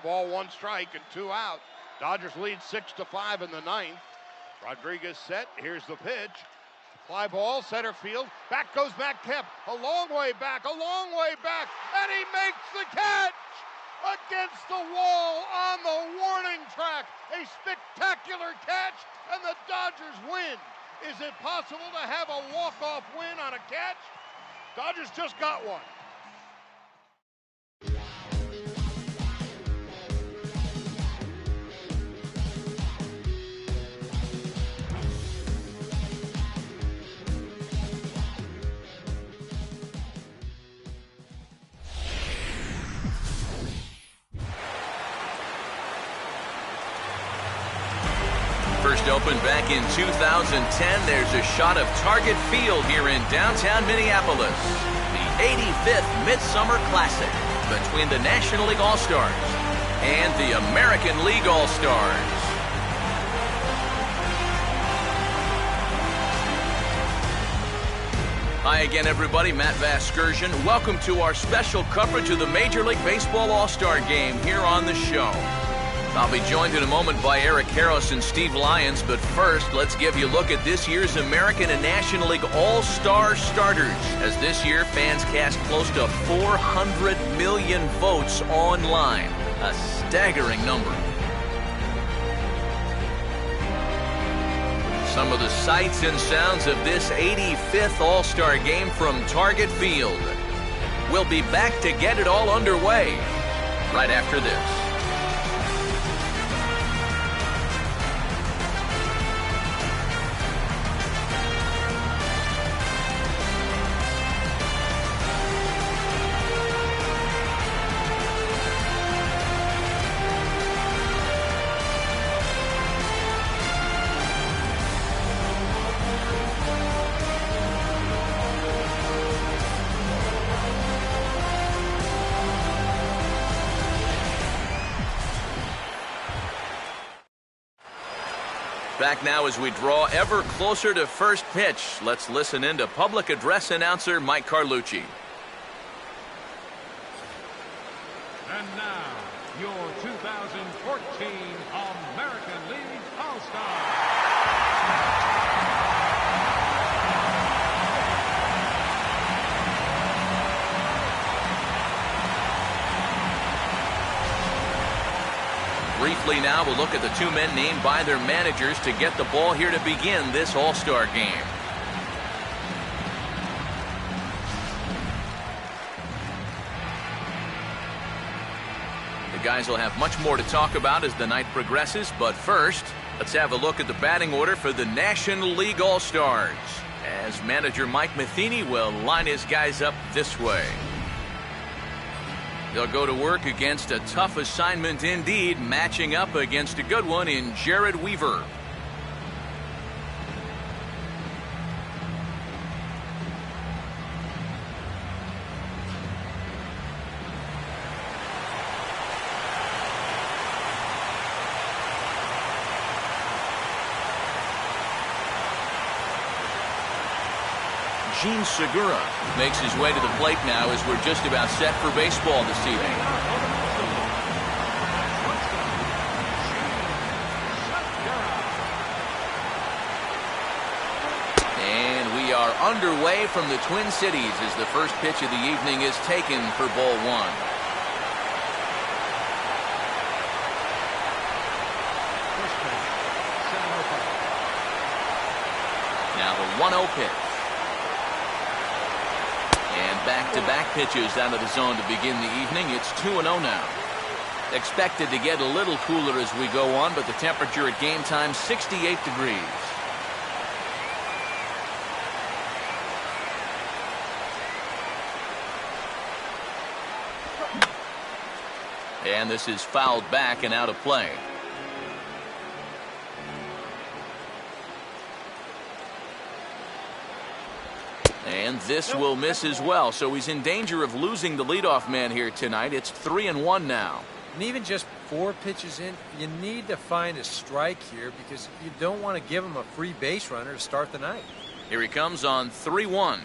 ball, 1 strike, and 2 out. Dodgers lead 6-5 in the 9th. Rodriguez set. Here's the pitch. Fly ball, center field. Back goes Matt Kemp. A long way back, and he makes the catch! Against the wall on the warning track. A spectacular catch, and the Dodgers win. Is it possible to have a walk-off win on a catch? Dodgers just got one. First opened back in 2010. There's a shot of Target Field here in downtown Minneapolis. The 85th Midsummer Classic between the National League All-Stars and the American League All-Stars. Hi again, everybody. Matt Vasgersian. Welcome to our special coverage of the Major League Baseball All-Star Game here on the show. I'll be joined in a moment by Eric Harris and Steve Lyons, but first, let's give you a look at this year's American and National League All-Star starters, as this year fans cast close to 400 million votes online, a staggering number. Some of the sights and sounds of this 85th All-Star Game from Target Field. We'll be back to get it all underway right after this. Back now as we draw ever closer to first pitch. Let's listen in to public address announcer Mike Carlucci. And now, your 2014 American League All-Stars. Briefly now, we'll look at the 2 men named by their managers to get the ball here to begin this All-Star Game. The guys will have much more to talk about as the night progresses, but first, let's have a look at the batting order for the National League All-Stars, as manager Mike Matheny will line his guys up this way. They'll go to work against a tough assignment indeed, matching up against a good one in Jared Weaver. Gene Segura makes his way to the plate now as we're just about set for baseball this evening. And we are underway from the Twin Cities as the first pitch of the evening is taken for ball 1. Now the 1-0 pitch. Back-to-back pitches out of the zone to begin the evening. It's 2-0 now. Expected to get a little cooler as we go on, but the temperature at game time, 68 degrees. And this is fouled back and out of play. And this will miss as well, so he's in danger of losing the leadoff man here tonight. It's 3-1 now. And even just 4 pitches in, you need to find a strike here because you don't want to give him a free base runner to start the night. Here he comes on 3-1.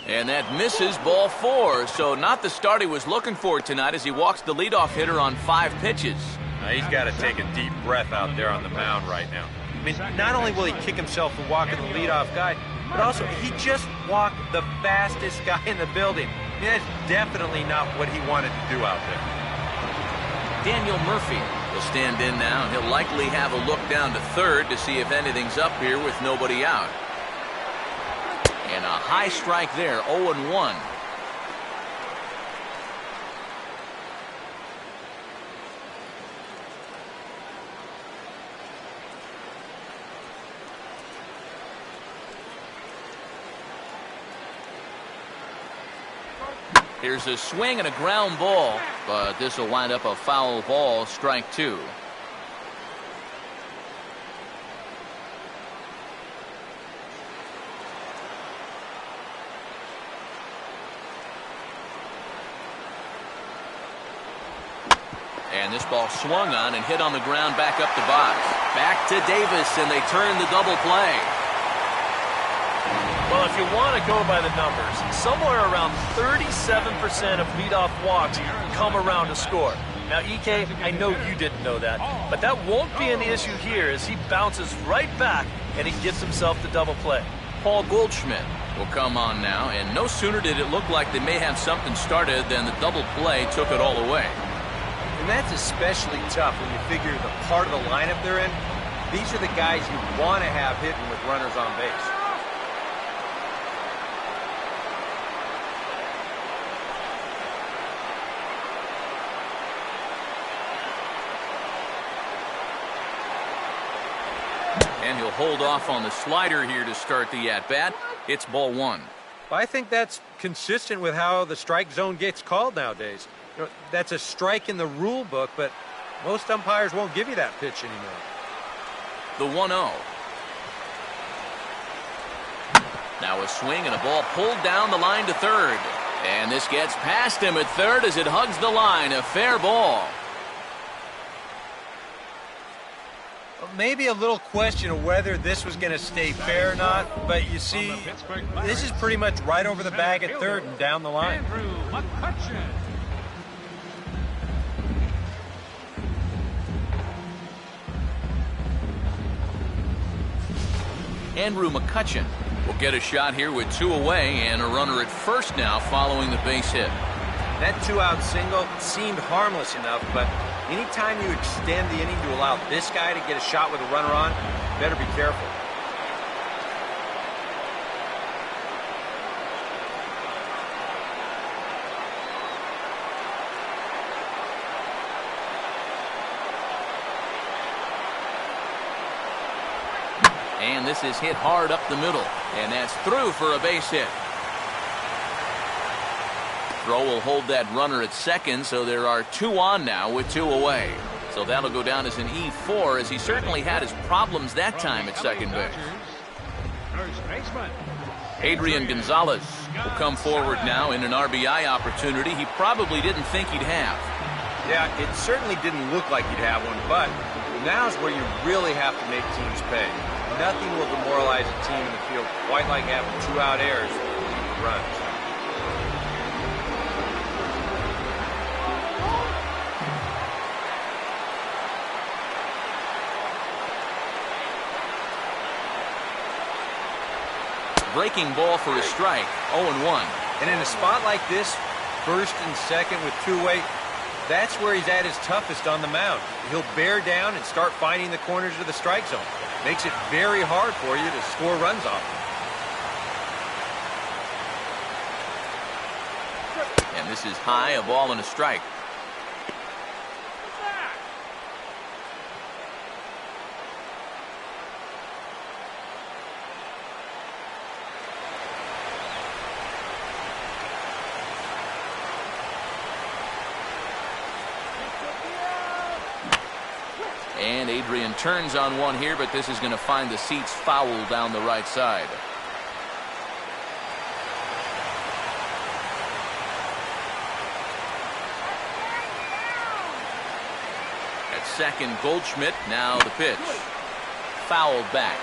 And that misses ball 4. So not the start he was looking for tonight as he walks the leadoff hitter on 5 pitches. He's got to take a deep breath out there on the mound right now. I mean, not only will he kick himself for walking the leadoff guy, but also he just walked the fastest guy in the building. I mean, that's definitely not what he wanted to do out there. Daniel Murphy will stand in now, and he'll likely have a look down to third to see if anything's up here with nobody out. And a high strike there, 0-1. Here's a swing and a ground ball, but this will wind up a foul ball, strike 2. And this ball swung on and hit on the ground back up the box. Back to Davis, and they turn the double play. Well, if you want to go by the numbers, somewhere around 37% of leadoff walks come around to score. Now, EK, I know you didn't know that, but that won't be an issue here as he bounces right back and he gets himself the double play. Paul Goldschmidt will come on now, and no sooner did it look like they may have something started than the double play took it all away. And that's especially tough when you figure the part of the lineup they're in. These are the guys you want to have hitting with runners on base. And he'll hold off on the slider here to start the at-bat. It's ball 1. Well, I think that's consistent with how the strike zone gets called nowadays. You know, that's a strike in the rule book, but most umpires won't give you that pitch anymore. The 1-0. Now a swing and a ball pulled down the line to third. And this gets past him at third as it hugs the line. A fair ball. Maybe a little question of whether this was going to stay fair or not, but you see, this is pretty much right over the bag at third and down the line. Andrew McCutchen will get a shot here with 2 away and a runner at first now following the base hit. That 2-out single seemed harmless enough, but anytime you extend the inning to allow this guy to get a shot with a runner on, better be careful. And this is hit hard up the middle, and that's through for a base hit. Throw will hold that runner at second, so there are 2 on now with 2 away. So that'll go down as an E4, as he certainly had his problems that time at second base. Adrian Gonzalez will come forward now in an RBI opportunity he probably didn't think he'd have. Yeah, it certainly didn't look like he'd have one, but now's where you really have to make teams pay. Nothing will demoralize a team in the field quite like having 2-out errors with runs. Breaking ball for a strike, 0-1. And in a spot like this, first and second with 2 away, that's where he's at his toughest on the mound. He'll bear down and start finding the corners of the strike zone. Makes it very hard for you to score runs off him. And this is high, a ball and a strike. And Adrian turns on one here, but this is going to find the seats foul down the right side. At second, Goldschmidt, now the pitch. Fouled back.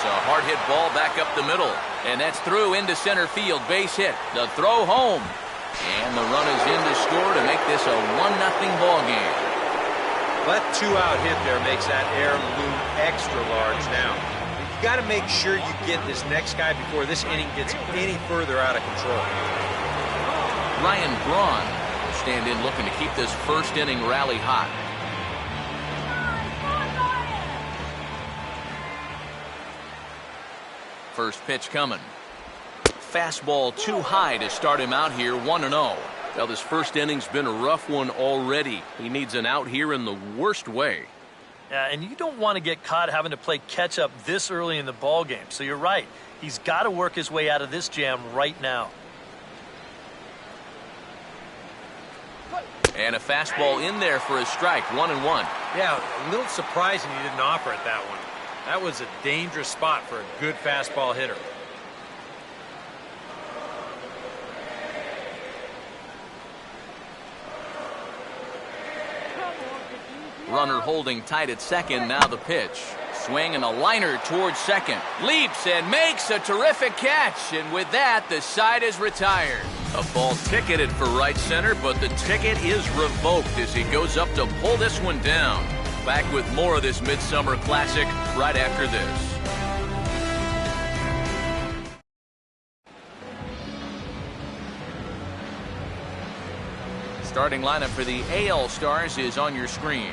a hard hit ball back up the middle. And that's through into center field. Base hit. The throw home. And the run is in to score to make this a 1-0 ball game. That 2-out hit there makes that air loom extra large now. You got to make sure you get this next guy before this inning gets any further out of control. Ryan Braun will stand in looking to keep this first inning rally hot. First pitch coming. Fastball too high to start him out here, 1-0. Well, this first inning's been a rough one already. He needs an out here in the worst way. Yeah, and you don't want to get caught having to play catch up this early in the ball game. So you're right. He's got to work his way out of this jam right now. And a fastball in there for a strike, 1-1. Yeah, a little surprising he didn't offer it that one. That was a dangerous spot for a good fastball hitter. Runner holding tight at second. Now the pitch. Swing and a liner towards second. Leaps and makes a terrific catch. And with that, the side is retired. A ball ticketed for right center, but the ticket is revoked as he goes up to pull this one down. Back with more of this midsummer classic right after this. Starting lineup for the AL Stars is on your screen.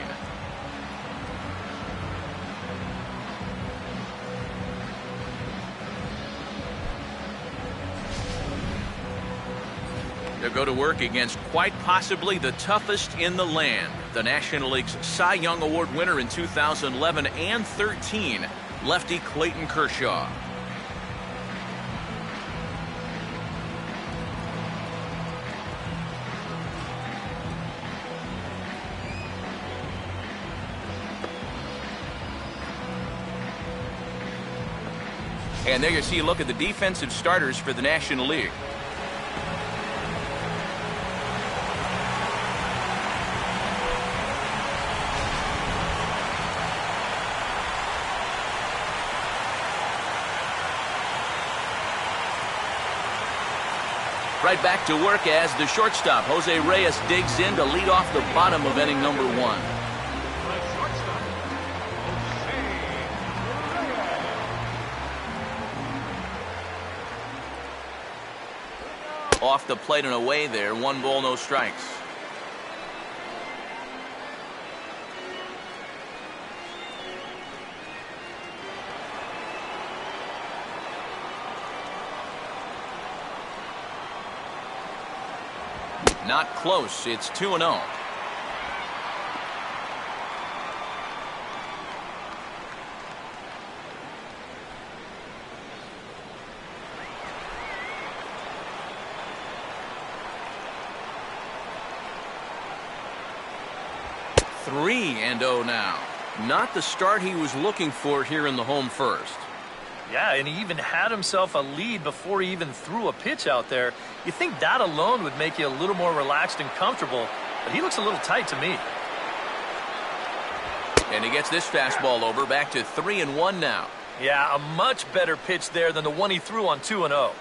They'll go to work against quite possibly the toughest in the land. The National League's Cy Young Award winner in 2011 and 13, lefty Clayton Kershaw. And there you see a look at the defensive starters for the National League. Right back to work as the shortstop, Jose Reyes, digs in to lead off the bottom of inning number 1. Off the plate and away there, 1 ball, no strikes. Not close. It's 2-0. Three and 0 now. Not the start he was looking for here in the home first. Yeah, and he even had himself a lead before he even threw a pitch out there. You think that alone would make you a little more relaxed and comfortable, but he looks a little tight to me. And he gets this fastball over, back to 3-1 now. Yeah, a much better pitch there than the one he threw on 2-0.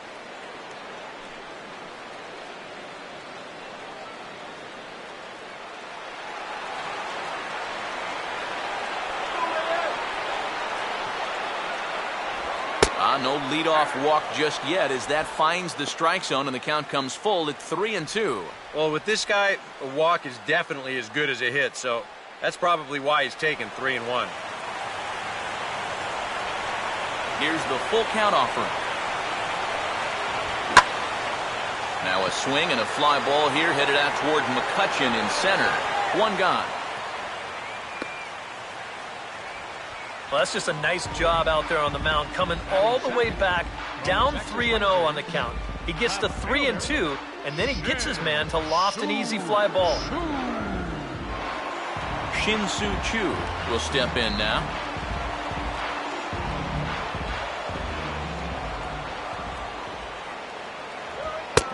No leadoff walk just yet as that finds the strike zone and the count comes full at 3-2. Well, with this guy, a walk is definitely as good as a hit, so that's probably why he's taken 3-1. Here's the full count offering. Now a swing and a fly ball here headed out toward McCutchen in center. 1 gone. Well, that's just a nice job out there on the mound, coming all the way back, down 3-0 on the count. He gets to 3-2, and then he gets his man to loft an easy fly ball. Shin-Soo Choo will step in now.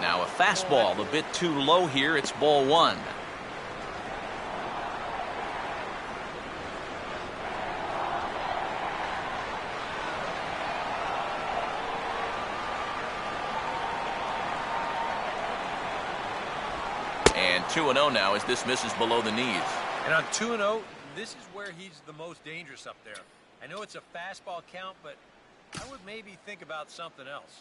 Now a fastball, a bit too low here. It's ball 1. 2-0 now as this misses below the knees. And on 2-0, this is where he's the most dangerous up there. I know it's a fastball count, but I would maybe think about something else.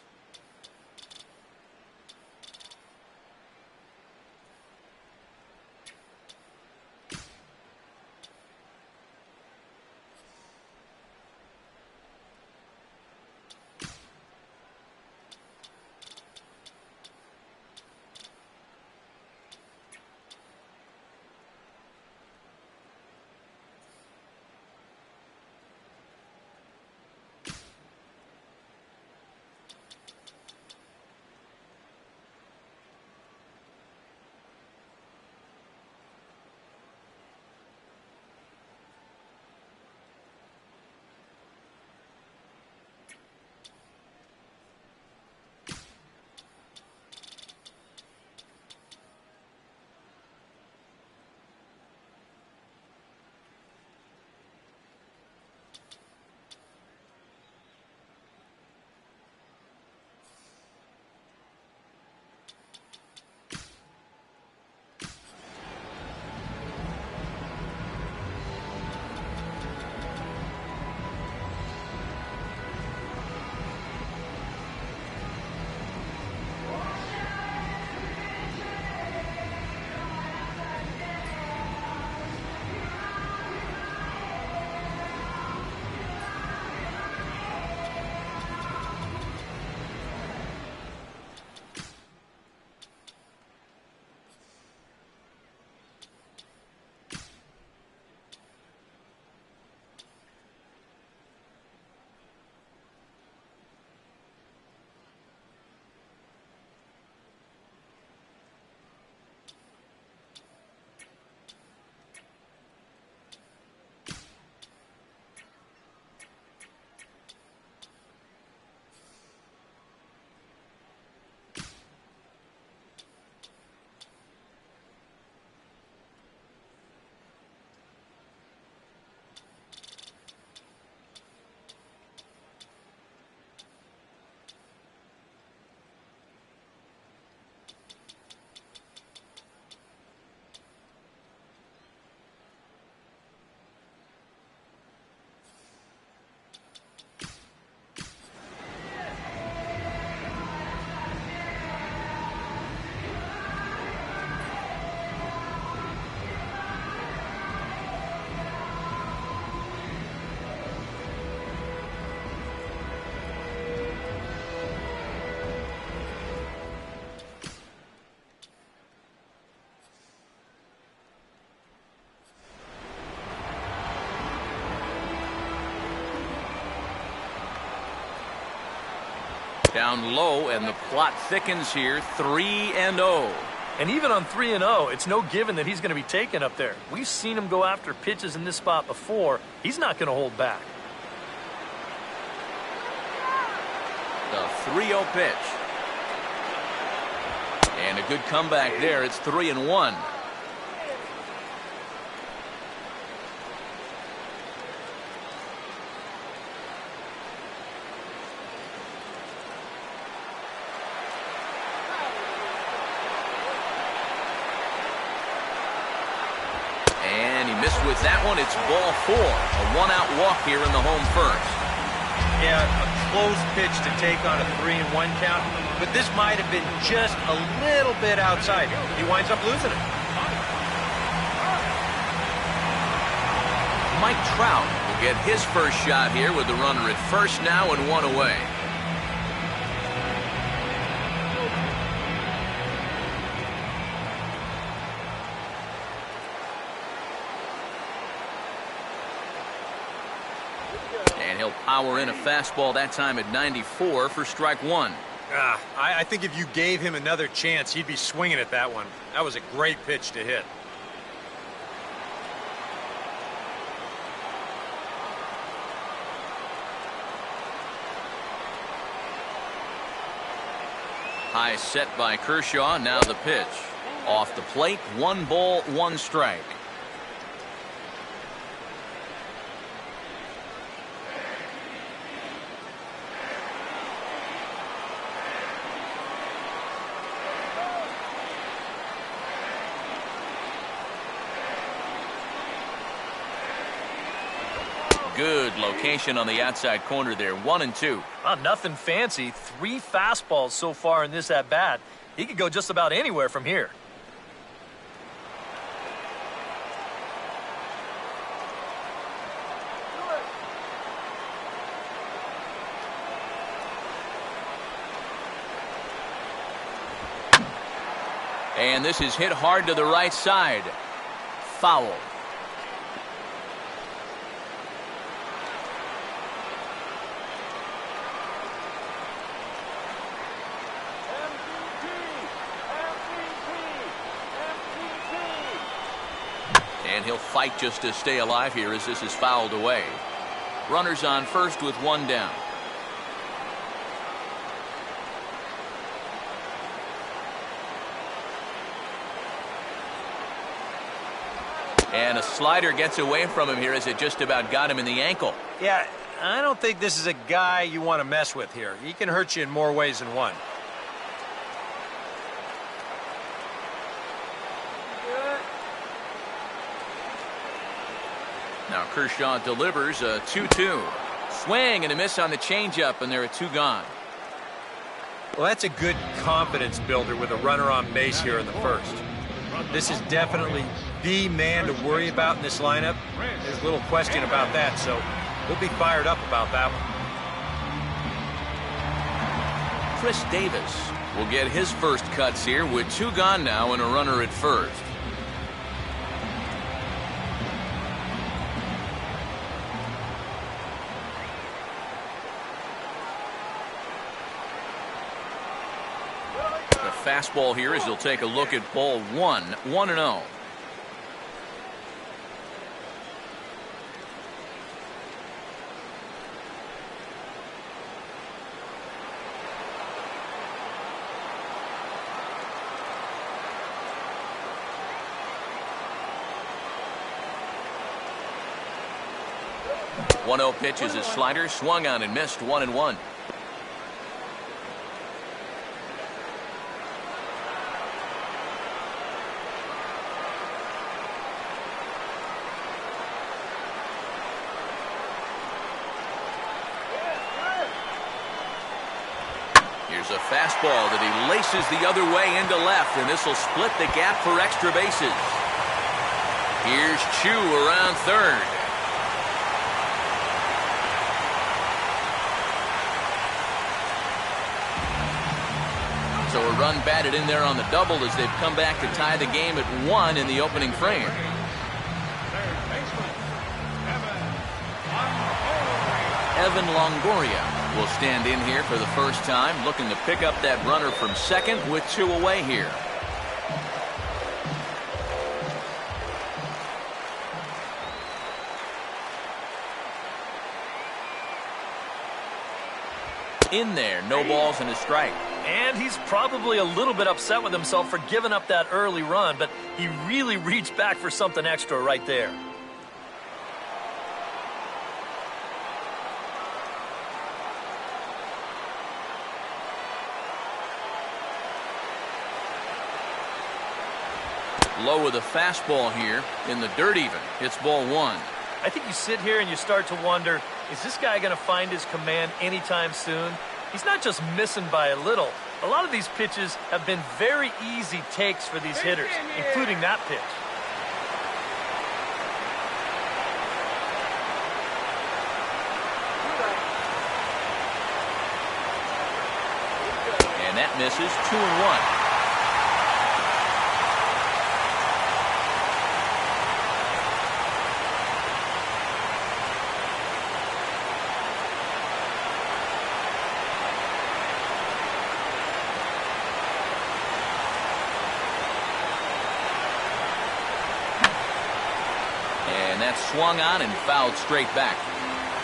Down low, and the plot thickens here, 3-0. And even on 3-0, it's no given that he's going to be taken up there. We've seen him go after pitches in this spot before. He's not going to hold back. The 3-0 pitch. And a good comeback there. It's 3-1. With that one, it's ball 4. A one-out walk here in the home first. Yeah, a close pitch to take on a 3-1 count, but this might have been just a little bit outside. He winds up losing it. Mike Trout will get his first shot here with the runner at first now and 1 away. And he'll power in a fastball that time at 94 for strike 1. I think if you gave him another chance, he'd be swinging at that one. That was a great pitch to hit. High set by Kershaw. Now the pitch. Off the plate, 1 ball, 1 strike. Good location on the outside corner there. 1-2. Nothing fancy. 3 fastballs so far in this at-bat. He could go just about anywhere from here. And this is hit hard to the right side. Foul. And he'll fight just to stay alive here as this is fouled away. Runners on first with 1 down. And a slider gets away from him here as it just about got him in the ankle. Yeah, I don't think this is a guy you want to mess with here. He can hurt you in more ways than one. Now Kershaw delivers a 2-2. Swing and a miss on the changeup, and there are 2 gone. Well, that's a good confidence builder with a runner on base here in the first. This is definitely the man to worry about in this lineup. There's little question about that, so we'll be fired up about that one. Chris Davis will get his first cuts here with 2 gone now and a runner at first. The fastball here as he'll take a look at ball 1, 1-0. One-0 pitch is a slider, swung on and missed. 1-1. Here's a fastball that he laces the other way into left, and this will split the gap for extra bases. Here's Chu around third. So a run batted in there on the double as they've come back to tie the game at 1 in the opening frame. Evan Longoria will stand in here for the first time, looking to pick up that runner from second with 2 away here. In there, no balls and a strike. And he's probably a little bit upset with himself for giving up that early run, but he really reached back for something extra right there. Low with a fastball here in the dirt even. It's ball 1. I think you sit here and you start to wonder, is this guy going to find his command anytime soon? He's not just missing by a little. A lot of these pitches have been very easy takes for these hitters, including that pitch. And that misses. 2-1. And that's swung on and fouled straight back.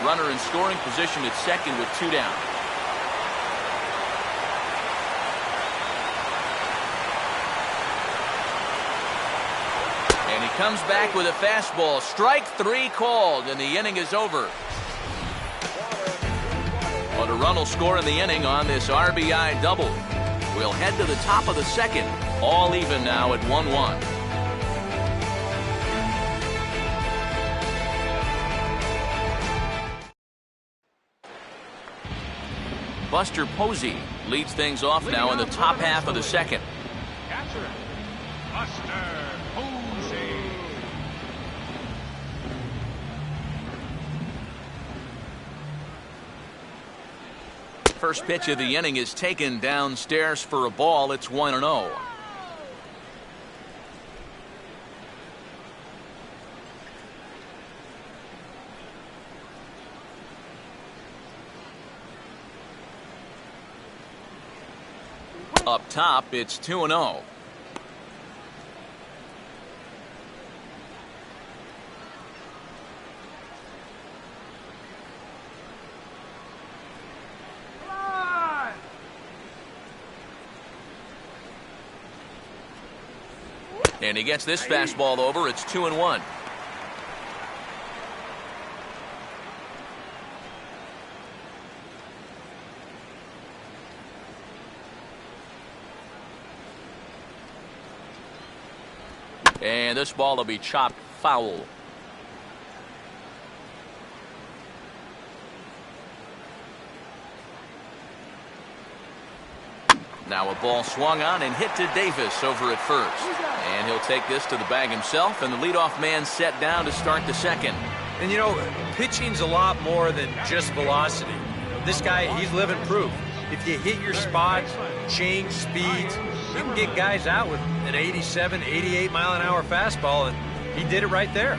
Runner in scoring position at second with 2 down. And he comes back with a fastball. Strike 3 called, and the inning is over. But a run will score in the inning on this RBI double. We'll head to the top of the second. All even now at 1-1. Buster Posey leads things off now in the top half of the second. Catcher, Buster Posey. First pitch of the inning is taken downstairs for a ball. It's 1-0. Up top, it's 2-0. And he gets this fastball over. It's 2-1. And this ball will be chopped foul. Now a ball swung on and hit to Davis over at first. And he'll take this to the bag himself, and the leadoff man set down to start the second. And you know, pitching's a lot more than just velocity. This guy, he's living proof. If you hit your spot, change speeds, you can get guys out with an 87, 88 mile an hour fastball, and he did it right there.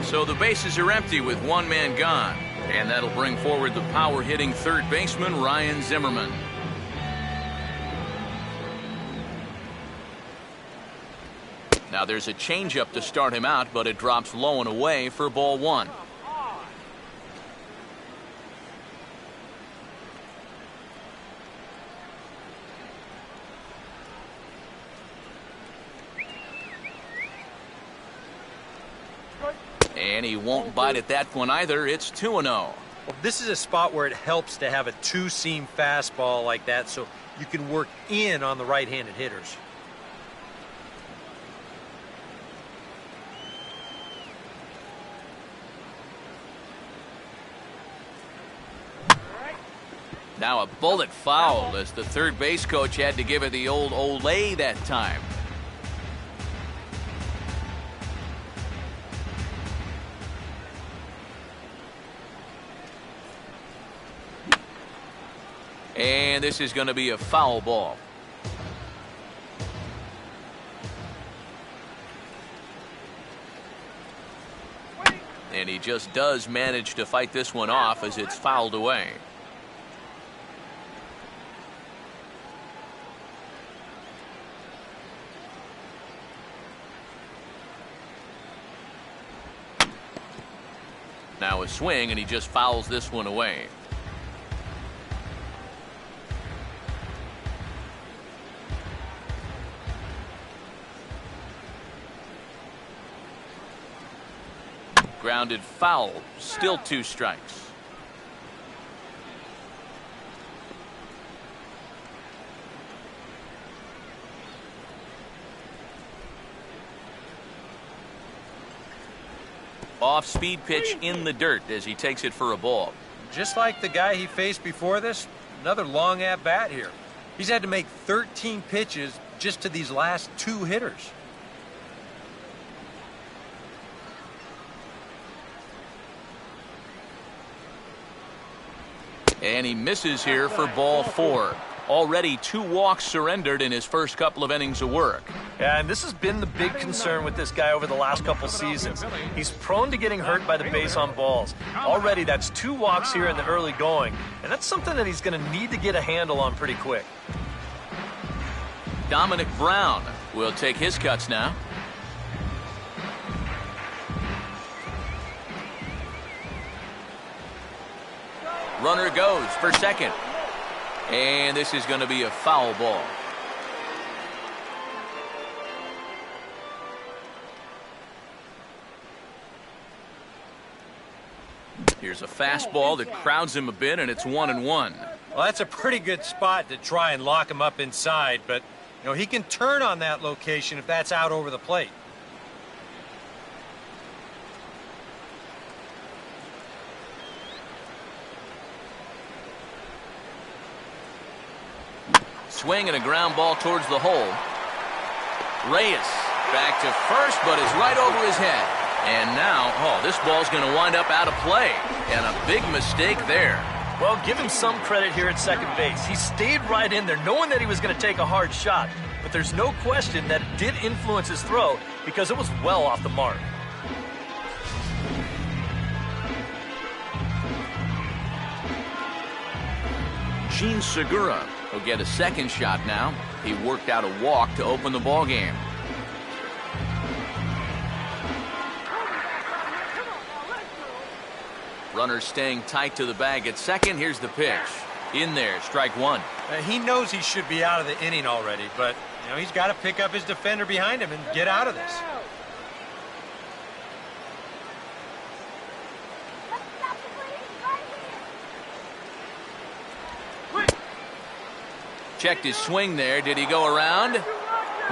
So the bases are empty with one man gone, and that'll bring forward the power hitting third baseman Ryan Zimmerman. Now there's a changeup to start him out, but it drops low and away for ball one. And he won't bite at that one either. It's 2-0. Well, this is a spot where it helps to have a two-seam fastball like that so you can work in on the right-handed hitters. Now a bullet foul as the third base coach had to give it the old Olay that time. And this is going to be a foul ball. And he just does manage to fight this one off as it's fouled away. Now a swing, and he just fouls this one away. Grounded foul, still 2 strikes. Off-speed pitch in the dirt as he takes it for a ball. Just like the guy he faced before this, another long at-bat here. He's had to make 13 pitches just to these last 2 hitters. And he misses here for ball 4. Already 2 walks surrendered in his first couple of innings of work. Yeah, and this has been the big concern with this guy over the last couple seasons. He's prone to getting hurt by the base on balls. Already that's 2 walks here in the early going, and that's something that he's going to need to get a handle on pretty quick. Dominic Brown will take his cuts now. Runner goes for second. And this is going to be a foul ball. Here's a fastball that crowds him a bit, and it's 1-1. Well, that's a pretty good spot to try and lock him up inside, but you know he can turn on that location if that's out over the plate. Swing and a ground ball towards the hole. Reyes back to first, but is right over his head. And now, this ball's going to wind up out of play. And a big mistake there. Well, give him some credit here at second base. He stayed right in there knowing that he was going to take a hard shot. But there's no question that it did influence his throw because it was well off the mark. Gene Segura will get a second shot now. He worked out a walk to open the ball game. Runner staying tight to the bag at second. Here's the pitch. In there, strike one. He knows he should be out of the inning already, but he's got to pick up his defender behind him and get out of this. Checked his swing there. Did he go around?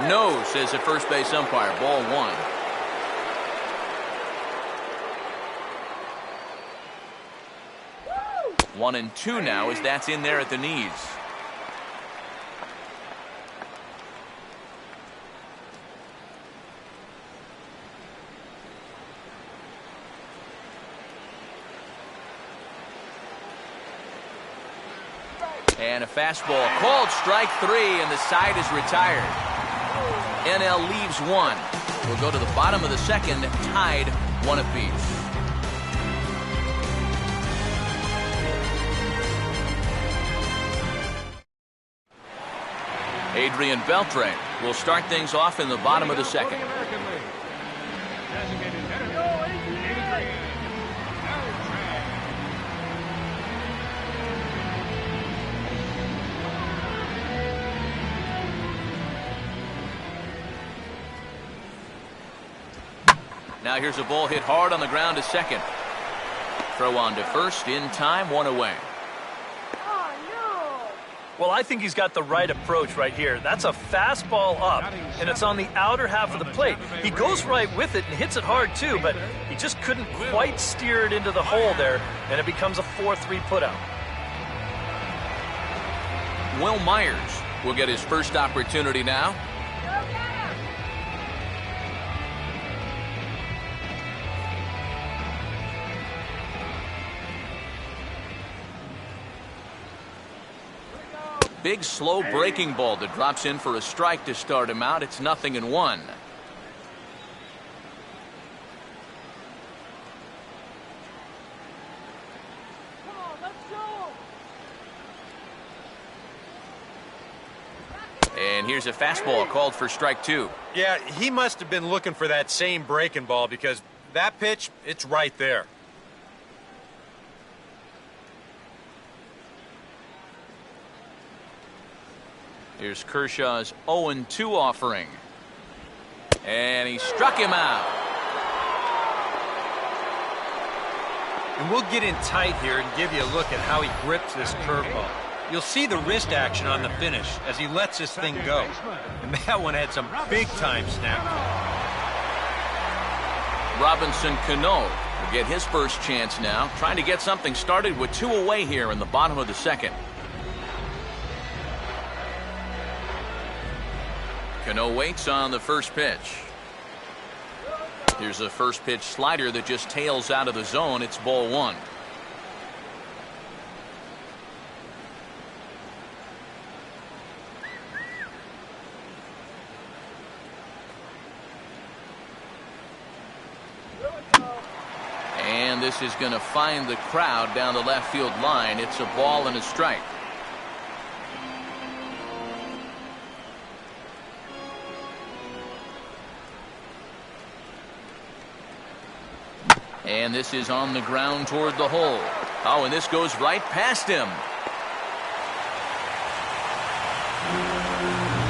No, says the first base umpire. Ball one. One and two now as that's in there at the knees. And a fastball called strike three, and the side is retired. NL leaves one. We'll go to the bottom of the second, tied one apiece. Adrian Beltre will start things off in the bottom of the second. Now here's a ball hit hard on the ground to second. Throw on to first in time, one away. Well, I think he's got the right approach right here. That's a fastball up, and it's on the outer half of the plate. He goes right with it and hits it hard, too, but he just couldn't quite steer it into the hole there, and it becomes a 4-3 putout. Will Myers will get his first opportunity now. Big, slow breaking ball that drops in for a strike to start him out. It's 0-1. And here's a fastball called for strike two. Yeah, he must have been looking for that same breaking ball because that pitch, it's right there. Here's Kershaw's 0-2 offering. And he struck him out. And we'll get in tight here and give you a look at how he grips this curveball. You'll see the wrist action on the finish as he lets this thing go. And that one had some big-time snap. Robinson Cano will get his first chance now, trying to get something started with two away here in the bottom of the second. Cano waits on the first pitch. Here's a first pitch slider that just tails out of the zone. It's ball one. And this is going to find the crowd down the left field line. It's a ball and a strike. And this is on the ground toward the hole. Oh, and this goes right past him.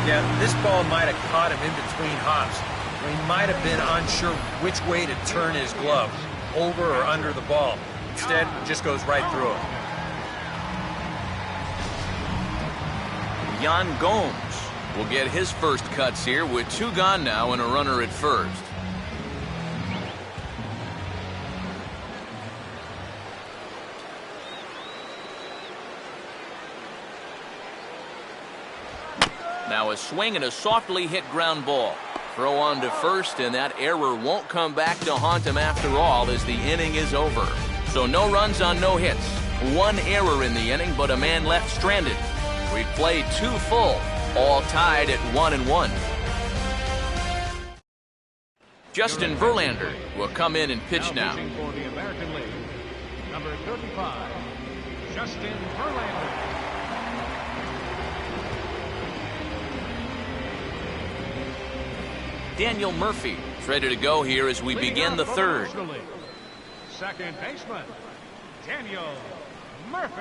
Yeah, this ball might have caught him in between hops. He might have been unsure which way to turn his glove, over or under the ball. Instead, it just goes right through him. Yan Gomes will get his first cuts here with two gone now and a runner at first. Now a swing and a softly hit ground ball. Throw on to first, and that error won't come back to haunt him after all as the inning is over. So no runs on no hits. One error in the inning, but a man left stranded. We've played 2 full, all tied at 1-1. Justin Verlander will come in and pitch now. For the American League, number 35, Justin Verlander. Daniel Murphy is ready to go here as we begin the third. Second baseman, Daniel Murphy.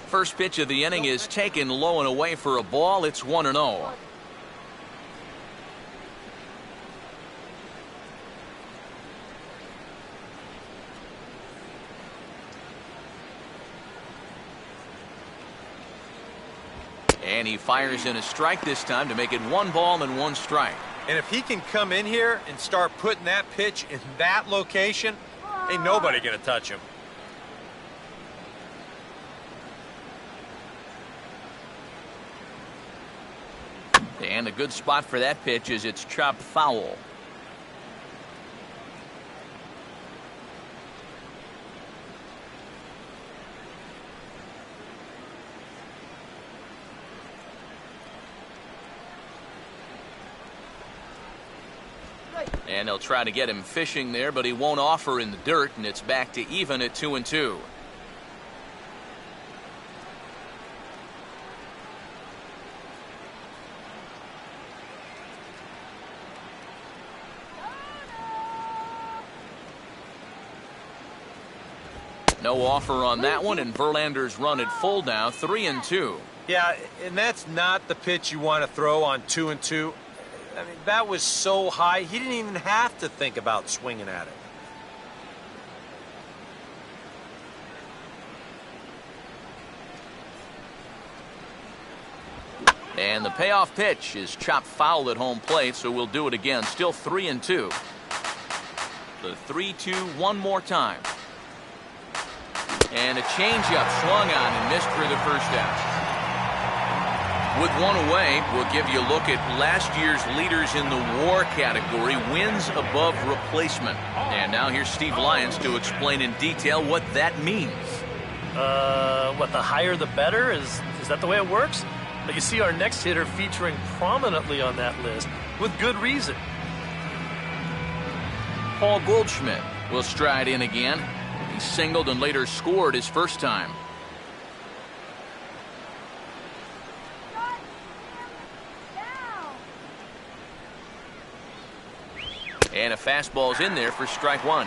First pitch of the inning is taken low and away for a ball. It's 1-0. And he fires in a strike this time to make it 1 ball and 1 strike. And if he can come in here and start putting that pitch in that location, ain't nobody going to touch him. And a good spot for that pitch is it's chopped foul. And they'll try to get him fishing there, but he won't offer in the dirt, and it's back to even at 2-2. No offer on that one, and Verlander's run at full now, 3-2. Yeah, and that's not the pitch you want to throw on 2-2. I mean, that was so high, he didn't even have to think about swinging at it. And the payoff pitch is chopped foul at home plate, so we'll do it again. Still 3-2. The 3-2 one more time. And a changeup swung on and missed for the first out. With one away, we'll give you a look at last year's leaders in the WAR category, wins above replacement. And now here's Steve Lyons to explain in detail what that means. What, the higher the better? Is that the way it works? But you see our next hitter featuring prominently on that list with good reason. Paul Goldschmidt will stride in again. He singled and later scored his first time. And a fastball's in there for strike 1.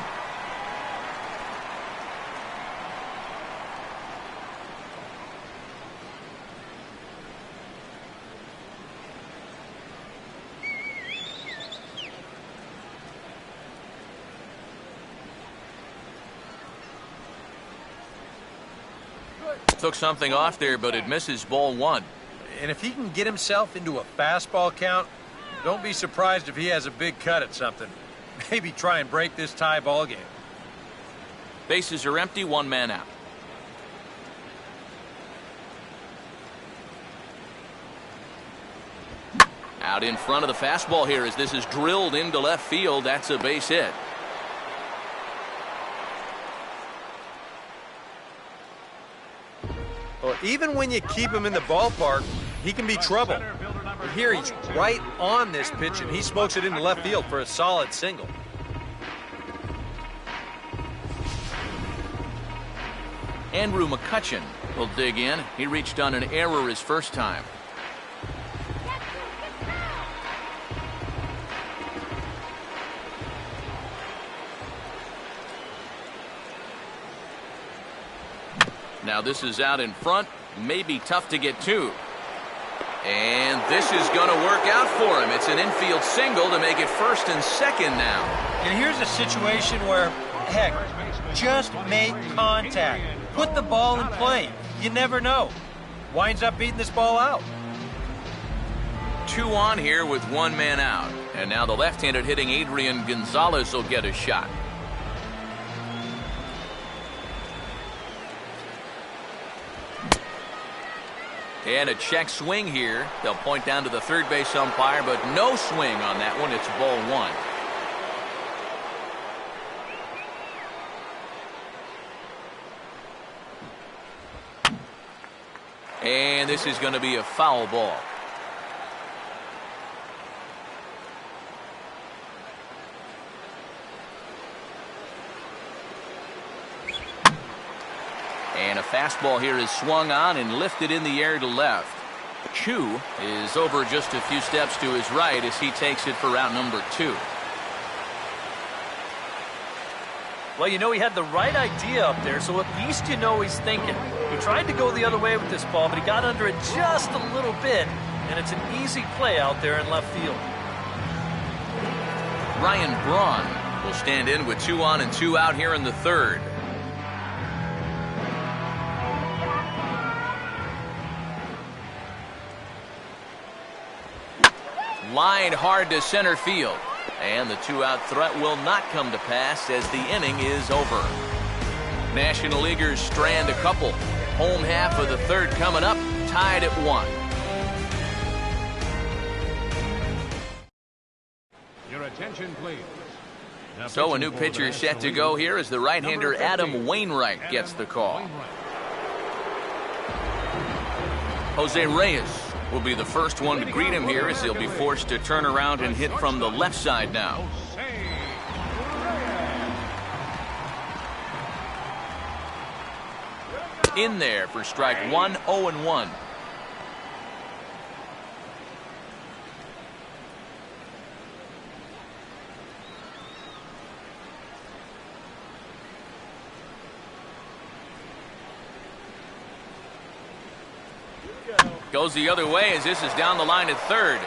Took something off there, but it misses ball 1. And if he can get himself into a fastball count, don't be surprised if he has a big cut at something. Maybe try and break this tie ball game. Bases are empty, 1 man out. Out in front of the fastball here as this is drilled into left field. That's a base hit. Well, even when you keep him in the ballpark, he can be trouble. But here he's right on this pitch, and he smokes it into left field for a solid single. Andrew McCutchen will dig in. He reached on an error his first time. Now this is out in front, maybe tough to get to. And this is going to work out for him. It's an infield single to make it first and second now. And here's a situation where, heck, just make contact. Put the ball in play. You never know. Winds up beating this ball out. 2 on here with 1 man out. And now the left-handed hitting Adrian Gonzalez will get a shot. And a check swing here. They'll point down to the third base umpire, but no swing on that one. It's ball one. And this is going to be a foul ball. And a fastball here is swung on and lifted in the air to left. Chu is over just a few steps to his right as he takes it for out number 2. Well, you know, he had the right idea up there, so at least you know he's thinking. He tried to go the other way with this ball, but he got under it just a little bit, and it's an easy play out there in left field. Ryan Braun will stand in with 2 on and 2 out here in the third. Lined hard to center field. And the 2-out threat will not come to pass as the inning is over. National Leaguers strand a couple. Home half of the third coming up, tied at 1. Your attention, please. Now So a new pitching for the pitcher set to National go League, here as the right-hander number 15, Adam Wainwright gets the call. Wainwright. Jose Reyes will be the first one to greet him here as he'll be forced to turn around and hit from the left side now. In there for strike 1, 0-1. Goes the other way as this is down the line at third.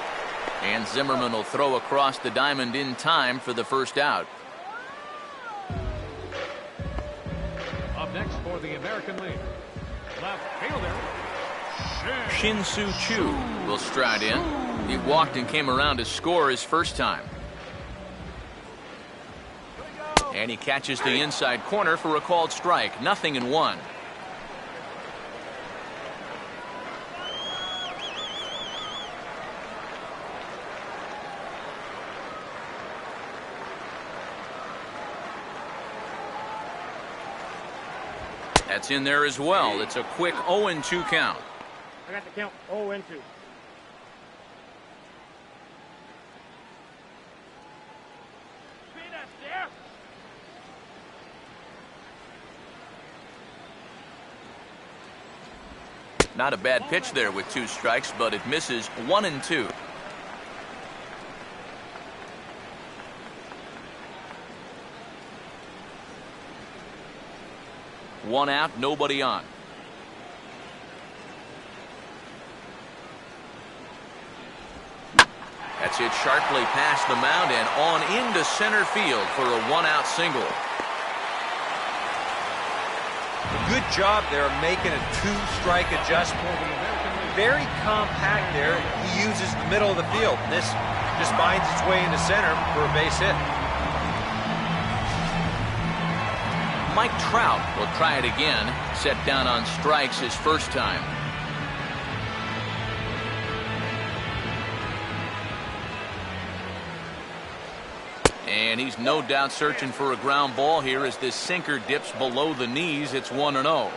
And Zimmerman will throw across the diamond in time for the first out. Up next for the American League, left fielder Shin-Soo Choo will stride in. He walked and came around to score his first time. And he catches the inside corner for a called strike. 0-1. That's in there as well. It's a quick 0-2 count. I got the count 0-2. Not a bad pitch there with 2 strikes, but it misses 1-2. One out, nobody on. That's hit sharply past the mound and on into center field for a 1-out single. Good job there making a 2-strike adjustment. Very compact there. He uses the middle of the field. This just finds its way into center for a base hit. Mike Trout will try it again. Set down on strikes his first time. And he's no doubt searching for a ground ball here as this sinker dips below the knees. It's 1-0.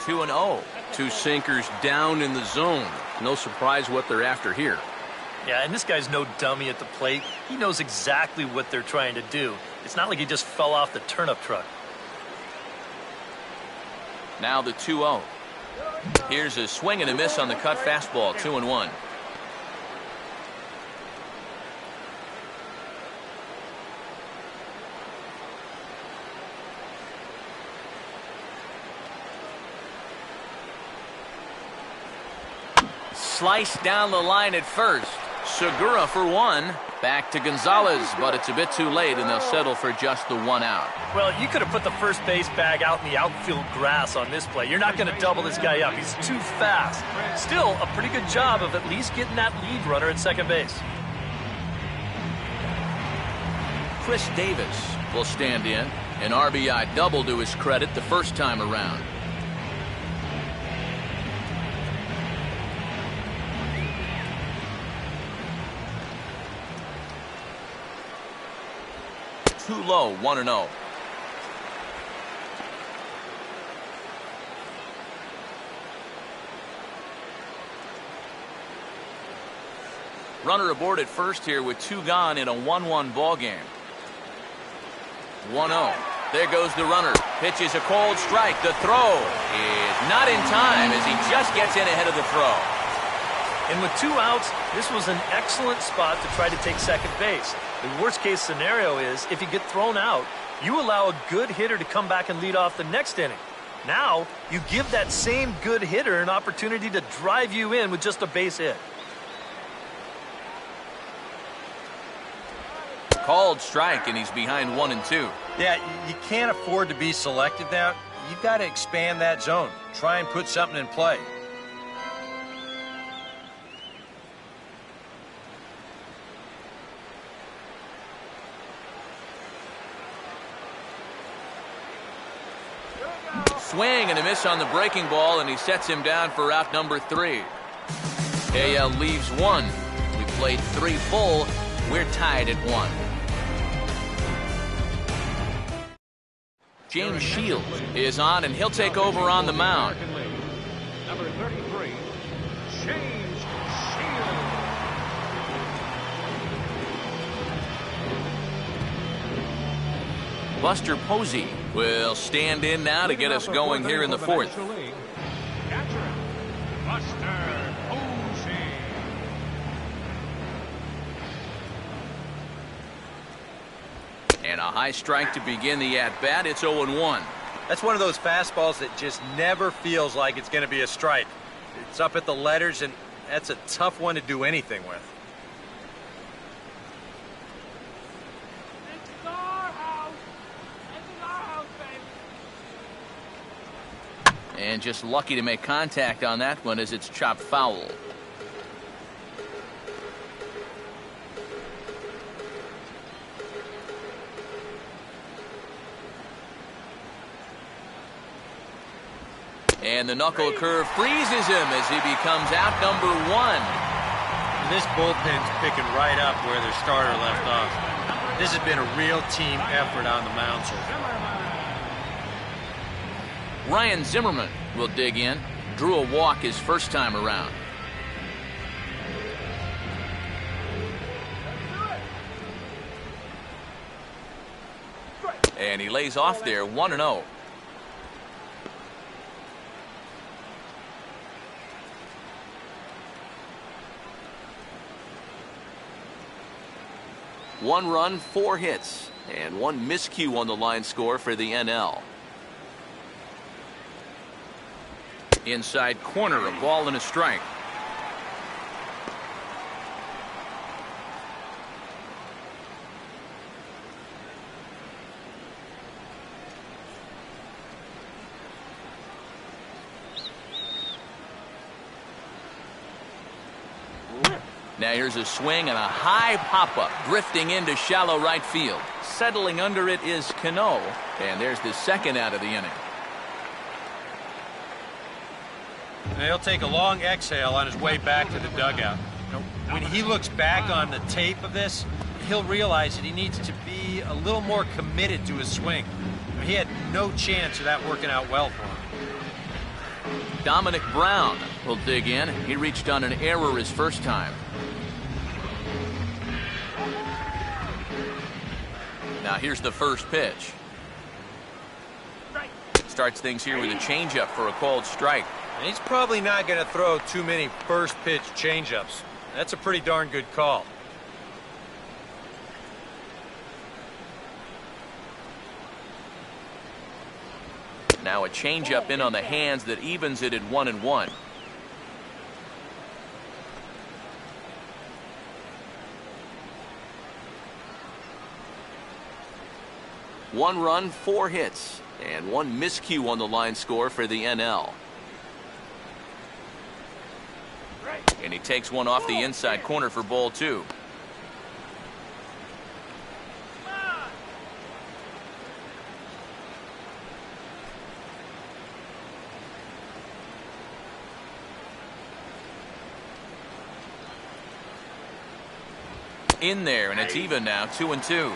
Two and 0. 2 sinkers down in the zone. No surprise what they're after here. Yeah, and this guy's no dummy at the plate. He knows exactly what they're trying to do. It's not like he just fell off the turnip truck. Now the 2-0. Here's a swing and a miss on the cut fastball. 2-1. Sliced down the line at first. Segura for one. Back to Gonzalez, but it's a bit too late, and they'll settle for just the 1 out. Well, you could have put the first base bag out in the outfield grass on this play. You're not going to double this guy up. He's too fast. Still, a pretty good job of at least getting that lead runner at second base. Chris Davis will stand in. An RBI double to his credit the first time around. Too low, 1-0. Runner aboard at first here with 2 gone in a 1-1 ball game. 1-0. There goes the runner. Pitches a cold strike. The throw is not in time as he just gets in ahead of the throw. And with 2 outs, this was an excellent spot to try to take second base. The worst case scenario is if you get thrown out, you allow a good hitter to come back and lead off the next inning. Now, you give that same good hitter an opportunity to drive you in with just a base hit. Called strike, and he's behind 1-2. Yeah, you can't afford to be selective now. You've got to expand that zone. Try and put something in play. Swing and a miss on the breaking ball, and he sets him down for out number 3. AL leaves 1. We played 3 full. We're tied at 1. James Shields is on, and he'll take over on the mound. Number 33, James Shields. Buster Posey will stand in now to get us going here in the 4th. Catcher, Buster Posey. And a high strike to begin the at-bat. It's 0-1. That's one of those fastballs that just never feels like it's going to be a strike. It's up at the letters, and that's a tough one to do anything with. And just lucky to make contact on that one as it's chopped foul. And the knuckle curve freezes him as he becomes out number 1. This bullpen's picking right up where their starter left off. This has been a real team effort on the mound so far. Ryan Zimmerman will dig in. Drew a walk his first time around. And he lays off there, 1-0. One run, 4 hits, and 1 miscue on the line score for the NL. Inside corner, a ball and a strike. Now here's a swing and a high pop-up, drifting into shallow right field. Settling under it is Cano, and there's the second out of the inning. And he'll take a long exhale on his way back to the dugout. When he looks back on the tape of this, he'll realize that he needs to be a little more committed to his swing. He had no chance of that working out well for him. Dominic Brown will dig in. He reached on an error his first time. Now here's the first pitch. Starts things here with a changeup for a called strike. And he's probably not going to throw too many first pitch changeups. That's a pretty darn good call. Now a changeup in on the hands that evens it at 1-1. 1 run, 4 hits, and 1 miscue on the line score for the NL. And he takes one off the inside corner for ball 2. In there, and it's even now, 2-2.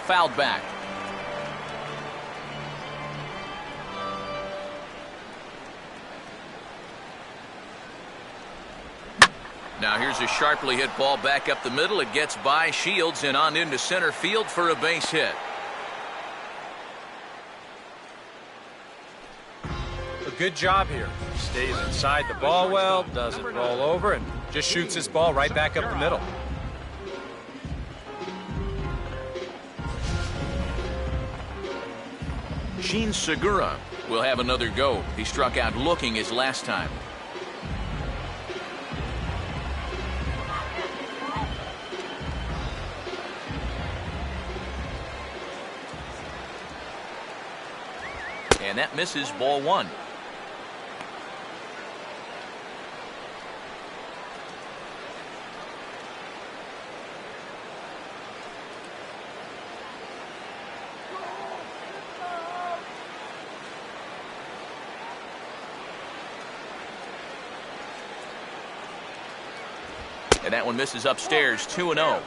Fouled back. Now here's a sharply hit ball back up the middle. It gets by Shields and on into center field for a base hit. A good job here. Stays inside the ball well, doesn't roll over, and just shoots his ball right back up the middle. Sheen Segura will have another go. He struck out looking his last time. And that misses, ball 1. And that one misses upstairs, 2-0.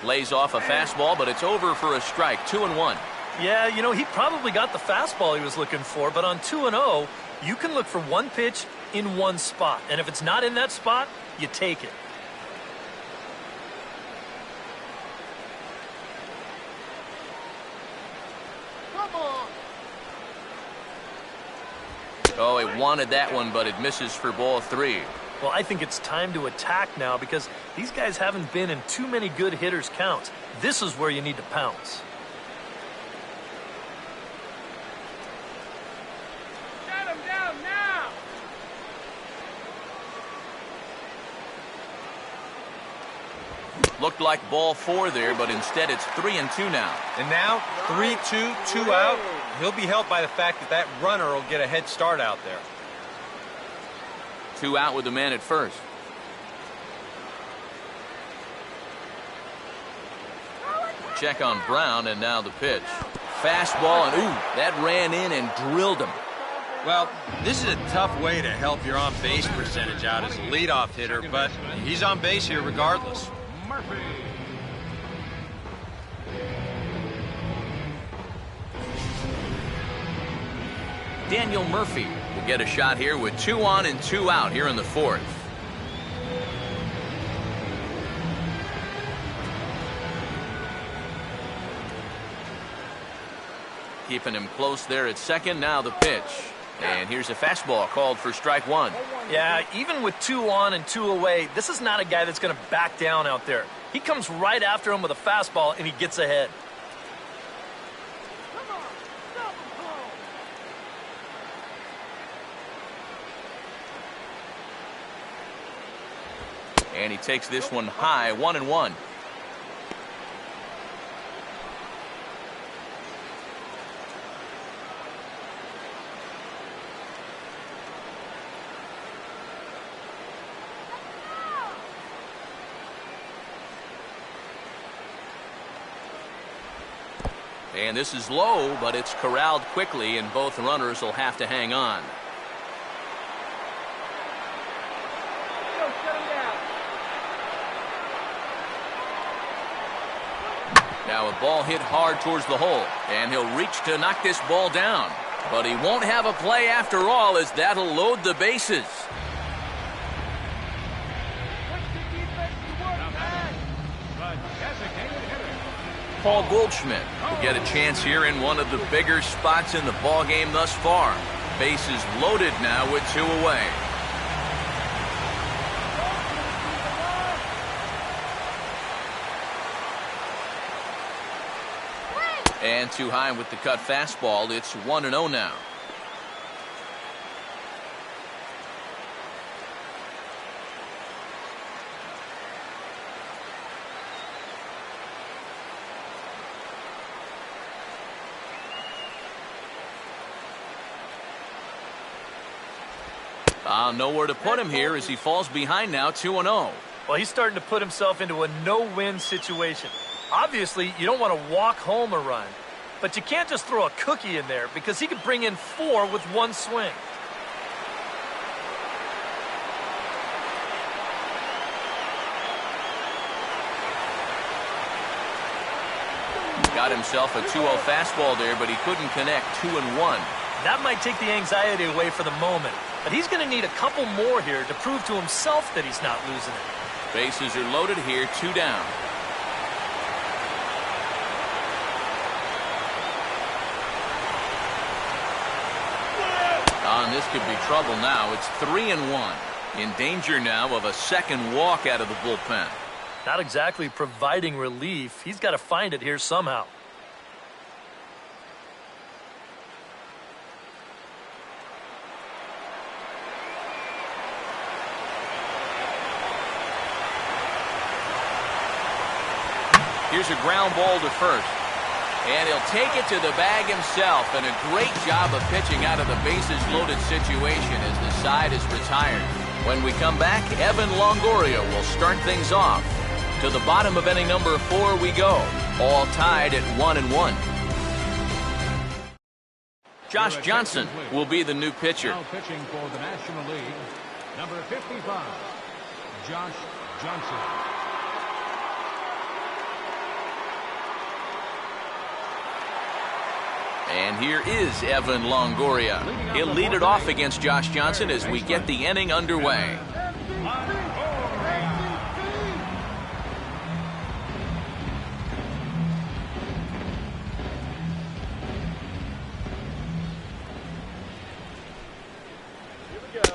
Lays off a fastball, but it's over for a strike, 2-1. Yeah, you know, he probably got the fastball he was looking for, but on 2-0, you can look for one pitch in one spot. And if it's not in that spot, you take it. Come on. Oh, he wanted that one, but it misses for ball 3. Well, I think it's time to attack now because these guys haven't been in too many good hitters' counts. This is where you need to pounce. Shut him down now! Looked like ball 4 there, but instead it's 3-2 now. And now, 3-2, 2 out. He'll be helped by the fact that that runner will get a head start out there. 2 out with the man at first. Check on Brown, and now the pitch. Fastball, and ooh, that ran in and drilled him. Well, this is a tough way to help your on-base percentage out as a leadoff hitter, but he's on base here regardless. Murphy. Daniel Murphy will get a shot here with 2 on and 2 out here in the 4th. Keeping him close there at second. Now the pitch. And here's a fastball called for strike 1. Yeah, even with 2 on and 2 away, this is not a guy that's going to back down out there. He comes right after him with a fastball, and he gets ahead. And he takes this one high, 1-1. And this is low, but it's corralled quickly, and both runners will have to hang on. Now a ball hit hard towards the hole, and he'll reach to knock this ball down. But he won't have a play after all, as that'll load the bases. Paul Goldschmidt will get a chance here in one of the bigger spots in the ballgame thus far. Bases loaded now with 2 away. And too high with the cut fastball. It's 1-0 now. Nowhere to put him here as he falls behind now, 2-0. Well, he's starting to put himself into a no-win situation. Obviously, you don't want to walk home a run, but you can't just throw a cookie in there because he could bring in 4 with 1 swing. Got himself a 2-0 fastball there, but he couldn't connect. 2-1. That might take the anxiety away for the moment, but he's going to need a couple more here to prove to himself that he's not losing it. Bases are loaded here, 2 down. And this could be trouble now. It's 3-1. In danger now of a second walk out of the bullpen. Not exactly providing relief. He's got to find it here somehow. Here's a ground ball to first. And he'll take it to the bag himself. And a great job of pitching out of the bases loaded situation as the side is retired. When we come back, Evan Longoria will start things off. To the bottom of inning number 4 we go. All tied at 1-1. Josh Johnson will be the new pitcher. Now pitching for the National League, number 55, Josh Johnson. And here is Evan Longoria. He'll lead it off against Josh Johnson as we get the inning underway.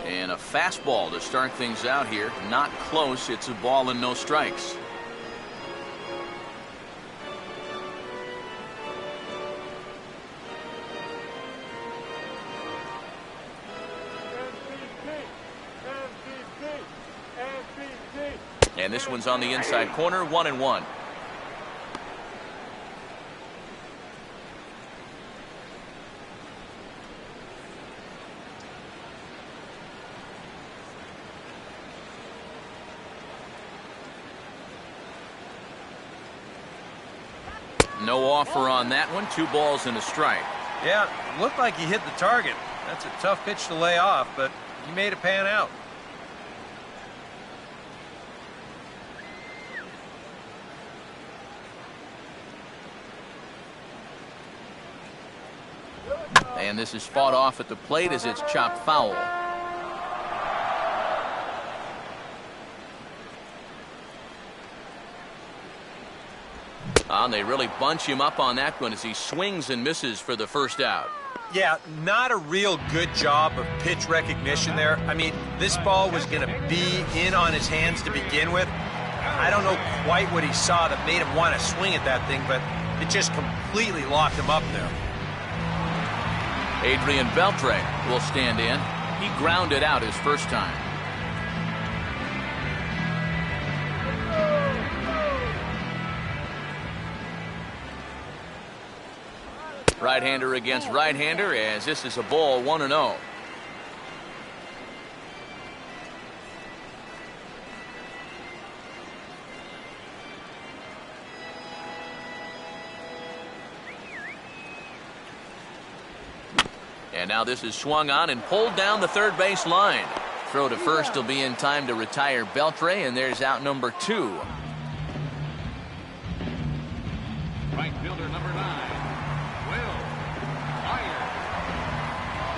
And a fastball to start things out here. Not close. It's a ball and no strikes. And this one's on the inside corner, 1-1. No offer on that one. 2 balls and a strike. Yeah, looked like he hit the target. That's a tough pitch to lay off, but he made it pan out. And this is fought off at the plate as it's chopped foul. And they really bunch him up on that one as he swings and misses for the first out. Yeah, not a real good job of pitch recognition there. I mean, this ball was going to be in on his hands to begin with. I don't know quite what he saw that made him want to swing at that thing, but it just completely locked him up there. Adrian Beltre will stand in. He grounded out his first time. Right-hander against right-hander as this is a ball, 1-0. And now this is swung on and pulled down the third base line. Throw to first will be in time to retire Beltre, and there's out number 2. Right fielder number 9,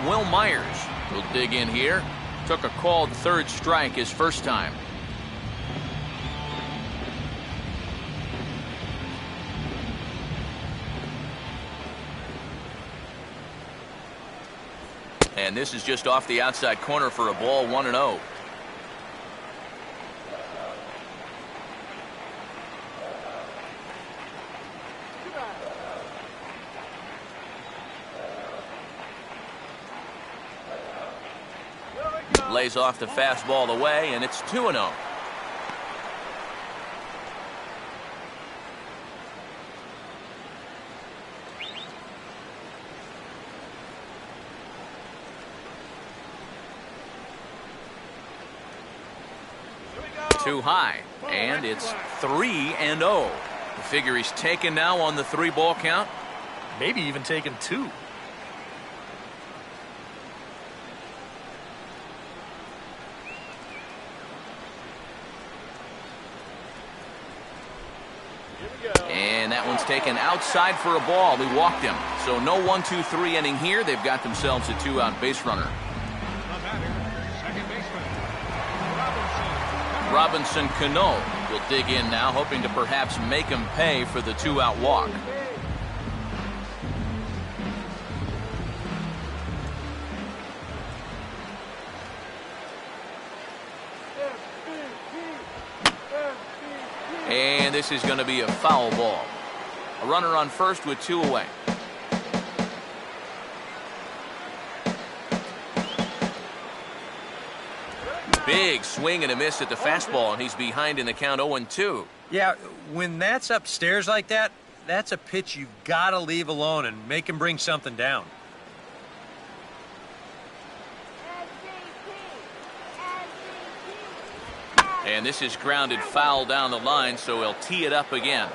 Will Myers will dig in here. Took a called third strike his first time. And this is just off the outside corner for a ball, 1-0. Lays off the fastball away, and it's 2-0. Too high, and it's 3-0. The figure he's taken now on the 3-ball count. Maybe even taken 2. And that one's taken outside for a ball. He walked him. So no 1-2-3 inning here. They've got themselves a 2-out base runner. The batter, second baseman, Robinson Cano will dig in now, hoping to perhaps make him pay for the 2-out walk. And this is going to be a foul ball. A runner on first with 2 away. Big swing and a miss at the fastball, and he's behind in the count 0-2. Yeah, when that's upstairs like that, that's a pitch you've got to leave alone and make him bring something down. And this is grounded foul down the line, so he'll tee it up again.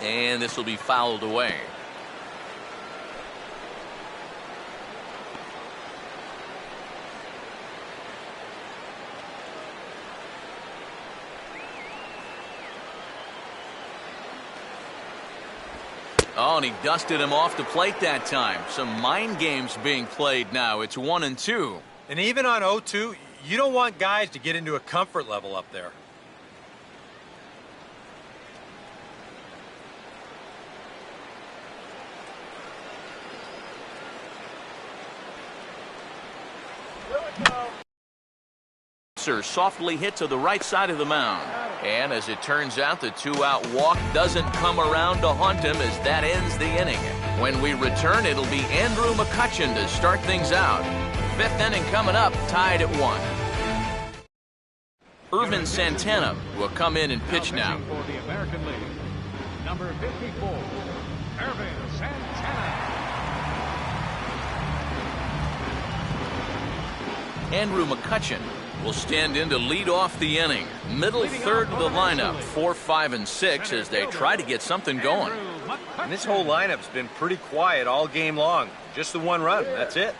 And this will be fouled away. Oh, and he dusted him off the plate that time. Some mind games being played now. It's 1-2. And even on 0-2, you don't want guys to get into a comfort level up there. Softly hit to the right side of the mound. And as it turns out, the 2-out walk doesn't come around to haunt him as that ends the inning. When we return, it'll be Andrew McCutchen to start things out. 5th inning coming up, tied at 1. Irvin Santana will come in and pitch now. for the American League, number 54, Irvin Santana. Andrew McCutchen will stand in to lead off the inning. Middle third of the lineup, 4, 5, and 6 as they try to get something going. And this whole lineup's been pretty quiet all game long. Just the 1 run, that's it.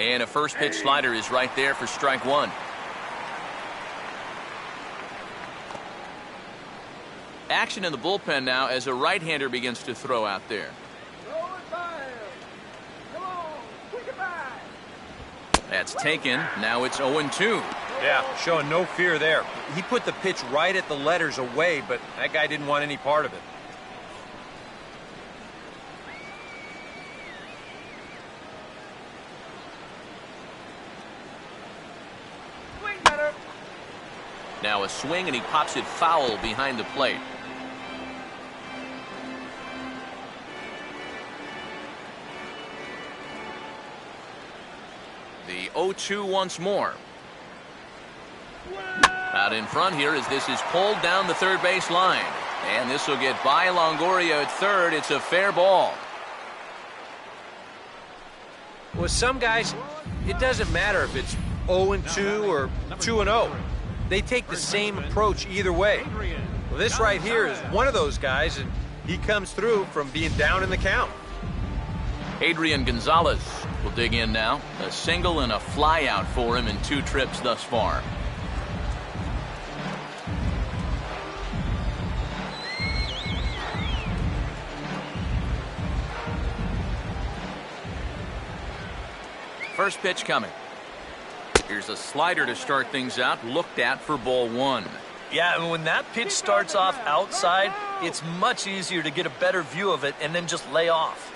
And a first pitch slider is right there for strike 1. Action in the bullpen now as a right-hander begins to throw out there. That's taken. Now it's 0-2. Yeah, showing no fear there. He put the pitch right at the letters away, but that guy didn't want any part of it. Now a swing, and he pops it foul behind the plate. The 0-2 once more. Out in front here as this is pulled down the third base line. And this will get by Longoria at third. It's a fair ball. With some guys, it doesn't matter if it's 0-2 or 2-0. They take the same approach either way. Well, this right here is one of those guys, and he comes through from being down in the count. Adrian Gonzalez will dig in now. A single and a fly out for him in 2 trips thus far. First pitch coming. Here's a slider to start things out, looked at for ball 1. Yeah, and when that pitch starts off outside, it's much easier to get a better view of it and then just lay off.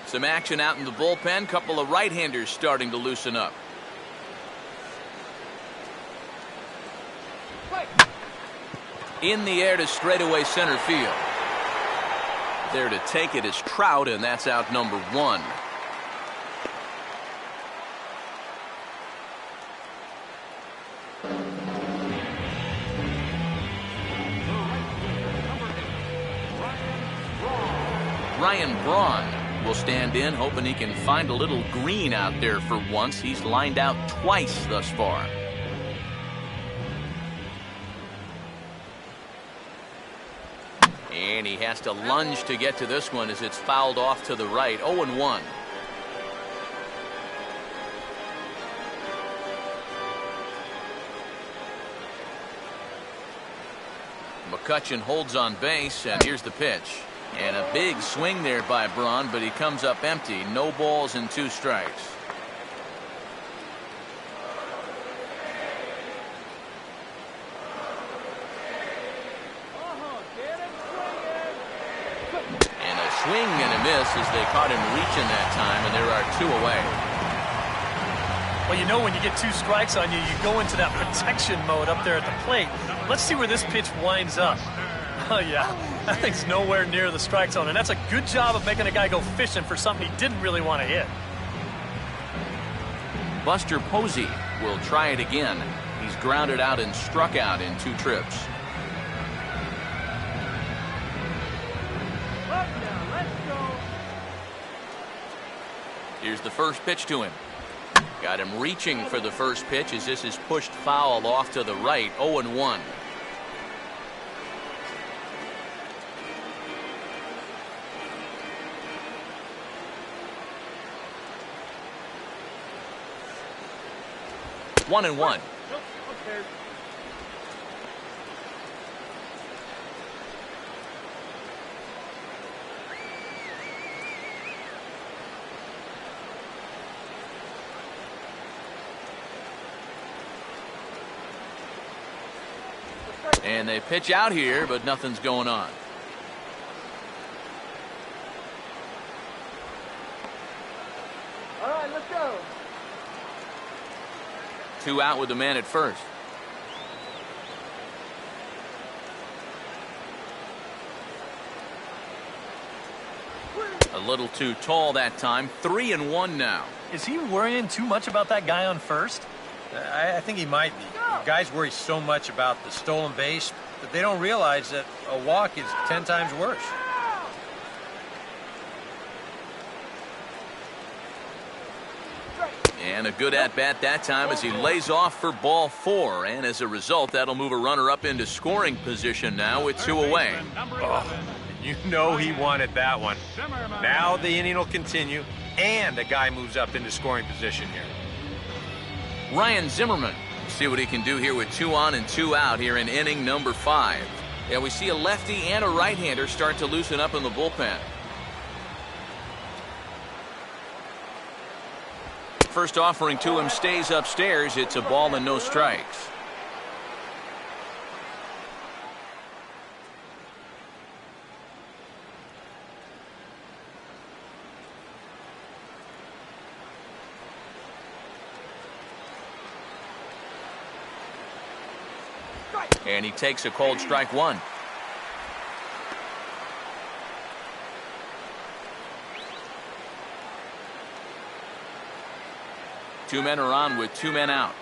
Some action out in the bullpen. Couple of right-handers starting to loosen up. In the air to straightaway center field. There to take it is Trout, and that's out number 1. Ryan Braun will stand in, hoping he can find a little green out there for once. He's lined out twice thus far. And he has to lunge to get to this one as it's fouled off to the right. 0-1. McCutchen holds on base, and here's the pitch. And a big swing there by Braun, but he comes up empty. No balls and 2 strikes. And a swing and a miss as they caught him reaching that time, and there are 2 away. Well, you know, when you get 2 strikes on you, you go into that protection mode up there at the plate. Let's see where this pitch winds up. Oh, yeah, that thing's nowhere near the strike zone, and that's a good job of making a guy go fishing for something he didn't really want to hit. Buster Posey will try it again. He's grounded out and struck out in 2 trips. Up now, let's go. Here's the first pitch to him. Got him reaching for the first pitch as this is pushed foul off to the right. 0-1. One and one. And they pitch out here, but nothing's going on. All right, let's go. 2 out with the man at first. A little too tall that time. 3-1 now. Is he worrying too much about that guy on first? I think he might be. Guys worry so much about the stolen base that they don't realize that a walk is 10 times worse. And a good at-bat that time as he lays off for ball 4. And as a result, that'll move a runner up into scoring position now with 2 away. Oh, you know he wanted that one. Now the inning will continue, and the guy moves up into scoring position here. Ryan Zimmerman. See what he can do here with 2 on and 2 out here in inning number 5. Yeah, we see a lefty and a right-hander start to loosen up in the bullpen. First offering to him stays upstairs. It's a ball and no strikes. And he takes a called strike 1. Two men are on with 2 men out.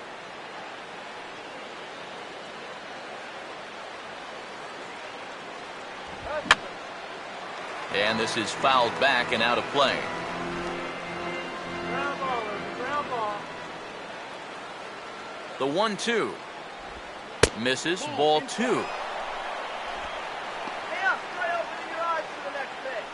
And this is fouled back and out of play. Ground ball, ground ball. The 1-2. Misses. Ball 2. Hey up, try opening your eyes for the next pitch.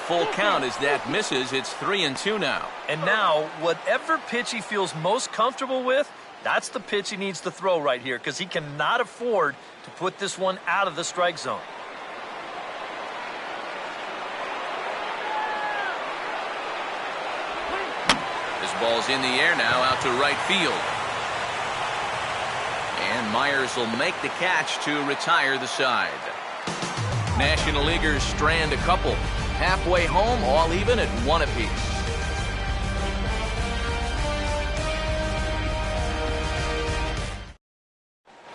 full count as that misses. It's 3-2 now. And now, whatever pitch he feels most comfortable with, that's the pitch he needs to throw right here because he cannot afford to put this one out of the strike zone. This ball's in the air now out to right field. And Myers will make the catch to retire the side. National Leaguers strand a couple. Halfway home, all even at 1 apiece.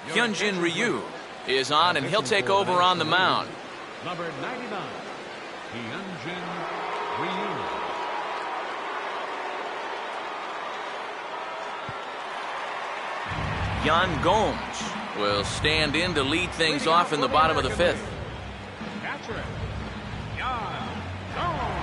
Hyunjin Ryu is on, and he'll take over on the mound. Number 99, Hyunjin Ryu. Yan Gomes will stand in to lead things off in the bottom of the 5th. Catcher, Yan Gomes.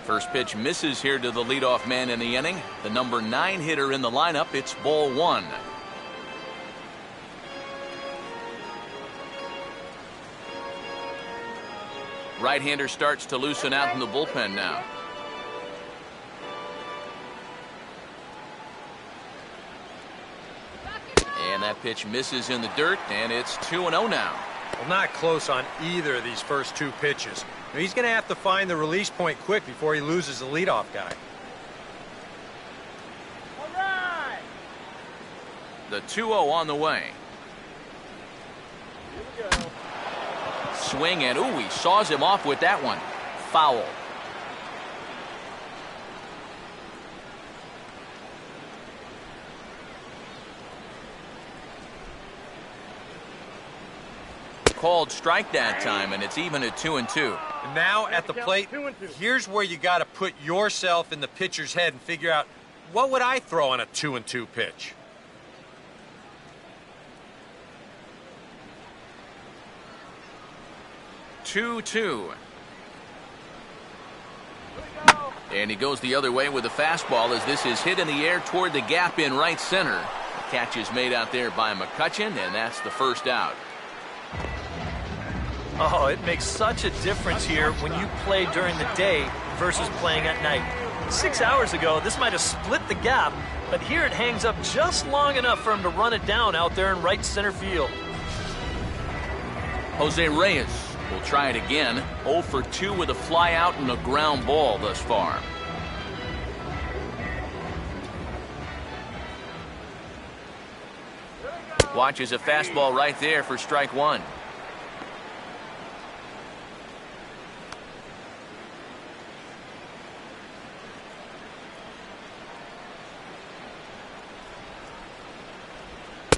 First pitch misses here to the leadoff man in the inning. The number 9 hitter in the lineup. It's ball 1. Right-hander starts to loosen out in the bullpen now. And that pitch misses in the dirt, and it's 2-0 now. Well, not close on either of these first 2 pitches. Now, he's going to have to find the release point quick before he loses the leadoff guy. All right. The 2-0 on the way. Here we go. Swing, and ooh, he saws him off with that one. Foul. Called strike that time, and it's even at 2-2. And now at the plate, here's where you got to put yourself in the pitcher's head and figure out, what would I throw on a 2-2 pitch? And he goes the other way with a fastball as this is hit in the air toward the gap in right center. The catch is made out there by McCutchen, and that's the first out. Oh, it makes such a difference here when you play during the day versus playing at night. 6 hours ago, this might have split the gap, but here it hangs up just long enough for him to run it down out there in right center field. Jose Reyes will try it again. 0 for 2 with a fly out and a ground ball thus far. Watches a fastball right there for strike 1.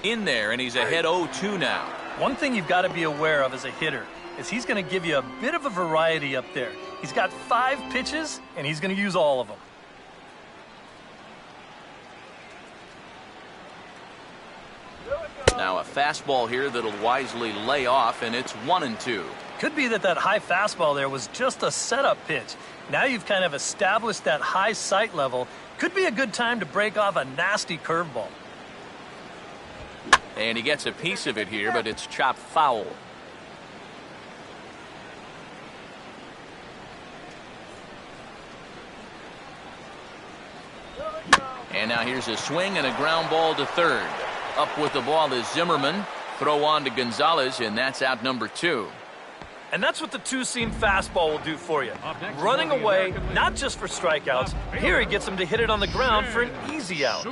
In there, and he's ahead 0-2 now. One thing you've got to be aware of as a hitter is he's going to give you a bit of a variety up there. He's got 5 pitches, and he's going to use all of them. Now a fastball here that'll wisely lay off, and it's 1-2. Could be that high fastball there was just a setup pitch. Now you've kind of established that high sight level. Could be a good time to break off a nasty curveball. And he gets a piece of it here, but it's chopped foul. And now here's a swing and a ground ball to third. Up with the ball is Zimmerman. Throw on to Gonzalez, and that's out number 2. And that's what the 2-seam fastball will do for you. Running away, not just for strikeouts. Here he gets him to hit it on the ground for an easy out.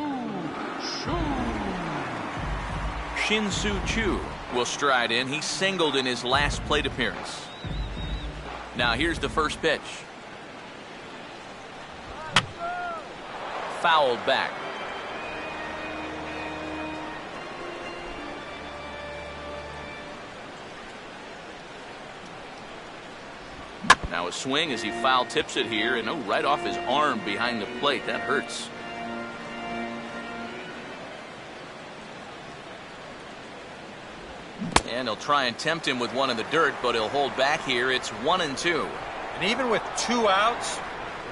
Shin-Soo Choo will stride in. He singled in his last plate appearance. Now here's the first pitch. Fouled back. Now a swing as he foul tips it here, and right off his arm behind the plate. That hurts. And he'll try and tempt him with one in the dirt, but he'll hold back here. It's 1-2. And even with 2 outs,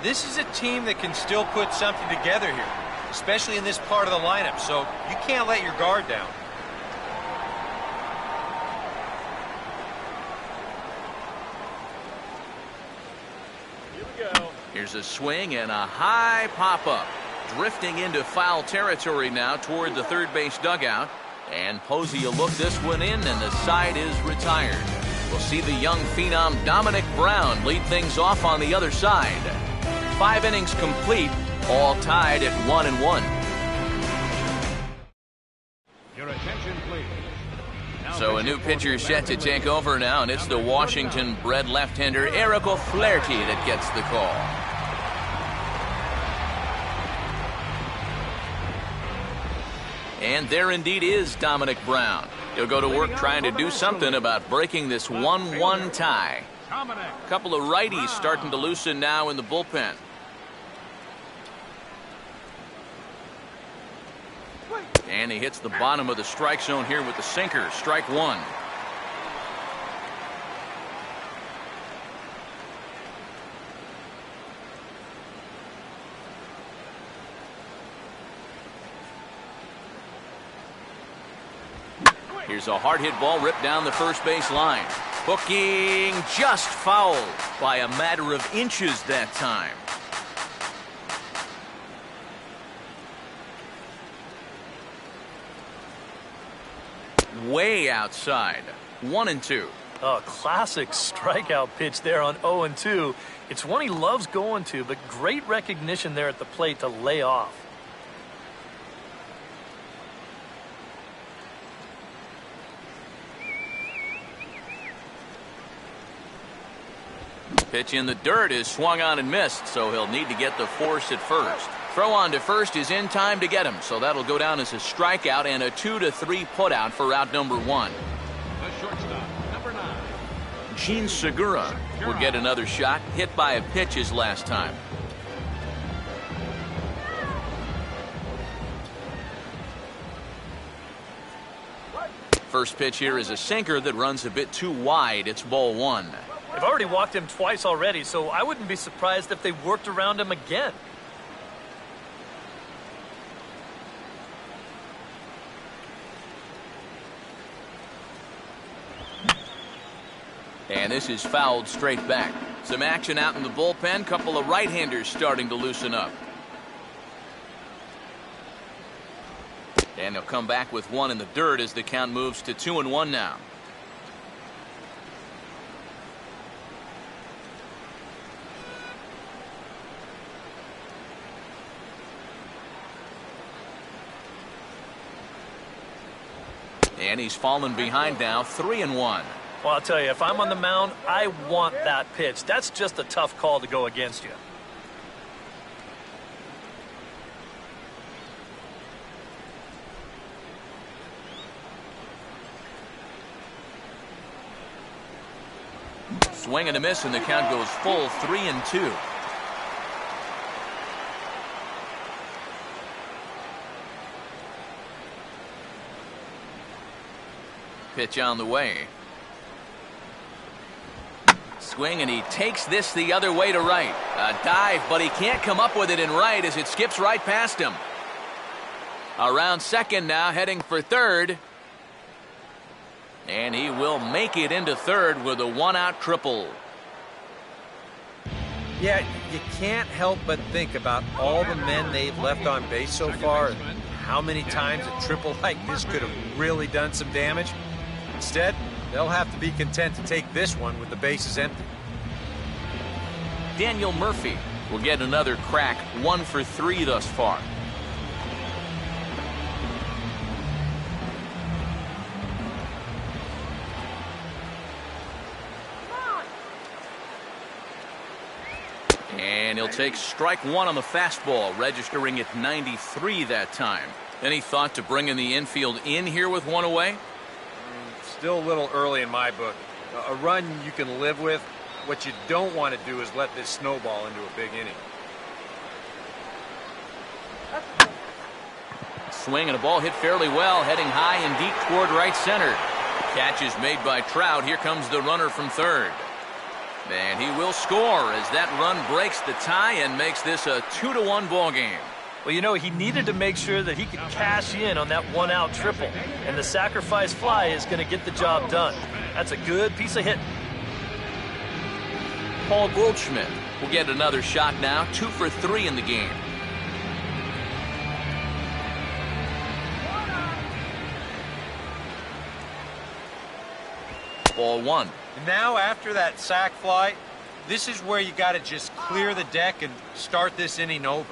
This is a team that can still put something together here, especially in this part of the lineup, so you can't let your guard down. Here we go. Here's a swing and a high pop-up. Drifting into foul territory now toward the third base dugout. And Posey will look this one in, and the side is retired. We'll see the young phenom Dominic Brown lead things off on the other side. 5 innings complete, all tied at 1-1. Your attention, please. So a new pitcher set to take over now, and it's the Washington-bred left-hander Eric O'Flaherty that gets the call. And there indeed is Dominic Brown. He'll go to work trying to do something about breaking this 1-1 tie. A couple of righties starting to loosen now in the bullpen. And he hits the bottom of the strike zone here with the sinker. Strike one. Here's a hard hit ball ripped down the first base line. Hooking just fouled by a matter of inches that time. Way outside. 1-2. A classic strikeout pitch there on 0-2. It's one he loves going to, but great recognition there at the plate to lay off. Pitch in the dirt is swung on and missed, so he'll need to get the force at first. Throw on to first is in time to get him, so that'll go down as a strikeout and a 2-3 putout for out number 1. The shortstop, number 9. Gene Segura will get another shot, hit by a pitch his last time. First pitch here is a sinker that runs a bit too wide. It's ball 1. They've already walked him twice already, so I wouldn't be surprised if they worked around him again. And this is fouled straight back. Some action out in the bullpen. Couple of right-handers starting to loosen up. And they'll come back with one in the dirt as the count moves to 2-1 now. And he's fallen behind now, 3-1. Well, I'll tell you, if I'm on the mound, I want that pitch. That's just a tough call to go against you. Swing and a miss, and the count goes full 3-2. Pitch on the way. Swing, and he takes this the other way to right. A dive, but he can't come up with it in right as it skips right past him. Around second now, heading for third. And he will make it into third with a one-out triple. Yeah, you can't help but think about all the men they've left on base so far. How many times a triple like this could have really done some damage. Instead, they'll have to be content to take this one with the bases empty. Daniel Murphy will get another crack, 1 for 3 thus far. And he'll take strike 1 on the fastball, registering at 93 that time. Any thought to bringing the infield in here with one away? Still a little early in my book. A run you can live with. What you don't want to do is let this snowball into a big inning. Swing and a ball hit fairly well, heading high and deep toward right center. Catch is made by Trout. Here comes the runner from third. And he will score as that run breaks the tie and makes this a 2-1 ball game. Well, you know, he needed to make sure that he could cash in on that one-out triple. And the sacrifice fly is going to get the job done. That's a good piece of hitting. Paul Goldschmidt will get another shot now, 2 for 3 in the game. Ball 1. Now, after that sac fly, this is where you got to just clear the deck and start this inning over.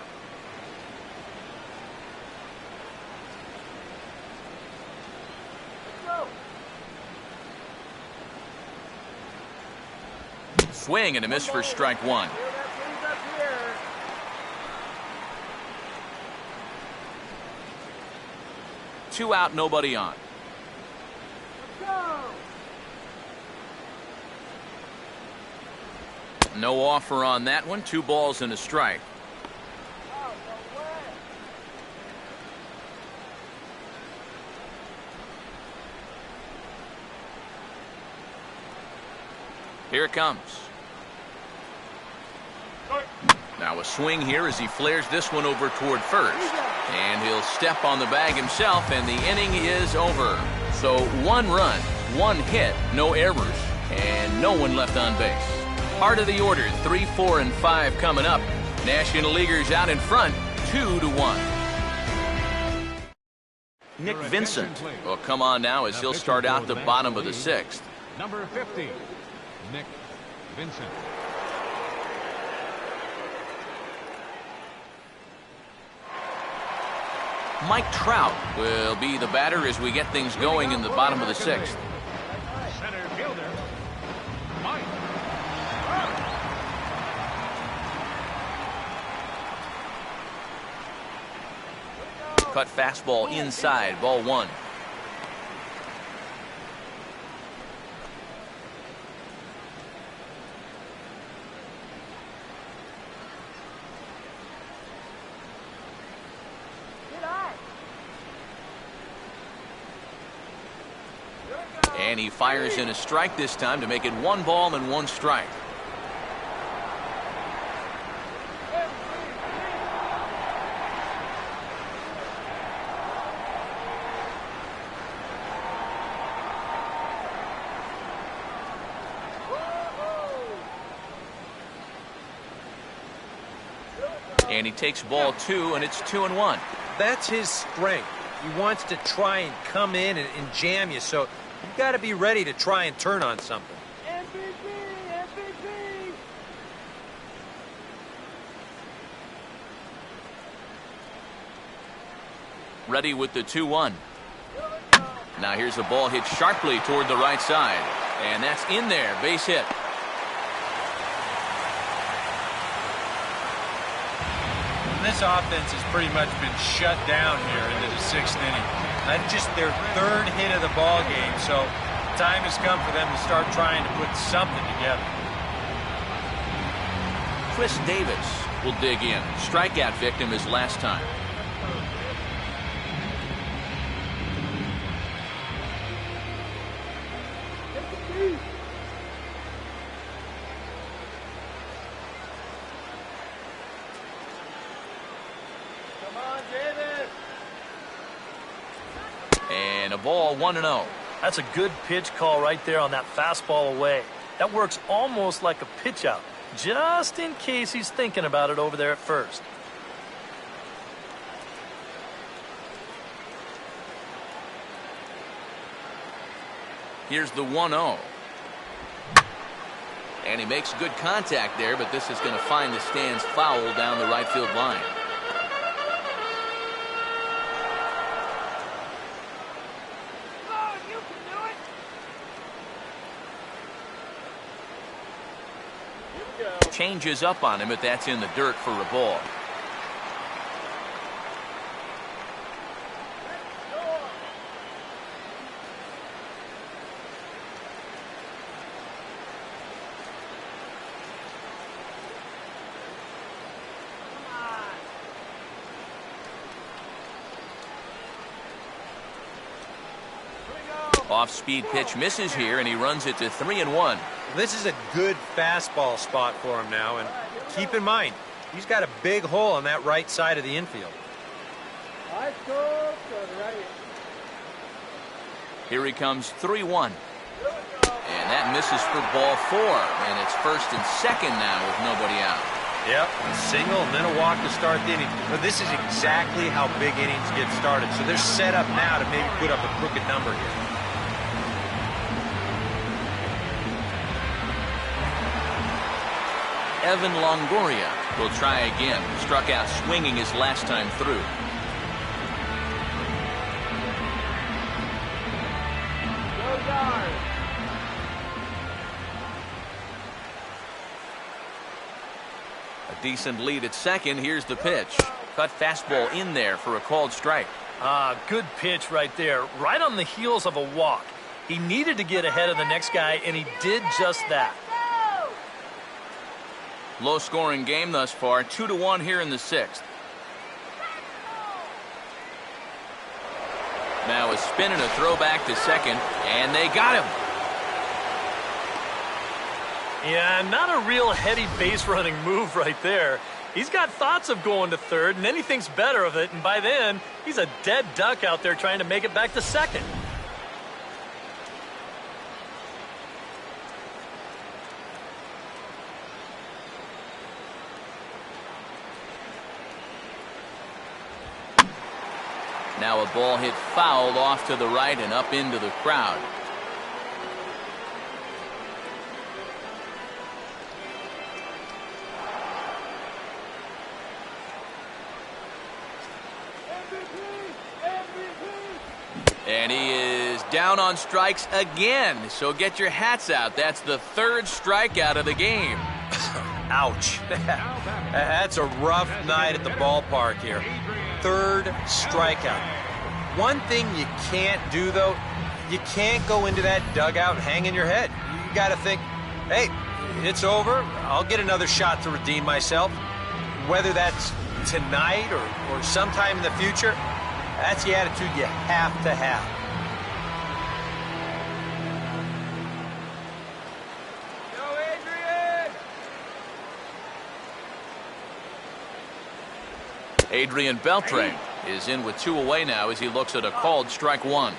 Swing and a miss for strike 1. Two out, nobody on. No offer on that one. 2 balls and a strike. Here it comes. Now a swing here as he flares this one over toward first. And he'll step on the bag himself, and the inning is over. So 1 run, 1 hit, no errors, and no one left on base. Part of the order, 3, 4, and 5 coming up. National Leaguers out in front, 2-1. Nick Vincent will come on now as he'll start out the bottom of the 6th. Number 50, Nick Vincent. Mike Trout will be the batter as we get things going in the bottom of the 6th. Center fielder, Mike. Cut fastball inside, ball 1. And he fires in a strike this time to make it 1 ball and 1 strike. And he takes ball 2, and it's 2-1. That's his strength. He wants to try and come in and jam you, so you've got to be ready to try and turn on something. MVP! Ready with the 2-1. Now here's a ball hit sharply toward the right side. And that's in there, base hit. This offense has pretty much been shut down here into the 6th inning. That's just their 3rd hit of the ball game, so time has come for them to start trying to put something together. Chris Davis will dig in. Strikeout victim his last time. And a ball, 1-0. That's a good pitch call right there on that fastball away. That works almost like a pitch out, just in case he's thinking about it over there at first. Here's the 1-0. And he makes good contact there, but this is going to find the stands foul down the right field line. Changes up on him, but that's in the dirt for a ball. Off-speed pitch misses here, and he runs it to 3-1. This is a good fastball spot for him now, and keep in mind, he's got a big hole on that right side of the infield. All right, go ready. Here he comes, 3-1. And that misses for ball 4. And it's first and second now with nobody out. Yep, a single and then a walk to start the inning. But this is exactly how big innings get started. So they're set up now to maybe put up a crooked number here. Evan Longoria will try again. Struck out swinging his last time through. Go yard. A decent lead at second. Here's the pitch. Cut fastball in there for a called strike. Good pitch right there. Right on the heels of a walk. He needed to get ahead of the next guy, and he did just that. Low-scoring game thus far. 2-1 here in the 6th. Now a spin and a throw back to second, and they got him. Yeah, not a real heady base running move right there. He's got thoughts of going to third, and then he thinks better of it, and by then, he's a dead duck out there trying to make it back to second. Now a ball hit fouled off to the right and up into the crowd. And he is down on strikes again. So get your hats out. That's the 3rd strikeout of the game. Ouch. That's a rough night at the ballpark here. 3rd strikeout. One thing you can't do, though, you can't go into that dugout hanging your head. You got to think, hey, it's over. I'll get another shot to redeem myself. Whether that's tonight or sometime in the future, that's the attitude you have to have. Adrian Beltre is in with 2 away now as he looks at a called strike 1.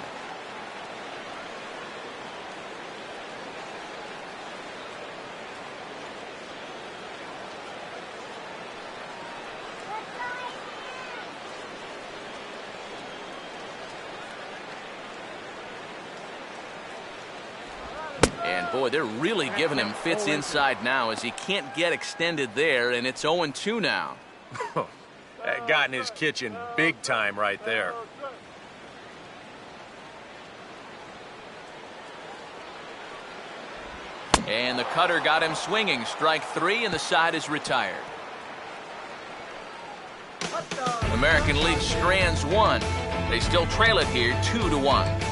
And boy, they're really giving him fits inside now as he can't get extended there, and it's 0-2 now. That got in his kitchen big time right there. And the cutter got him swinging. Strike 3, and the side is retired. American League strands 1. They still trail it here 2-1.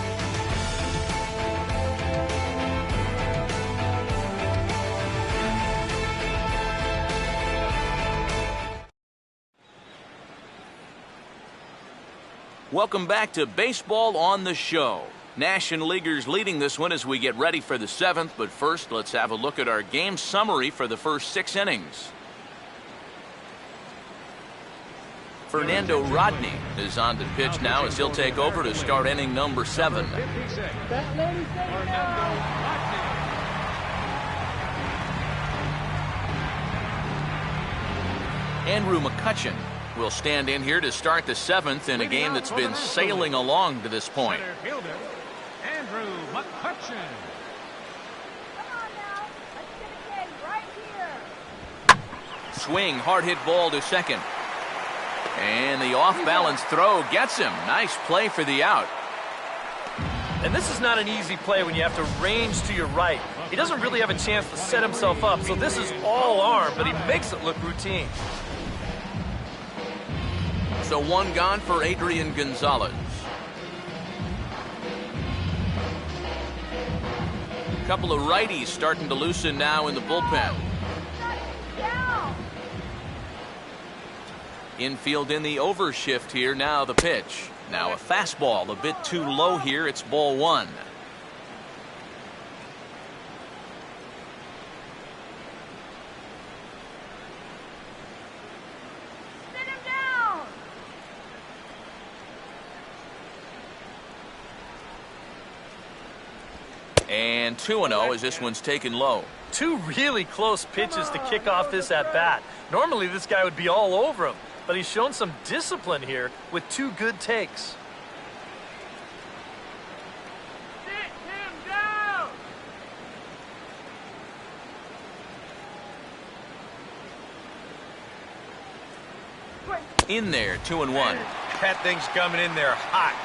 Welcome back to Baseball on the Show. National Leaguers leading this one as we get ready for the 7th, but first let's have a look at our game summary for the first 6 innings. Fernando Rodney is on to pitch now as he'll take over to start inning number 7. Andrew McCutchen will stand in here to start the 7th in a game that's been sailing along to this point. Center fielder, Andrew McCutchen. Come on now. Let's get it right here. Swing, hard hit ball to second. And the off-balance throw gets him. Nice play for the out. And this is not an easy play when you have to range to your right. He doesn't really have a chance to set himself up, so this is all arm, but he makes it look routine. So 1 gone for Adrian Gonzalez. A couple of righties starting to loosen now in the bullpen. Infield in the overshift here. Now the pitch. Now a fastball a bit too low here. It's ball 1. And 2-0 as this one's taken low. Two really close pitches to kick off this at-bat. Normally this guy would be all over him, but he's shown some discipline here with two good takes. Sit him down! In there, 2-1. That thing's coming in there hot,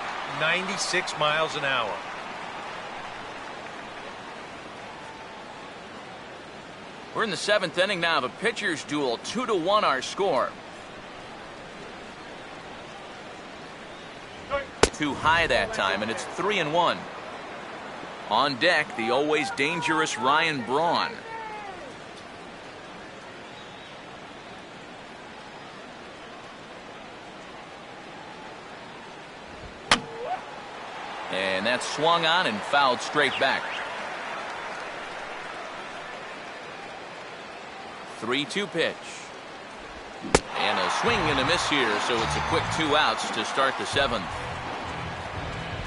96 miles an hour. We're in the 7th inning now of a pitcher's duel. 2-1 our score. Too high that time, and it's 3-1. On deck, the always dangerous Ryan Braun. And that's swung on and fouled straight back. 3-2 pitch. And a swing and a miss here, so it's a quick 2 outs to start the 7th.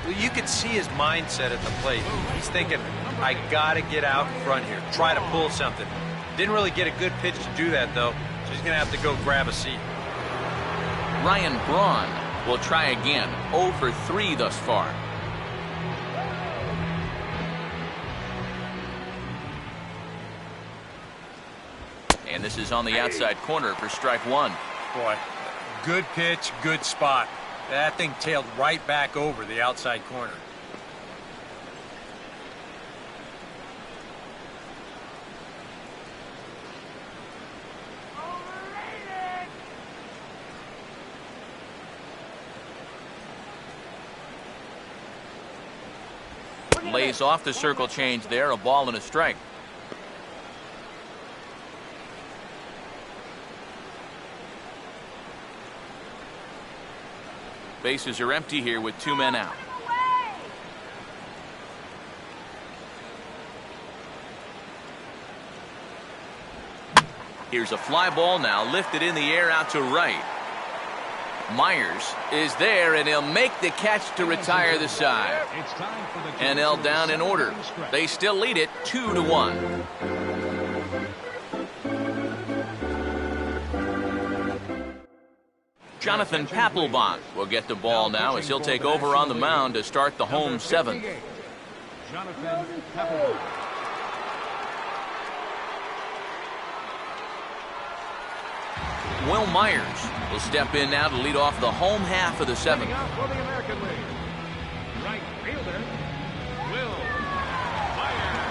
Well, you could see his mindset at the plate. He's thinking, I got to get out in front here, try to pull something. Didn't really get a good pitch to do that, though, so he's going to have to go grab a seat. Ryan Braun will try again. 0 for 3 thus far. And this is on the outside corner for strike 1. Boy, good pitch, good spot. That thing tailed right back over the outside corner. Lays off the circle change there. A ball and a strike. Bases are empty here with 2 men out. Here's a fly ball now lifted in the air out to right. Myers is there, and he'll make the catch to retire the side. NL down in order. They still lead it 2-1. Jonathan Papelbon will get the ball now as he'll take over on the mound to start the home 7th. Jonathan Papelbon. Will Myers will step in now to lead off the home half of the 7th. For the American League, right fielder, Will Myers.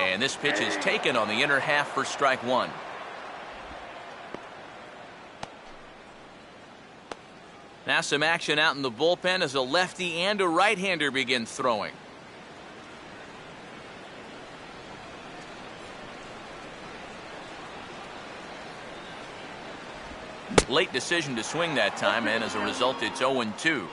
And this pitch is taken on the inner half for strike 1. Now some action out in the bullpen as a lefty and a right-hander begin throwing. Late decision to swing that time, and as a result it's 0-2.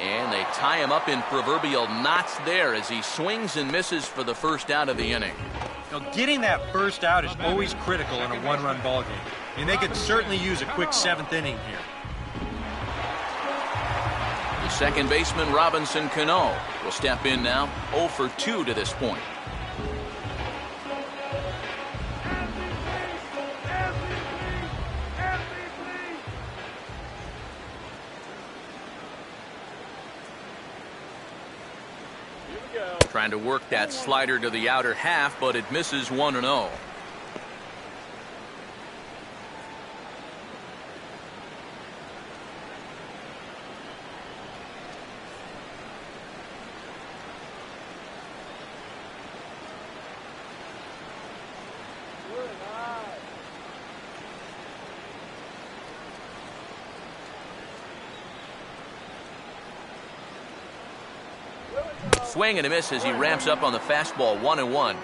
And they tie him up in proverbial knots there as he swings and misses for the first out of the inning. Now, getting that first out is always critical in a one-run ball game. I mean, they could certainly use a quick 7th inning here. The second baseman, Robinson Cano, will step in now. 0 for 2 to this point. Trying to work that slider to the outer half, but it misses 1-0. Swing and a miss as he ramps up on the fastball. 1-1.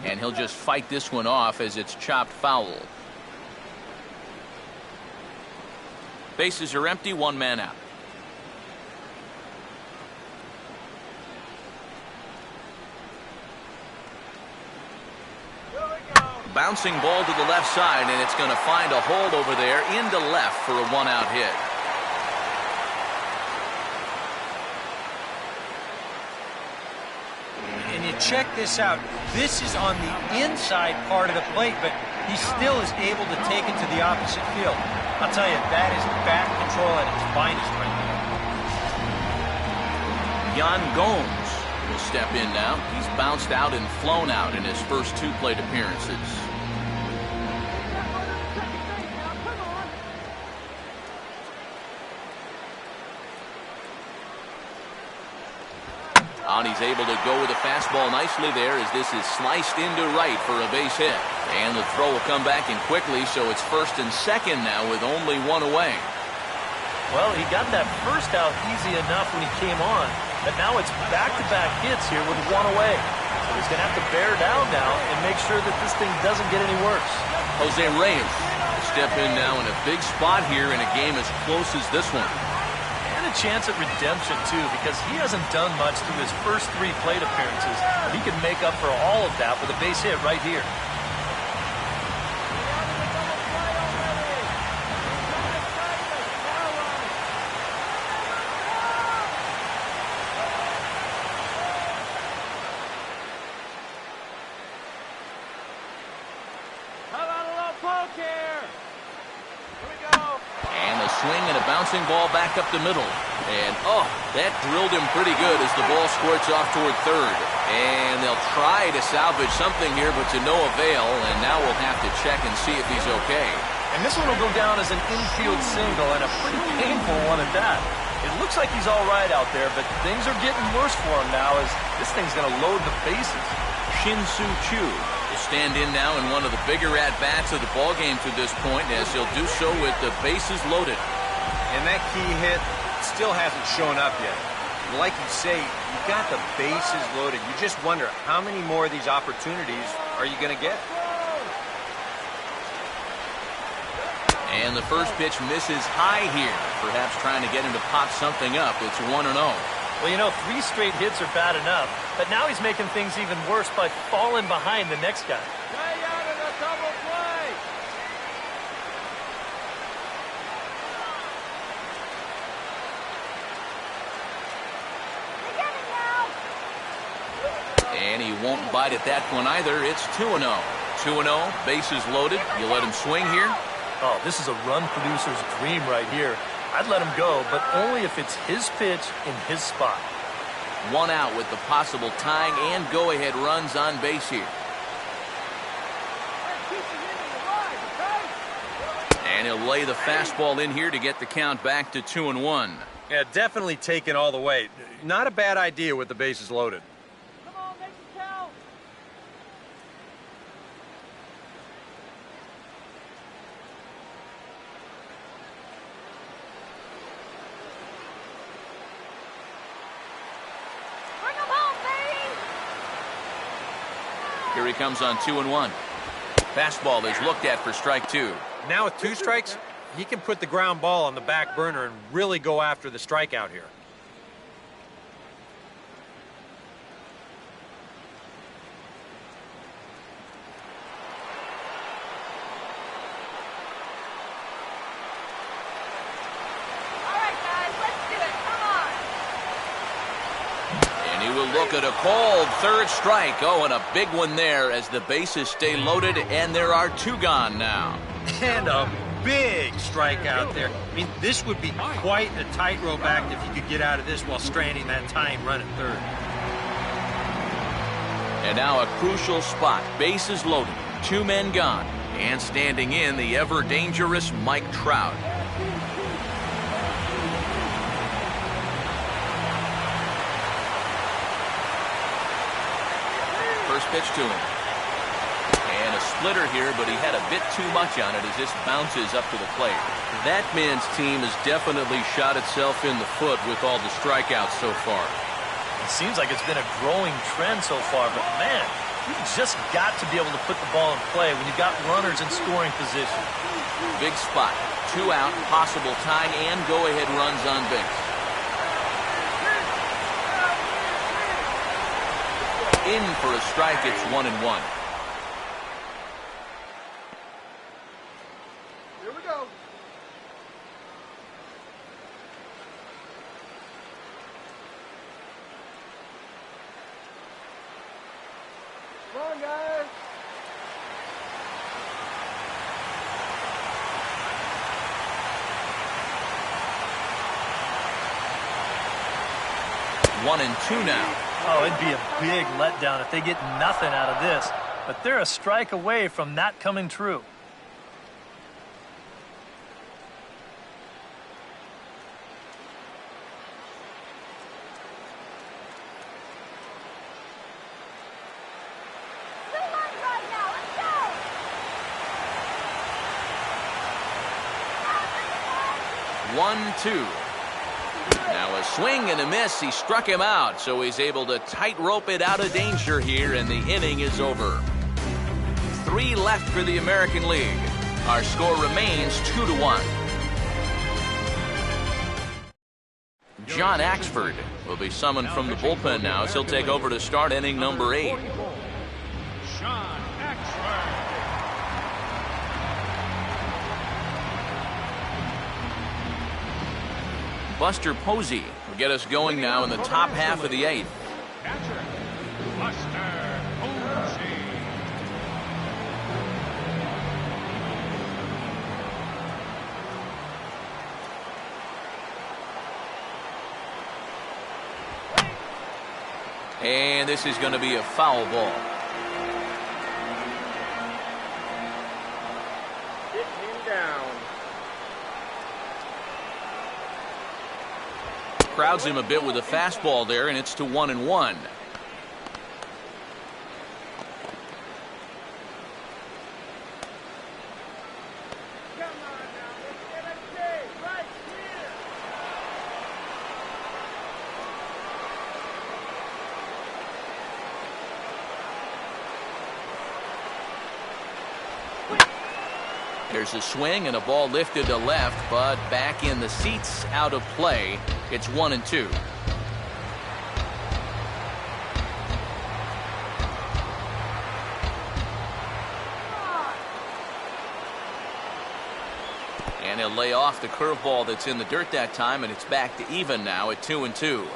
And he'll just fight this one off as it's chopped foul. Bases are empty, one man out. Bouncing ball to the left side, and it's going to find a hole over there into left for a one-out hit. And you check this out. This is on the inside part of the plate, but he still is able to take it to the opposite field. I'll tell you, that is bat control at its finest right there. Yan Gomes will step in now. He's bounced out and flown out in his first two plate appearances. And he's able to go with a fastball nicely there as this is sliced into right for a base hit. And the throw will come back in quickly, so it's first and second now with only one away. Well, he got that first out easy enough when he came on, but now it's back-to-back hits here with one away. So he's going to have to bear down now and make sure that this thing doesn't get any worse. Jose Reyes will step in now in a big spot here in a game as close as this one. And a chance at redemption, too, because he hasn't done much through his first three plate appearances. He can make up for all of that with a base hit right here. Swing and a bouncing ball back up the middle. And, oh, that drilled him pretty good as the ball squirts off toward third. And they'll try to salvage something here, but to no avail. And now we'll have to check and see if he's okay. And this one will go down as an infield single, and a pretty painful one at that. It looks like he's all right out there, but things are getting worse for him now as this thing's going to load the bases. Shin-Soo Choo will stand in now in one of the bigger at-bats of the ballgame to this point, as he'll do so with the bases loaded. And that key hit still hasn't shown up yet. Like you say, you've got the bases loaded. You just wonder how many more of these opportunities are you going to get? And the first pitch misses high here, perhaps trying to get him to pop something up. It's 1-0. Well, you know, 3 straight hits are bad enough, but now he's making things even worse by falling behind the next guy. Way out of the double play. And he won't bite at that one either. It's 2-0. 2-0, bases loaded. You let him swing here? Oh, this is a run producer's dream right here. I'd let him go, but only if it's his pitch in his spot. 1 out with the possible tying and go-ahead runs on base here. And he'll lay the fastball in here to get the count back to 2-1. Yeah, definitely taken all the way. Not a bad idea with the bases loaded. Come on, make it count. Bring him home, baby. Here he comes on 2-1. Fastball is looked at for strike 2. Now with 2 strikes, he can put the ground ball on the back burner and really go after the strikeout here. All right, guys, let's do it. Come on. And he will look at a called third strike. Oh, and a big one there as the bases stay loaded, and there are 2 gone now. And a big strikeout there. I mean, this would be quite a tightrope act if you could get out of this while stranding that tying run at third. And now a crucial spot. Bases loaded. 2 men gone. And standing in, the ever-dangerous Mike Trout. First pitch to him. And a splitter here, but he had a bit too much on it as this bounces up to the plate. That man's team has definitely shot itself in the foot with all the strikeouts so far. It seems like it's been a growing trend so far, but man, You've just got to be able to put the ball in play when you've got runners in scoring position. Big spot. 2 out, possible tying and go-ahead runs on base. In for a strike, it's 1-1. Here we go. Come on, guys. One and two now. Oh, it'd be a big letdown if they get nothing out of this. But they're a strike away from that coming true. Two runs right now. Let's go. One, two. Now a swing and a miss. He struck him out, so he's able to tightrope it out of danger here, and the inning is over. 3 left for the American League. Our score remains 2-1. John Axford will be summoned from the bullpen now as he'll take over to start inning number 8. Sean Axford. Buster Posey will get us going now in the top half of the 8th. Catcher, Buster Posey. And this is going to be a foul ball. Get him down. Crowds him a bit with a fastball there, and it's to 1-1. There's a swing and a ball lifted to left, but back in the seats, out of play. It's 1-2. And he'll lay off the curveball that's in the dirt that time, and it's back to even now at 2-2.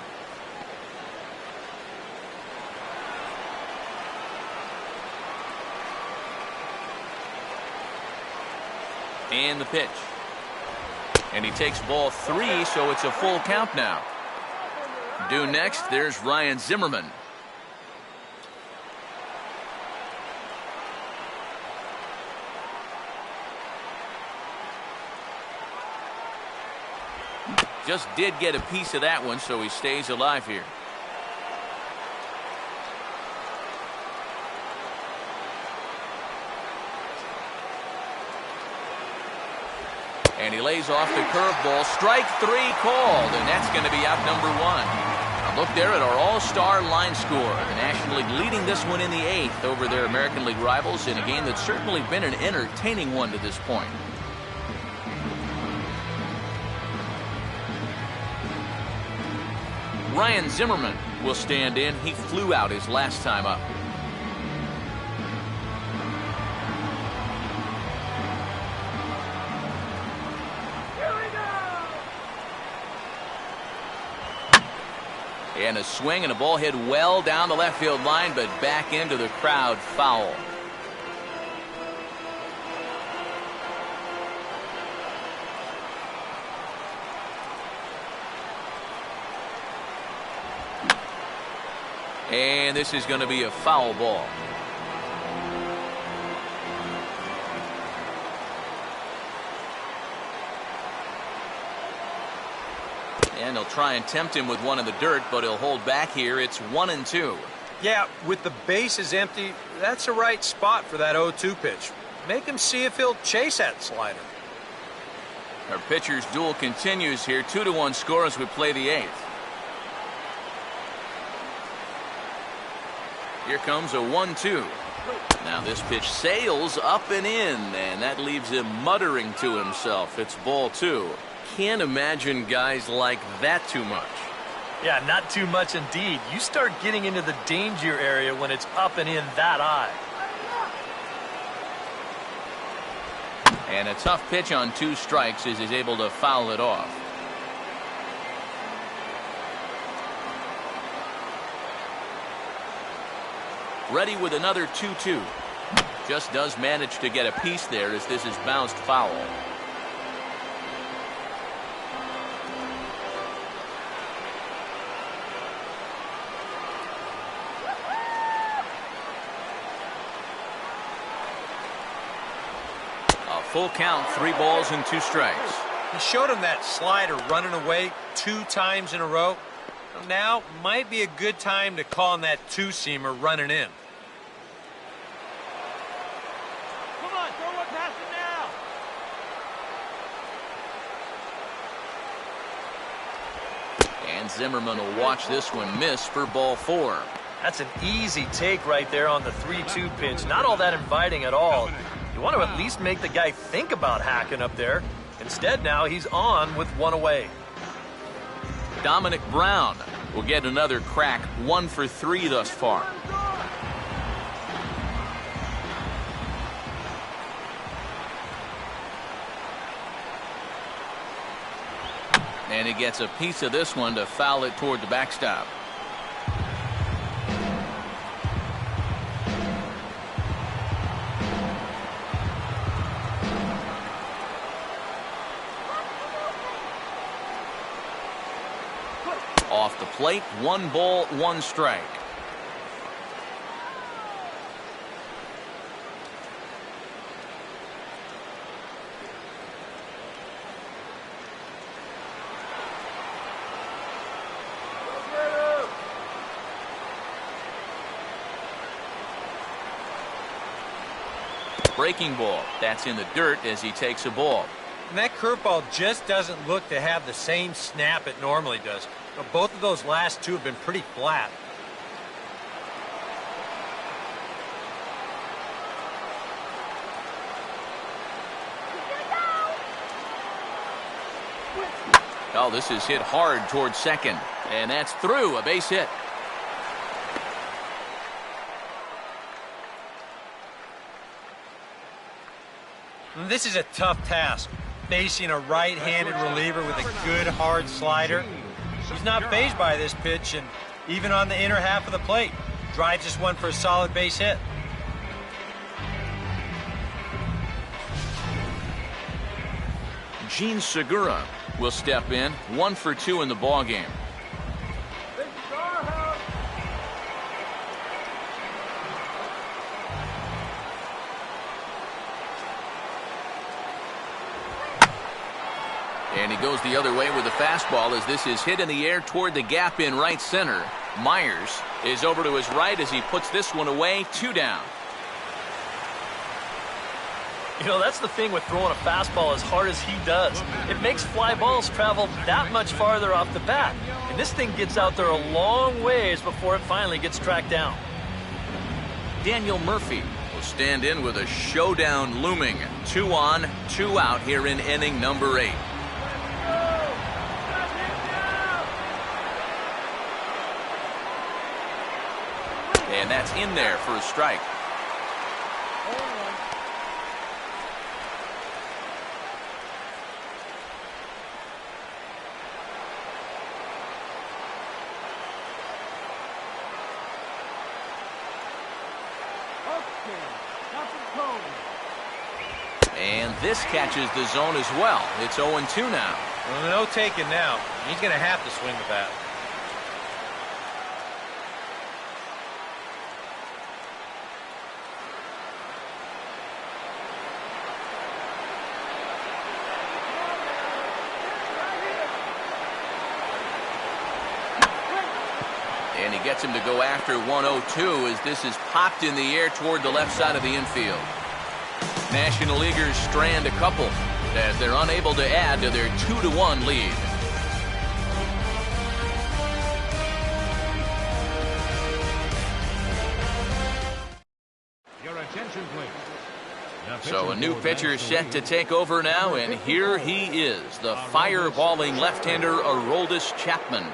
And the pitch. And he takes ball 3, so it's a full count now. Due next, there's Ryan Zimmerman. Just did get a piece of that one, so he stays alive here. And he lays off the curveball. Strike 3 called, and that's going to be out number 1. A look there at our all-star line score. The National League leading this one in the 8th over their American League rivals in a game that's certainly been an entertaining one to this point. Ryan Zimmerman will stand in. He flew out his last time up. And a swing and a ball hit well down the left field line, but back into the crowd, foul. And this is going to be a foul ball. And they'll try and tempt him with one in the dirt, but he'll hold back here. It's 1-2. Yeah, with the bases empty, that's the right spot for that 0-2 pitch. Make him see if he'll chase that slider. Our pitcher's duel continues here. 2-1 score as we play the 8th. Here comes a 1-2. Now this pitch sails up and in, and that leaves him muttering to himself. It's ball 2. Can't imagine guys like that too much. Yeah, not too much indeed. You start getting into the danger area when it's up and in that high. And a tough pitch on 2 strikes as he's able to foul it off. Ready with another 2-2. Just does manage to get a piece there as this is bounced foul. A full count, 3 balls and 2 strikes. He showed him that slider running away 2 times in a row. Now might be a good time to call on that 2-seamer running in. Come on, throw one past him now. And Zimmerman will watch this one miss for ball 4. That's an easy take right there on the 3-2 pitch. Not all that inviting at all. You want to at least make the guy think about hacking up there. Instead, now he's on with 1 away. Dominic Brown will get another crack, 1 for 3 thus far. And he gets a piece of this one to foul it toward the backstop. Off the plate, 1 ball, 1 strike. Breaking ball. That's in the dirt as he takes a ball. And that curveball just doesn't look to have the same snap it normally does. Both of those last 2 have been pretty flat. Oh, this is hit hard towards second. And that's through, a base hit. This is a tough task, facing a right-handed reliever with a good hard slider. He's not fazed by this pitch, and even on the inner half of the plate, drives this one for a solid base hit. Gene Segura will step in, 1 for 2 in the ballgame. And he goes the other way with the fastball as this is hit in the air toward the gap in right center. Myers is over to his right as he puts this one away, 2 down. You know, that's the thing with throwing a fastball as hard as he does. It makes fly balls travel that much farther off the bat. And this thing gets out there a long ways before it finally gets tracked down. Daniel Murphy will stand in with a showdown looming. 2 on, 2 out here in inning number 8. And that's in there for a strike. And this catches the zone as well. It's 0-2 now. Well, no taking now. He's going to have to swing the bat. And he gets him to go after 1-0-2 as this is popped in the air toward the left side of the infield. National Leaguers strand a couple as they're unable to add to their 2-1 lead. Attention, please. So a new pitcher set to take over now, and here he is, the fireballing left-hander Aroldis Chapman.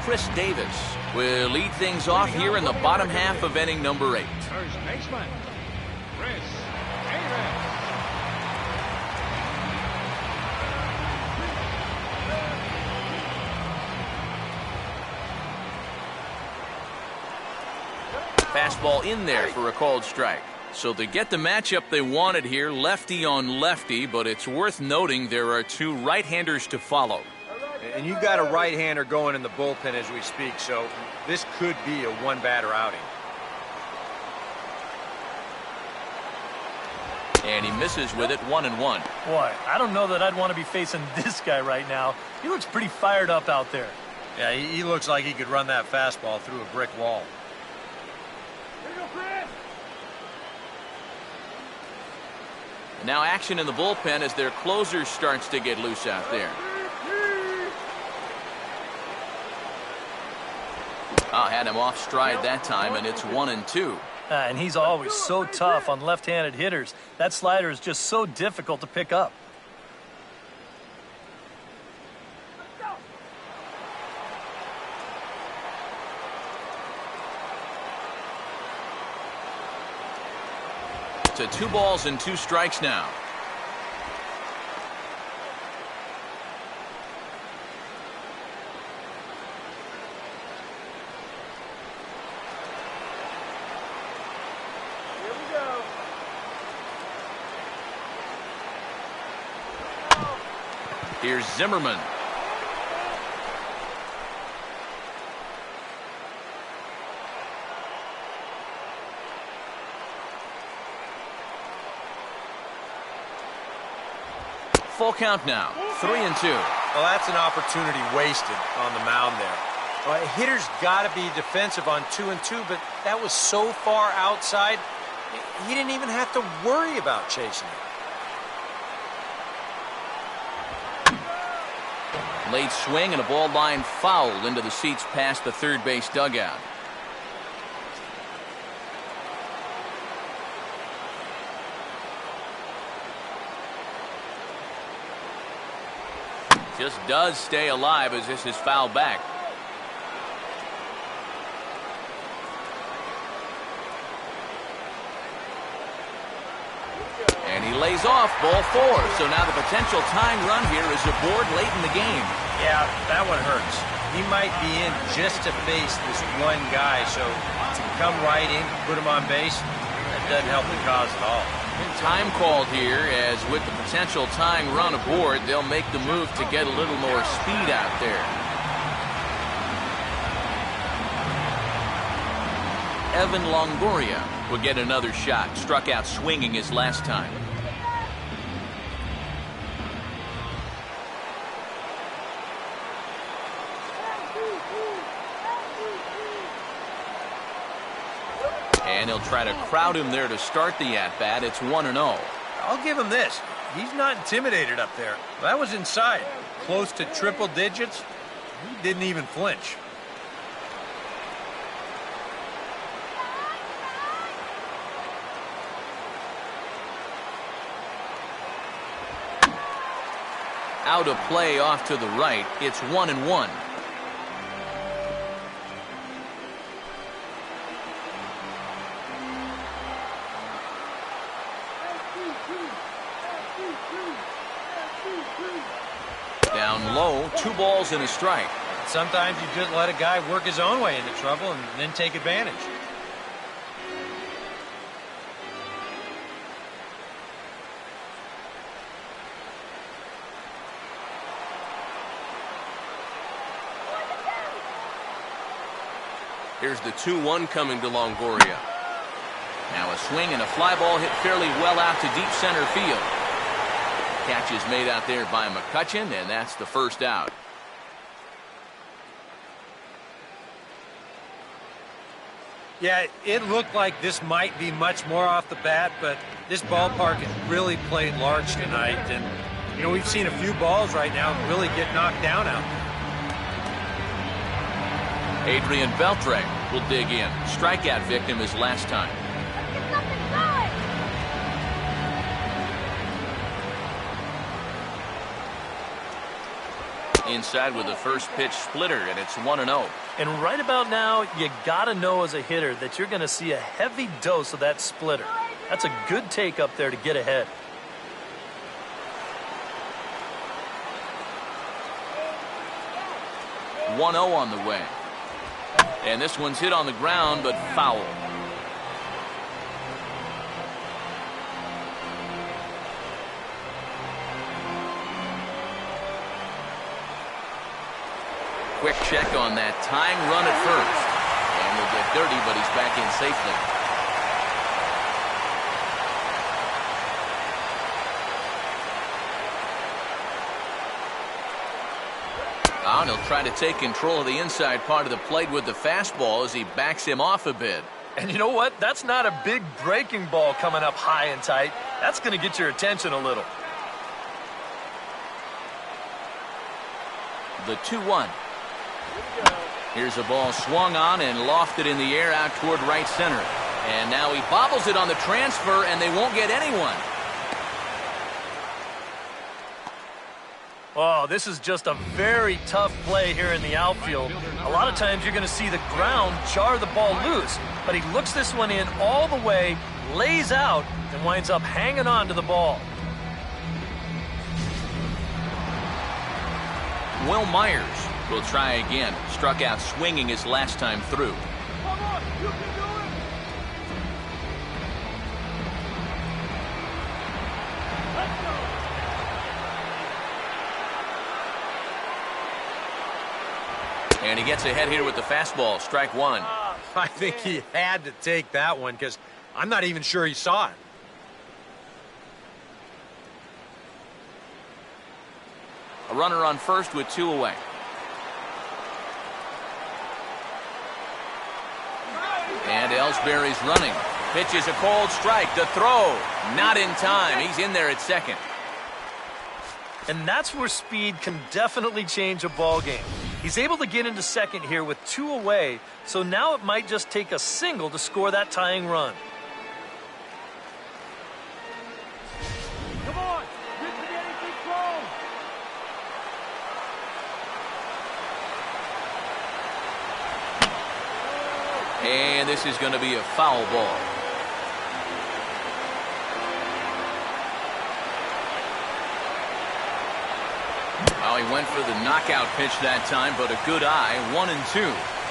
Chris Davis will lead things off here in the bottom half of inning number 8. First baseman, Chris Davis. Fastball in there for a called strike. So they get the matchup they wanted here, lefty on lefty, but it's worth noting there are two right-handers to follow. And you got a right-hander going in the bullpen as we speak, so this could be a one-batter outing. And he misses with it, 1-1. Boy, I don't know that I'd want to be facing this guy right now. He looks pretty fired up out there. Yeah, he looks like he could run that fastball through a brick wall. Now action in the bullpen as their closer starts to get loose out there. Had him off stride that time, and it's 1-2. And he's always so tough on left-handed hitters. That slider is just so difficult to pick up. To 2 balls and 2 strikes now. Here we go. Here's Zimmerman. Full count now, 3-2. Well, that's an opportunity wasted on the mound there. Well, a hitter's got to be defensive on 2-2, but that was so far outside, he didn't even have to worry about chasing it. Late swing and a ball line fouled into the seats past the third base dugout. Just does stay alive as this is fouled back. And he lays off, ball 4. So now the potential tying run here is aboard late in the game. Yeah, that one hurts. He might be in just to face this one guy, so to come right in, put him on base, that doesn't help the cause at all. Time called here, as with the potential tying run aboard, they'll make the move to get a little more speed out there. Evan Longoria will get another shot. Struck out swinging his last time. And he'll try to crowd him there to start the at-bat. It's 1-0. I'll give him this. He's not intimidated up there. That was inside. Close to triple digits. He didn't even flinch. Out of play off to the right. It's 1-1. Down low, 2 balls and a strike. Sometimes you just let a guy work his own way into trouble and then take advantage. Here's the 2-1 coming to Longoria. Now a swing and a fly ball hit fairly well out to deep center field. Catch is made out there by McCutchen, and that's the first out. Yeah, it looked like this might be much more off the bat, but this ballpark has really played large tonight. And, you know, we've seen a few balls right now really get knocked down out there. Adrian Beltre will dig in. Strikeout victim his last time. Let's get something going. Inside with the first pitch splitter, and it's 1-0. And right about now, you got to know as a hitter that you're going to see a heavy dose of that splitter. That's a good take up there to get ahead. One 0 on the way. And this one's hit on the ground, but foul. Quick check on that tying run at first. And will get dirty, but he's back in safely. And he'll try to take control of the inside part of the plate with the fastball as he backs him off a bit. And you know what? That's not a big breaking ball coming up high and tight. That's going to get your attention a little. The 2-1. Here's a ball swung on and lofted in the air out toward right center. And now he bobbles it on the transfer, and they won't get anyone. Oh, this is just a very tough play here in the outfield. A lot of times you're going to see the ground jar the ball loose, but he looks this one in all the way, lays out, and winds up hanging on to the ball. Will Myers will try again. Struck out swinging his last time through. Come on, you can do it. Let's go. And he gets ahead here with the fastball. Strike one. I think he had to take that one because I'm not even sure he saw it. A runner on first with 2 away. And Ellsbury's running. Pitches a cold strike. The throw. Not in time. He's in there at second. And that's where speed can definitely change a ball game. He's able to get into second here with 2 away, so now it might just take a single to score that tying run. Come on, you can get anything thrown. And this is going to be a foul ball. Well, he went for the knockout pitch that time, but a good eye, 1-2.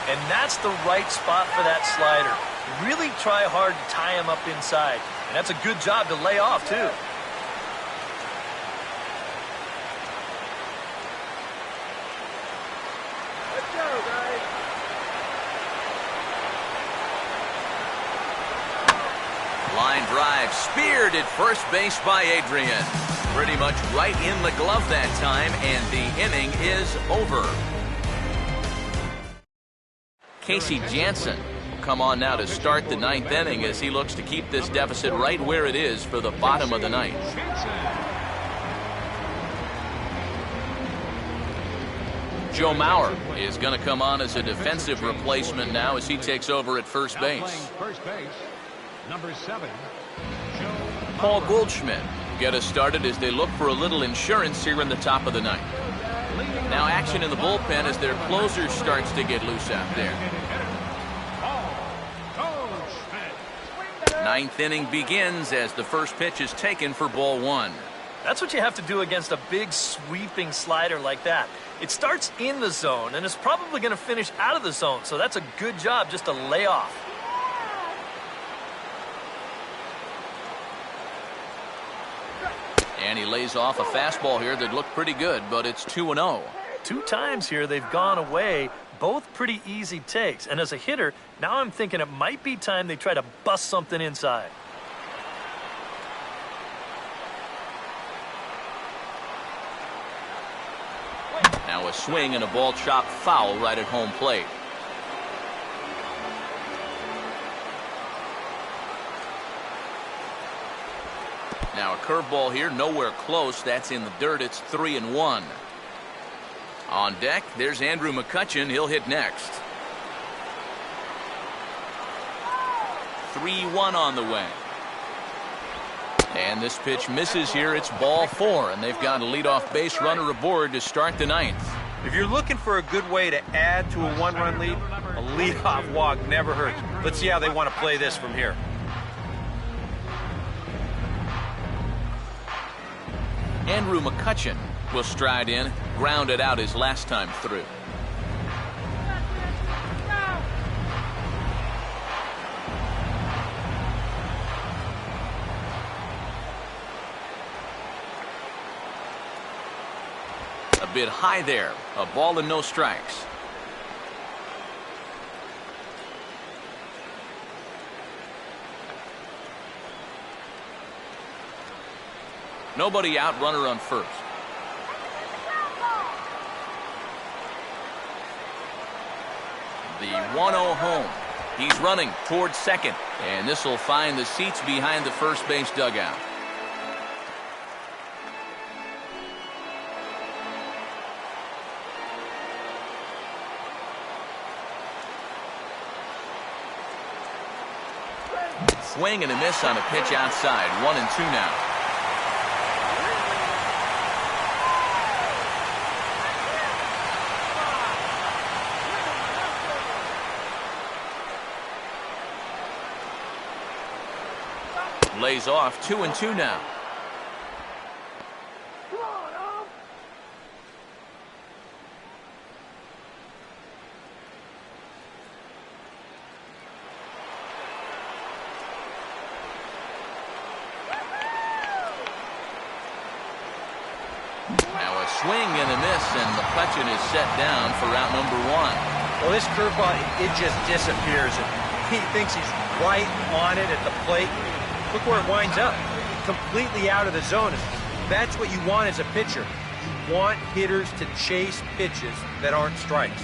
And that's the right spot for that slider. Really try hard to tie him up inside. And that's a good job to lay off, too. Let's go, guys. Line drive, speared at first base by Adrian. Pretty much right in the glove that time, and the inning is over. Casey Jansen will come on now to start the 9th inning as he looks to keep this deficit right where it is for the bottom of the 9th. Joe Mauer is going to come on as a defensive replacement now as he takes over at first base. First base, number 7, Joe Paul Goldschmidt get us started as they look for a little insurance here in the top of the 9th. Now action in the bullpen as their closer starts to get loose out there. 9th inning begins as the first pitch is taken for ball 1. That's what you have to do against a big sweeping slider like that. It starts in the zone and is probably going to finish out of the zone, so that's a good job just to lay off. And he lays off a fastball here that looked pretty good, but it's 2-0. 2 times here they've gone away, both pretty easy takes. And as a hitter, now I'm thinking it might be time they try to bust something inside. Now a swing and a ball chopped foul right at home plate. Now a curveball here, nowhere close. That's in the dirt. It's 3-1. On deck, there's Andrew McCutchen. He'll hit next. 3-1 on the way. And this pitch misses here. It's ball 4, and they've got a leadoff base runner aboard to start the 9th. If you're looking for a good way to add to a 1-run lead, a leadoff walk never hurts. Let's see how they want to play this from here. Andrew McCutcheon will stride in, grounded out his last time through. A bit high there, a ball and no strikes. Nobody out, runner on first. The 1-0 home. He's running towards second, and this will find the seats behind the first base dugout. Swing and a miss on a pitch outside. 1-2 now. Lays off. 2-2 now. Now a swing and a miss, and McCutcheon is set down for route number 1. Well, this curveball, it just disappears. He thinks he's right on it at the plate. Look where it winds up. Completely out of the zone. That's what you want as a pitcher. You want hitters to chase pitches that aren't strikes.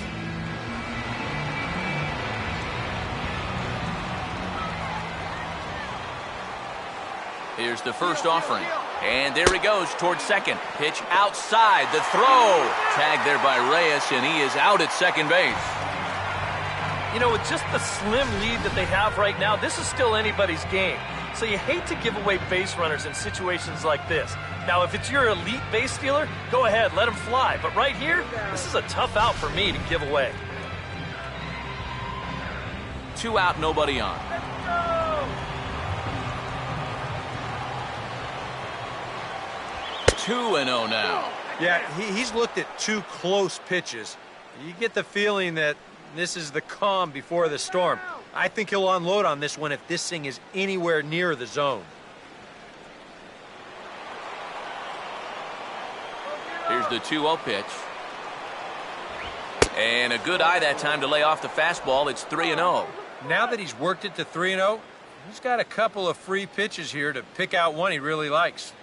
Here's the first offering. And there he goes towards second. Pitch outside. The throw. Tagged there by Reyes, and he is out at second base. You know, with just the slim lead that they have right now, this is still anybody's game. So you hate to give away base runners in situations like this. Now, if it's your elite base stealer, go ahead, let him fly. But right here, this is a tough out for me to give away. 2 out, nobody on. Two and 0 now. Yeah, he's looked at 2 close pitches. You get the feeling that this is the calm before the storm. I think he'll unload on this one if this thing is anywhere near the zone. Here's the 2-0 pitch. And a good eye that time to lay off the fastball. It's 3-0. Now that he's worked it to 3-0, he's got a couple of free pitches here to pick out one he really likes.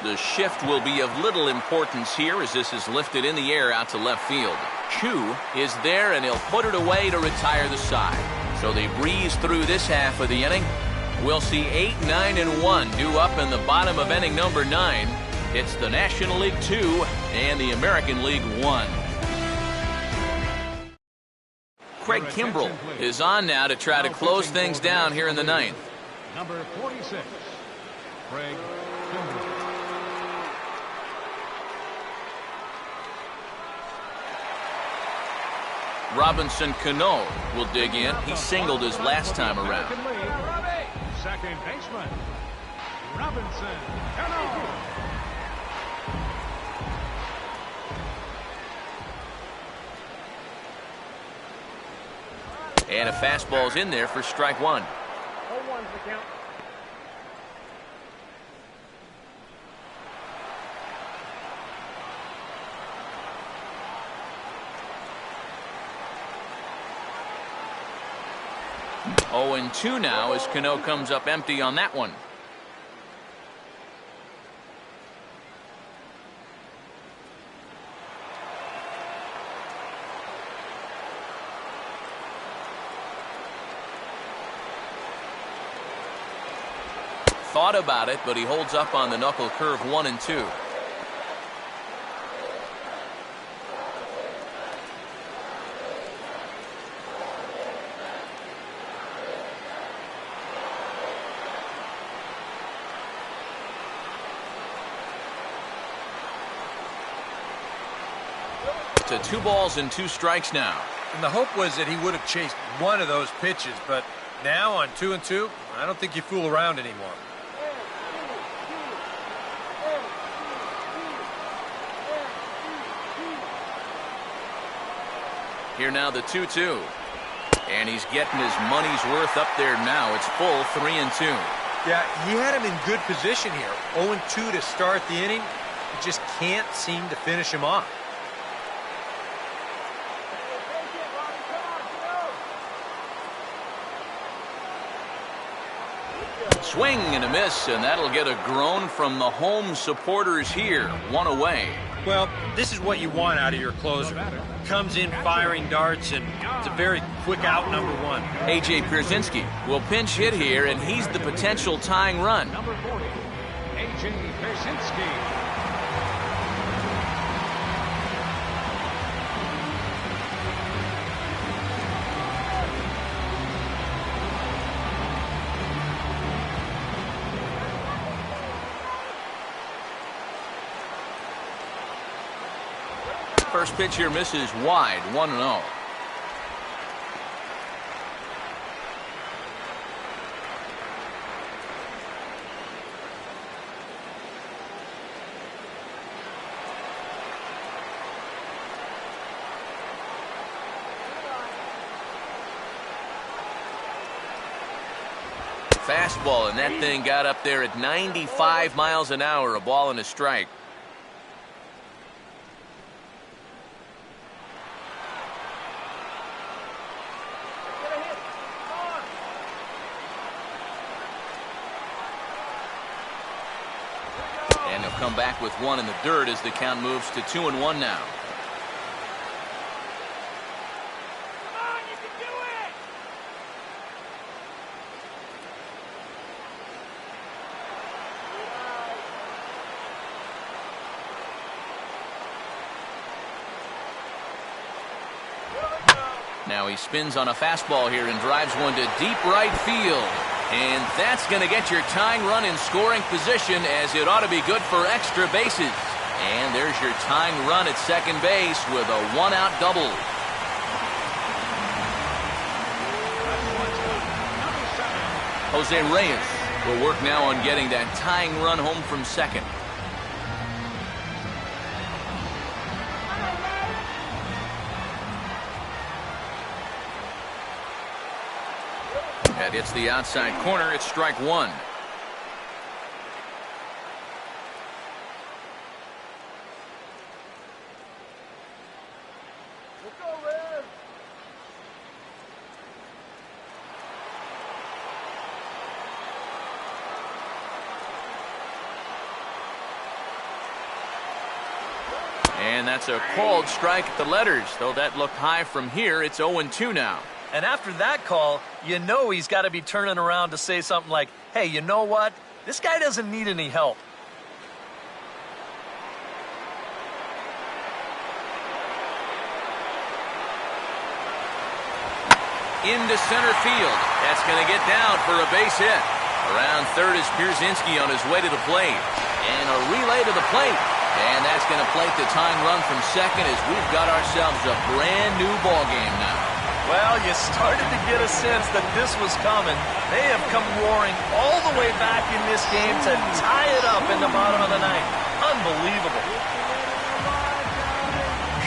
The shift will be of little importance here as this is lifted in the air out to left field. Chu is there, and he'll put it away to retire the side. So they breeze through this half of the inning. We'll see 8, 9, and 1 due up in the bottom of inning number 9. It's the National League 2 and the American League 1. Craig Kimbrell is on now to try to close things down here in the 9th. Number 46, Craig Kimbrell. Robinson Cano will dig in. He singled his last time around. Second baseman, Robinson Cano. And a fastball's in there for strike 1. 0-1's the count. Oh, and 2 now as Cano comes up empty on that one. thought about it, but he holds up on the knuckle curve 1-2. To 2 balls and 2 strikes now. And the hope was that he would have chased one of those pitches, but now on 2-2, I don't think you fool around anymore. Here now the 2-2. And he's getting his money's worth up there now. It's full 3-2. Yeah, he had him in good position here. 0-2 to start the inning. He just can't seem to finish him off. Swing and a miss, and that'll get a groan from the home supporters here. 1 away. Well, this is what you want out of your closer. Comes in firing darts, and it's a very quick out, number 1. A.J. Pierzynski will pinch hit here, and he's the potential tying run. Number 40, A.J. Pierzynski. First pitch here misses wide, 1-0. Fastball, and that thing got up there at 95 miles an hour, a ball and a strike. And he'll come back with 1 in the dirt as the count moves to 2-1 now. Now he spins on a fastball here and drives one to deep right field. And that's going to get your tying run in scoring position, as it ought to be good for extra bases. And there's your tying run at second base with a 1-out double. Jose Reyes will work now on getting that tying run home from second. That hits the outside corner. It's strike 1. And that's a called strike at the letters. Though that looked high from here, it's 0-2 now. And after that call, you know he's got to be turning around to say something like, hey, you know what? This guy doesn't need any help. Into center field. That's going to get down for a base hit. Around third is Pierzynski on his way to the plate. And a relay to the plate. And that's going to plate the tying run from second, as we've got ourselves a brand new ball game now. Well, you started to get a sense that this was coming. They have come roaring all the way back in this game to tie it up in the bottom of the ninth. Unbelievable.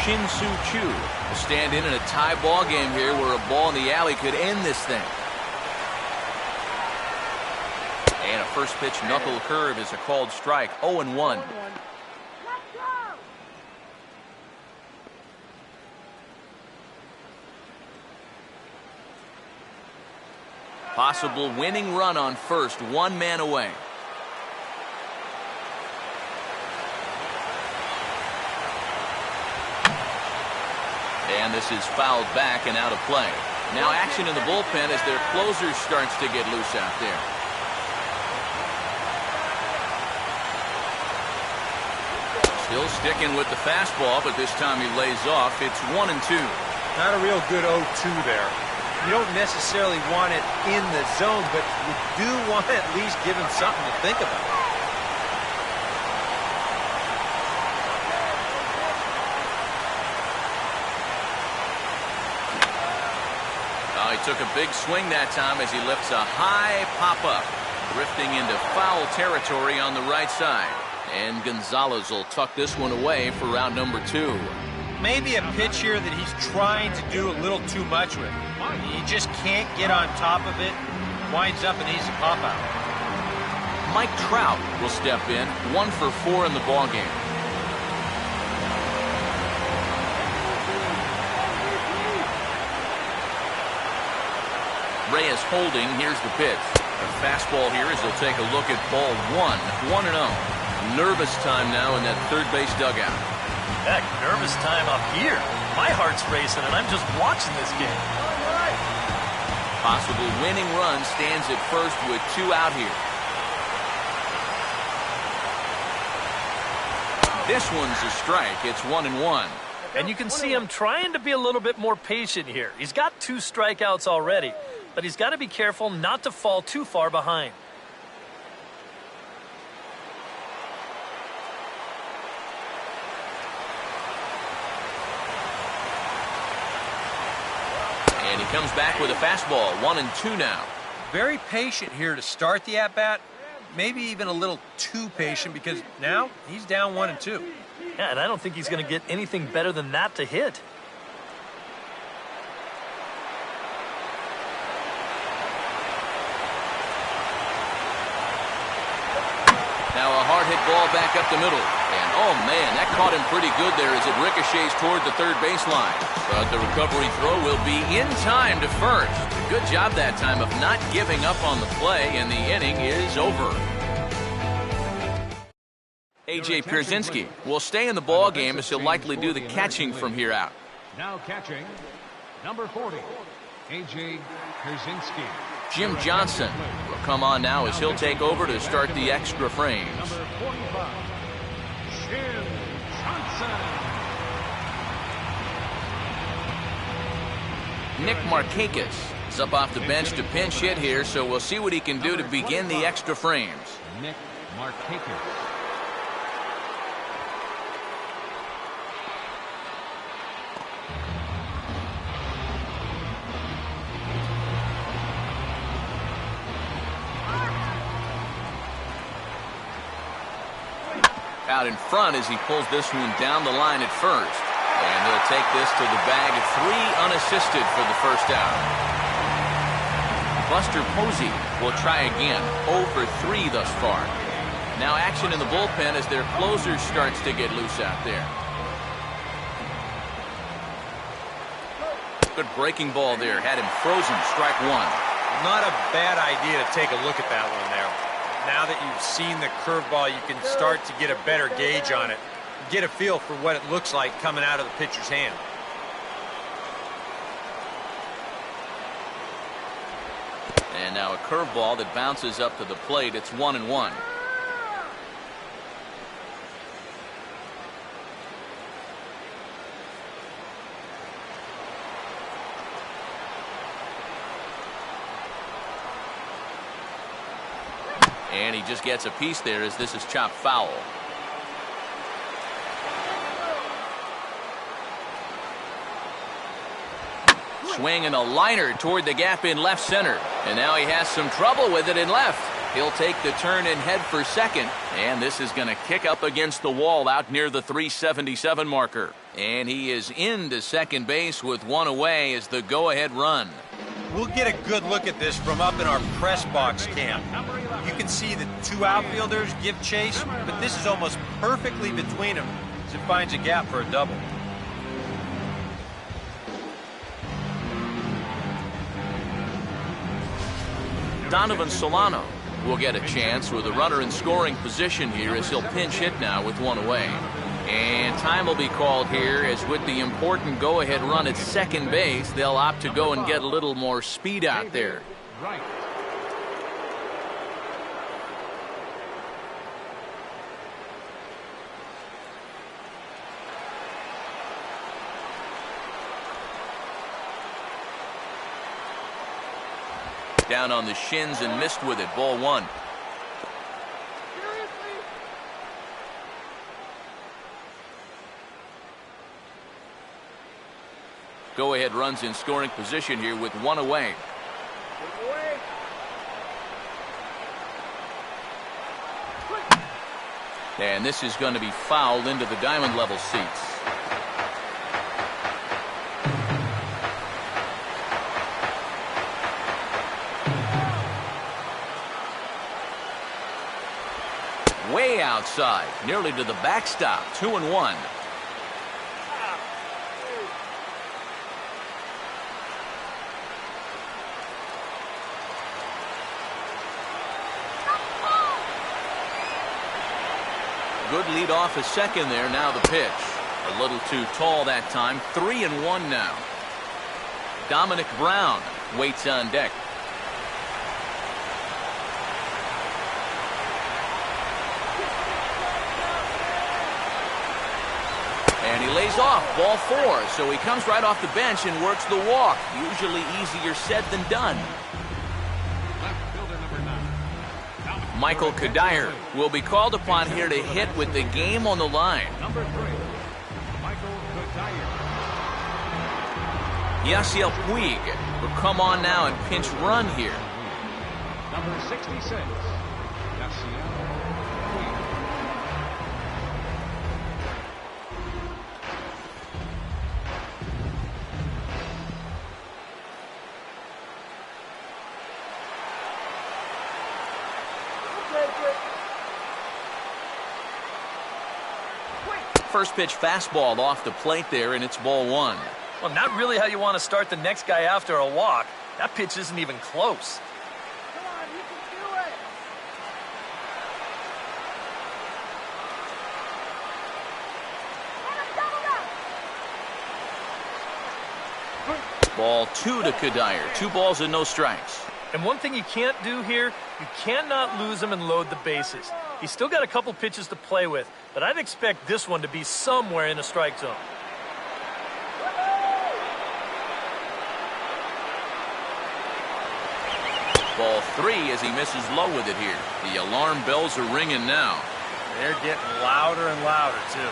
Shin-Soo Choo will stand in a tie ball game here, where a ball in the alley could end this thing. And a first pitch knuckle curve is a called strike. 0-1. Possible winning run on first, 1 man away. And this is fouled back and out of play. Now action in the bullpen as their closer starts to get loose out there. Still sticking with the fastball, but this time he lays off. It's 1-2. Not a real good 0-2 there. You don't necessarily want it in the zone, but you do want to at least give him something to think about. He took a big swing that time as he lifts a high pop-up, drifting into foul territory on the right side. And Gonzalez will tuck this one away for round number 2. Maybe a pitch here that he's trying to do a little too much with. He just can't get on top of it. Winds up an easy pop-out. Mike Trout will step in, 1 for 4 in the ballgame. Reyes holding. Here's the pitch. A fastball here as he'll take a look at ball 1. 1-0. Nervous time now in that third base dugout. Heck, nervous time up here. My heart's racing, and I'm just watching this game. Possible winning run stands at first with 2 out here. This one's a strike. It's 1-1. And you can see him trying to be a little bit more patient here. He's got 2 strikeouts already, but he's got to be careful not to fall too far behind. And he comes back with a fastball. 1-2 now. Very patient here to start the at-bat. Maybe even a little too patient because now he's down 1-2. Yeah, and I don't think he's going to get anything better than that to hit. Now a hard hit ball back up the middle. And oh man, that caught him pretty good there as it ricochets toward the third baseline. But the recovery throw will be in time to first. Good job that time of not giving up on the play, and the inning is over. A.J. Pierzynski will stay in the ball game as he'll likely do the catching from here out. Now catching, number 40, A.J. Pierzynski. Jim Johnson will come on now as he'll take over to start the extra frames. Number 45, Jim Johnson. Nick Markakis is up off the bench to pinch hit here, so we'll see what he can do to begin the extra frames. Nick Markakis. Out in front as he pulls this one down the line at first. And he'll take this to the bag at 3 unassisted for the first out. Buster Posey will try again. 0 for 3 thus far. Now action in the bullpen as their closer starts to get loose out there. Good breaking ball there. Had him frozen. Strike 1. Not a bad idea to take a look at that one there. Now that you've seen the curveball, you can start to get a better gauge on it. Get a feel for what it looks like coming out of the pitcher's hand. And now a curveball that bounces up to the plate. It's 1-1. And he just gets a piece there as this is chopped foul. Swing and a liner toward the gap in left center. And now he has some trouble with it in left. He'll take the turn and head for second. And this is going to kick up against the wall out near the 377 marker. And he is into second base with 1 away as the go-ahead run. We'll get a good look at this from up in our press box camp. You can see the 2 outfielders give chase, but this is almost perfectly between them as it finds a gap for a double. Donovan Solano will get a chance with a runner in scoring position here as he'll pinch hit now with 1 away. And time will be called here as with the important go-ahead run at second base, they'll opt to go and get a little more speed out there. Right. Down on the shins and missed with it. Ball 1. Go-ahead runs in scoring position here with 1 away. And this is going to be fouled into the diamond level seats. Way outside, nearly to the backstop. 2-1. Good lead off a second there. Now the pitch. A little too tall that time. 3-1 now. Dominic Brown waits on deck. And he lays off. Ball 4. So he comes right off the bench and works the walk. Usually easier said than done. Michael Kadire will be called upon here to hit with the game on the line. Number 3, Michael Kadire. Yasiel Puig will come on now and pinch run here. Number 66, Yasiel Puig. First pitch fastball off the plate there, and it's ball 1. Well, not really how you want to start the next guy after a walk. That pitch isn't even close. Come on, you can do it. Ball 2 to Kadire. 2 balls and no strikes. And one thing you can't do here, you cannot lose him and load the bases. He's still got a couple pitches to play with, but I'd expect this one to be somewhere in the strike zone. Ball 3 as he misses low with it here. The alarm bells are ringing now. They're getting louder and louder, too.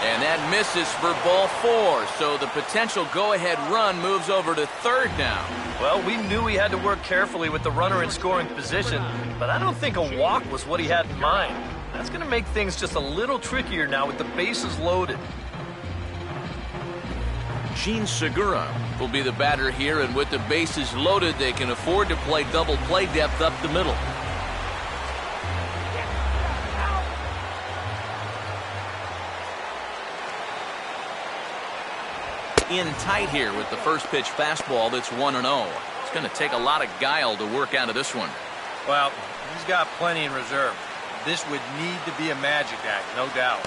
And that misses for ball 4, so the potential go-ahead run moves over to third now. Well, we knew he had to work carefully with the runner in scoring position, but I don't think a walk was what he had in mind. That's going to make things just a little trickier now with the bases loaded. Gene Segura will be the batter here, and with the bases loaded, they can afford to play double play depth up the middle. In tight here with the first pitch fastball that's 1-0. It's going to take a lot of guile to work out of this one. Well, he's got plenty in reserve. This would need to be a magic act, no doubt.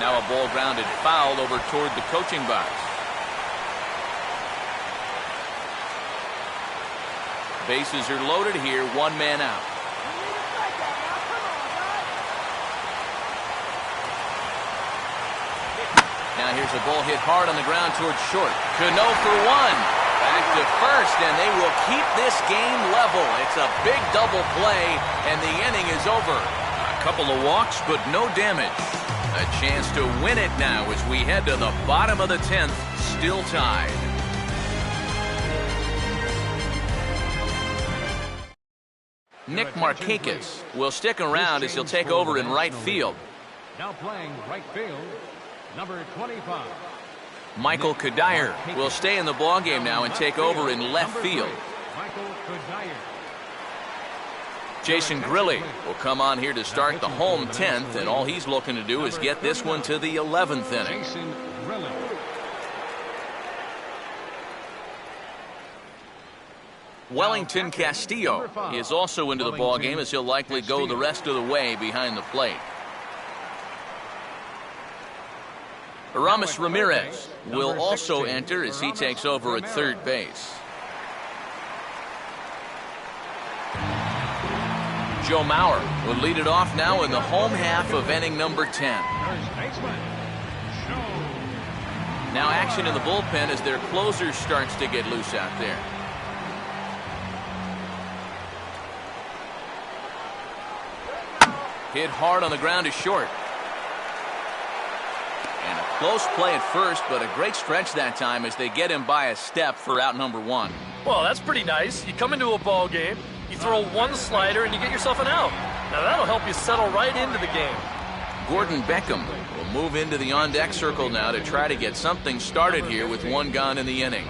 Now a ball grounded foul over toward the coaching box. Bases are loaded here, 1 man out. Now here's a ball hit hard on the ground towards short. Cano for 1. Back to first, and they will keep this game level. It's a big double play, and the inning is over. A couple of walks, but no damage. A chance to win it now as we head to the bottom of the 10th, still tied. Nick Markakis will stick around as he'll take over in right field. Now playing right field, number 25. Michael Kadire will stay in the ballgame now and take over in left field. Michael Kadire. Jason Grilli will come on here to start the home 10th, and all he's looking to do is get this one to the 11th inning. Jason Grilli. Wellington Castillo is also into the ballgame as he'll likely go the rest of the way behind the plate. Aramis Ramirez will also enter as he takes over at third base. Joe Mauer will lead it off now in the home half of inning number 10. Now action in the bullpen as their closer starts to get loose out there. Hit hard on the ground to short. And a close play at first, but a great stretch that time as they get him by a step for out number 1. Well, that's pretty nice. You come into a ball game, you throw one slider, and you get yourself an out. Now that'll help you settle right into the game. Gordon Beckham will move into the on-deck circle now to try to get something started here with one gone in the inning.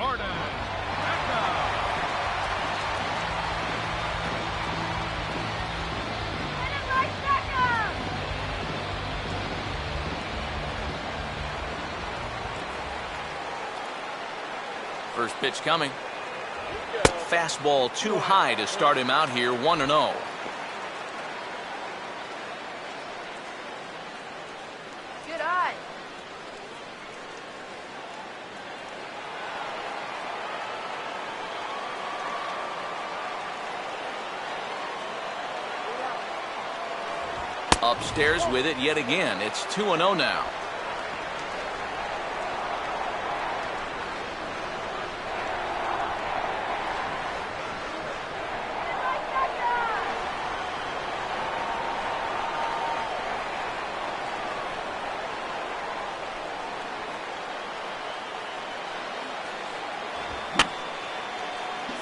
First pitch coming. Fastball too high to start him out here, 1-0. Good eye. Upstairs with it yet again. It's 2-0 now.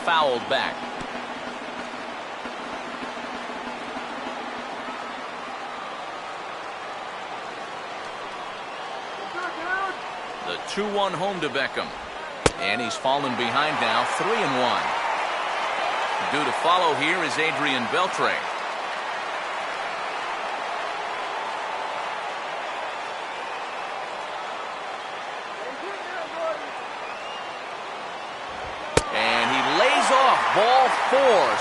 Fouled back. The 2-1 home to Beckham. And he's fallen behind now, 3-1. Due to follow here is Adrian Beltre. Ball 4,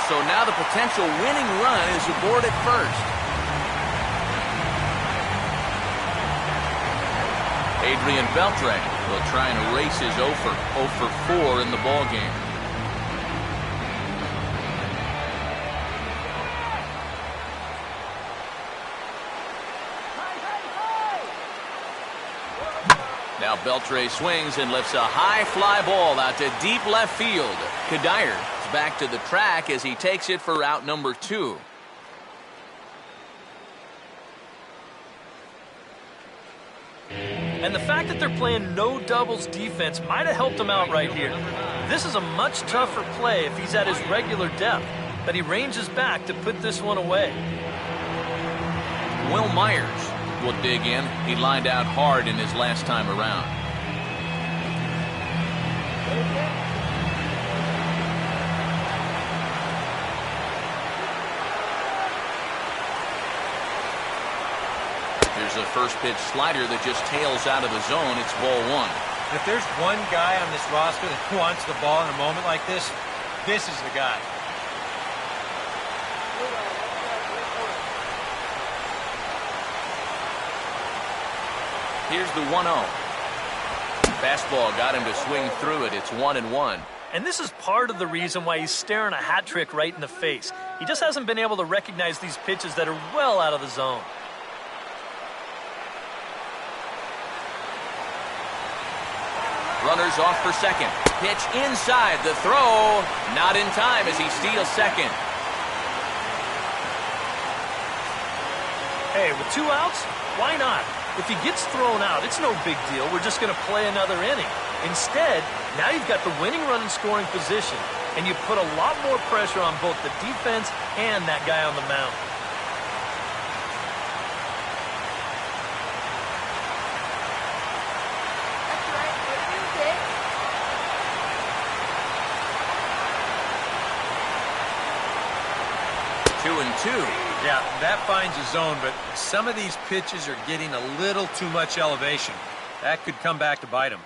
so now the potential winning run is aboard at first. Adrian Beltre will try and erase his 0 for 4 in the ball game. Now Beltre swings and lifts a high fly ball out to deep left field. Kadire back to the track as he takes it for out number 2. And the fact that they're playing no doubles defense might have helped him out right here. This is a much tougher play if he's at his regular depth, but he ranges back to put this one away. Will Myers will dig in. He lined out hard in his last time around. Here's a first pitch slider that just tails out of the zone. It's ball 1. If there's one guy on this roster that wants the ball in a moment like this, this is the guy. Here's the 1-0. Fastball got him to swing through it. It's 1-1. And this is part of the reason why he's staring a hat trick right in the face. He just hasn't been able to recognize these pitches that are well out of the zone. Runners off for second. Pitch inside. The throw not in time as he steals second. Hey, with 2 outs, why not? If he gets thrown out, it's no big deal. We're just going to play another inning. Instead, now you've got the winning run in scoring position, and you put a lot more pressure on both the defense and that guy on the mound. Yeah, that finds a zone, but some of these pitches are getting a little too much elevation. That could come back to bite him.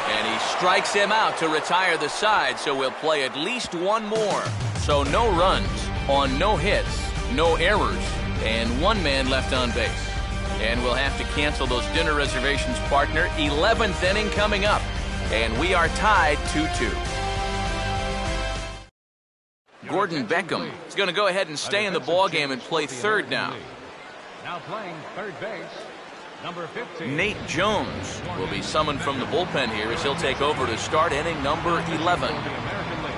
And he strikes him out to retire the side, so we'll play at least one more. So no runs on no hits, no errors, and one man left on base. And we'll have to cancel those dinner reservations, partner. 11th inning coming up, and we are tied 2-2. Gordon Beckham is going to go ahead and stay in the ballgame and play third now. Now playing third base, number 15. Nate Jones will be summoned from the bullpen here as he'll take over to start inning number 11. The American League,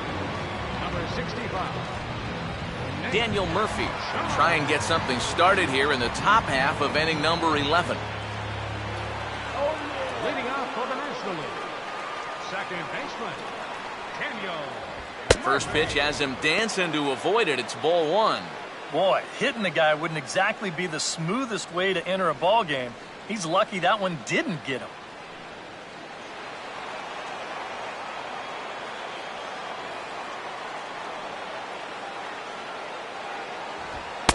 number 65. Daniel Murphy will try and get something started here in the top half of inning number 11. Leading off for the National League, second baseman, Daniel. First pitch has him dancing to avoid it. It's ball one. Boy, hitting the guy wouldn't exactly be the smoothest way to enter a ball game. He's lucky that one didn't get him.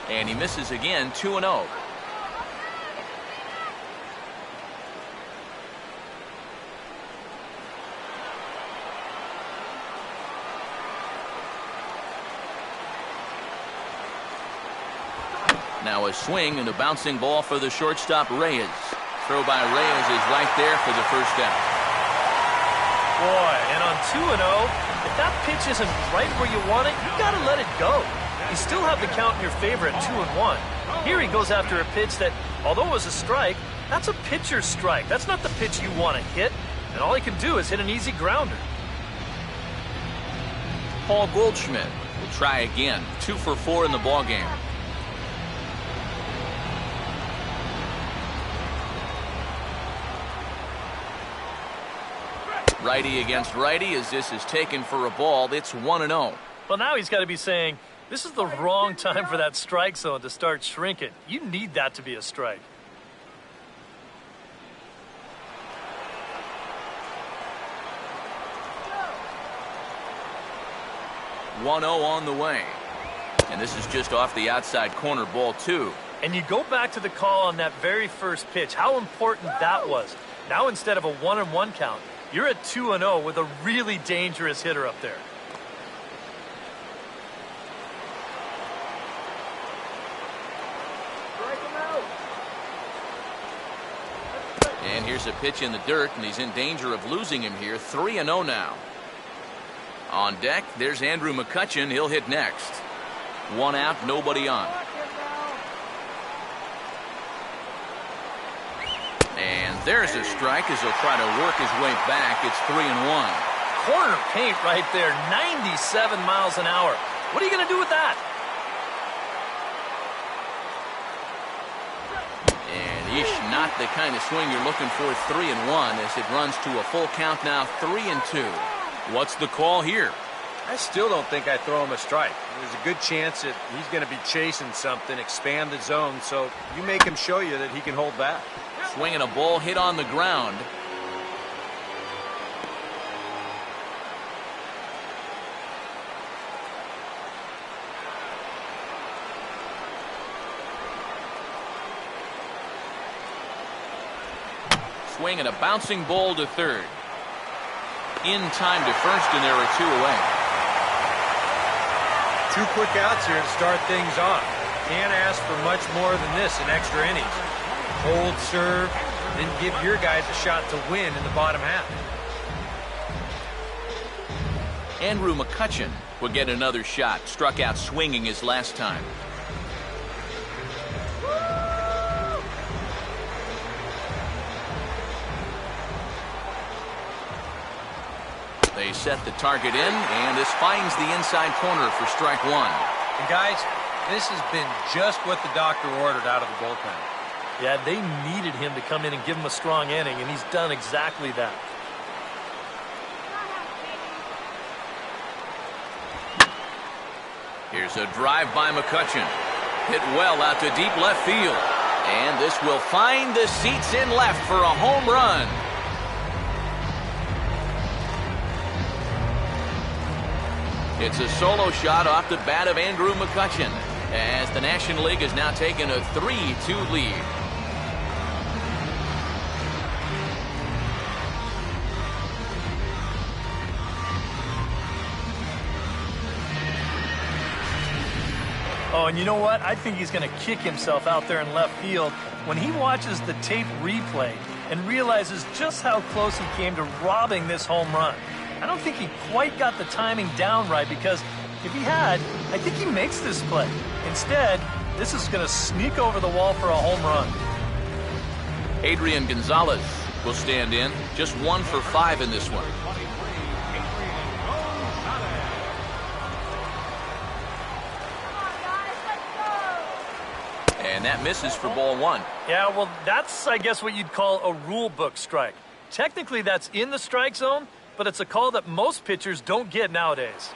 And he misses again, 2-0. Now a swing and a bouncing ball for the shortstop, Reyes. Throw by Reyes is right there for the first out. Boy, and on 2-0, if that pitch isn't right where you want it, you got to let it go. You still have the count in your favor at 2-1. Here he goes after a pitch that, although it was a strike, that's a pitcher's strike. That's not the pitch you want to hit, and all he can do is hit an easy grounder. Paul Goldschmidt will try again. 2 for 4 in the ballgame. Righty against righty as this is taken for a ball. It's 1-0. Well, now he's got to be saying, this is the wrong time for that strike zone to start shrinking. You need that to be a strike. One 0 on the way. And this is just off the outside corner, ball 2. And you go back to the call on that very first pitch, how important that was. Now instead of a 1-1 count, you're at 2-0 with a really dangerous hitter up there. And here's a pitch in the dirt, and he's in danger of losing him here. 3-0 now. On deck, there's Andrew McCutchen. He'll hit next. 1 out, nobody on. And there's a strike as he'll try to work his way back. It's 3-1. Corner paint right there, 97 miles an hour. What are you going to do with that? And ish, not the kind of swing you're looking for. 3-1 as it runs to a full count now. 3-2. What's the call here? I still don't think I throw him a strike. There's a good chance that he's going to be chasing something, expand the zone, so you make him show you that he can hold back. Swinging a ball hit on the ground. Swinging a bouncing ball to third. In time to first, and there are 2 away. 2 quick outs here to start things off. Can't ask for much more than this in extra innings. Hold serve, then give your guys a shot to win in the bottom half. Andrew McCutchen will get another shot. Struck out swinging his last time. They set the target in, and this finds the inside corner for strike 1. And guys, this has been just what the doctor ordered out of the bullpen. Yeah, they needed him to come in and give him a strong inning, and he's done exactly that. Here's a drive by McCutchen. Hit well out to deep left field. And this will find the seats in left for a home run. It's a solo shot off the bat of Andrew McCutchen as the National League has now taken a 3-2 lead. Oh, and you know what? I think he's going to kick himself out there in left field when he watches the tape replay and realizes just how close he came to robbing this home run. I don't think he quite got the timing down right, because if he had, I think he makes this play. Instead, this is going to sneak over the wall for a home run. Adrian Gonzalez will stand in, just 1 for 5 in this one. And that misses for ball 1. Yeah, well, that's, I guess, what you'd call a rule book strike. Technically, that's in the strike zone, but it's a call that most pitchers don't get nowadays.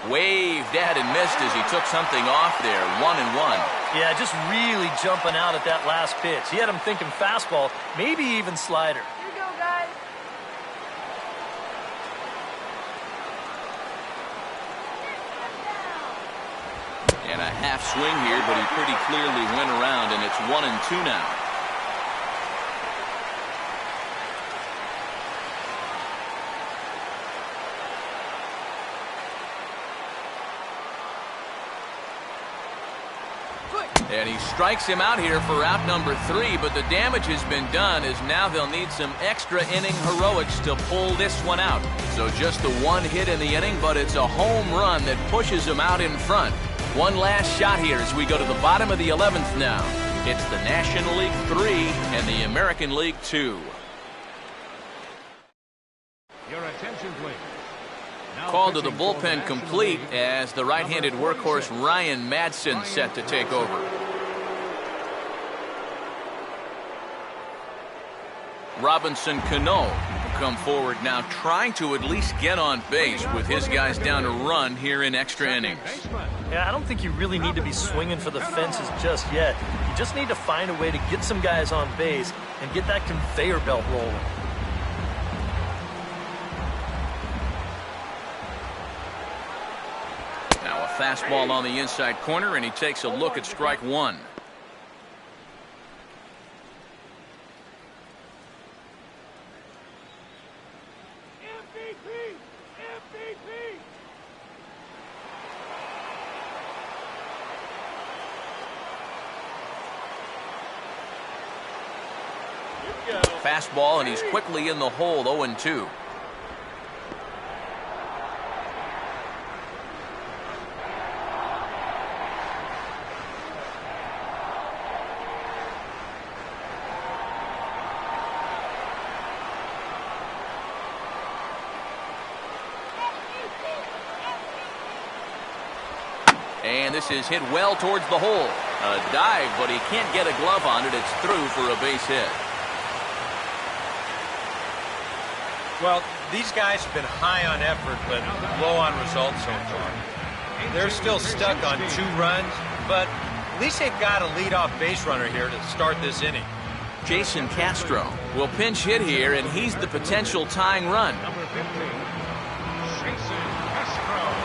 Waved at and missed as he took something off there. 1-1. Yeah, just really jumping out at that last pitch. He had him thinking fastball, maybe even slider. Here you go, guys. And a half swing here, but he pretty clearly went around, and it's 1-2 now. And he strikes him out here for out number 3, but the damage has been done, as now they'll need some extra inning heroics to pull this one out. So just the 1 hit in the inning, but it's a home run that pushes him out in front. One last shot here as we go to the bottom of the 11th now. It's the National League 3 and the American League 2. Your attention, please. Now Called to the pitching for bullpen National complete League, as the right-handed number workhorse 46, Ryan Madsen set to take over. Robinson Cano will come forward now, trying to at least get on base with his guys down a run here in extra innings. Yeah, I don't think you really need to be swinging for the fences just yet. You just need to find a way to get some guys on base and get that conveyor belt rolling. Now a fastball on the inside corner, and he takes a look at strike 1. Fastball, and he's quickly in the hole, 0-2. And this is hit well towards the hole. A dive, but he can't get a glove on it. It's through for a base hit. Well, these guys have been high on effort, but low on results so far. They're still stuck on 2 runs, but at least they've got a leadoff base runner here to start this inning. Jason Castro will pinch hit here, and he's the potential tying run. Number 15, Jason Castro.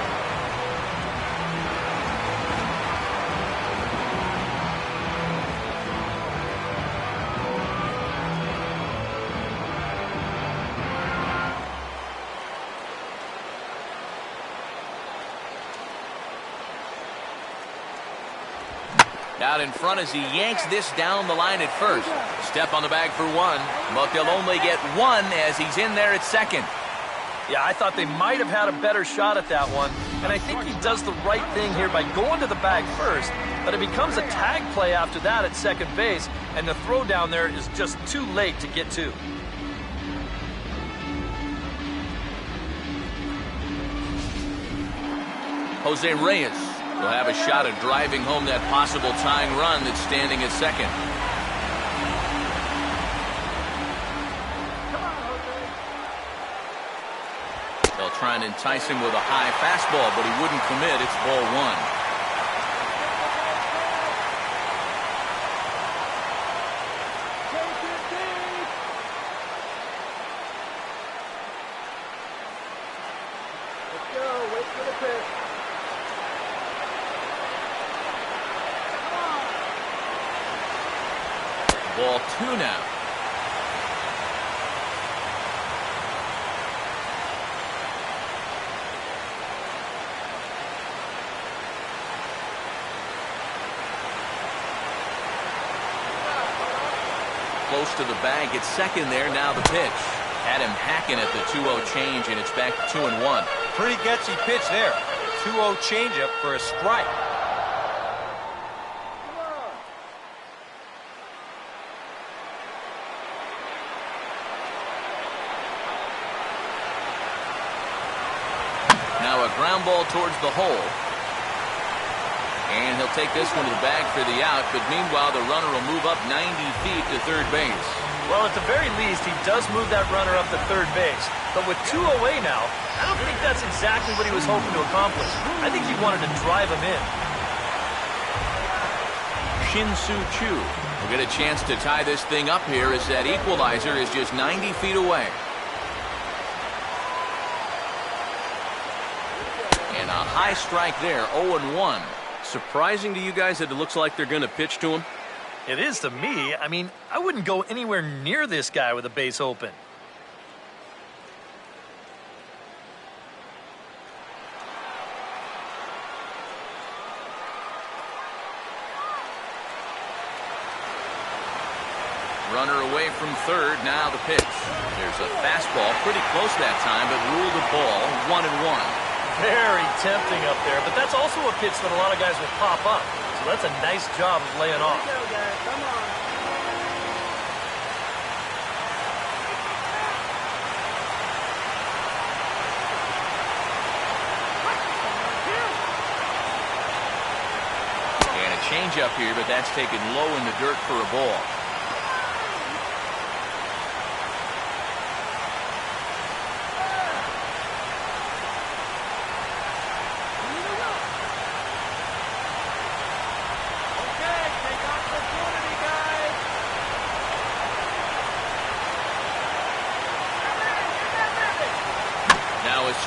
Out in front as he yanks this down the line at first. Step on the bag for 1, but they'll only get 1 as he's in there at second. Yeah, I thought they might have had a better shot at that one, and I think he does the right thing here by going to the bag first, but it becomes a tag play after that at second base, and the throw down there is just too late to get to. Jose Reyes will have a shot at driving home that possible tying run that's standing at second. They'll try and entice him with a high fastball, but he wouldn't commit. It's ball 1. Ball 2 now. close to the bag. It's second there. Now the pitch. Had him hacking at the 2-0 change, and it's back to 2-1. Pretty gutsy pitch there. 2-0 changeup for a strike. Now a ground ball towards the hole. And he'll take this one to the bag for the out, but meanwhile the runner will move up 90 feet to third base. Well, at the very least, he does move that runner up to third base. But with 2 away now, I don't think that's exactly what he was hoping to accomplish. I think he wanted to drive him in. Shin-Soo Choo will get a chance to tie this thing up here as that equalizer is just 90 feet away. And a high strike there, 0-1. Surprising to you guys that it looks like they're going to pitch to him? It is to me. I mean, I wouldn't go anywhere near this guy with a base open. Runner away from third. Now the pitch. There's a fastball pretty close that time, but ruled a ball 1-1. Very tempting up there, but that's also a pitch that a lot of guys will pop up. So that's a nice job of laying off. Come on. And a changeup here, but that's taken low in the dirt for a ball.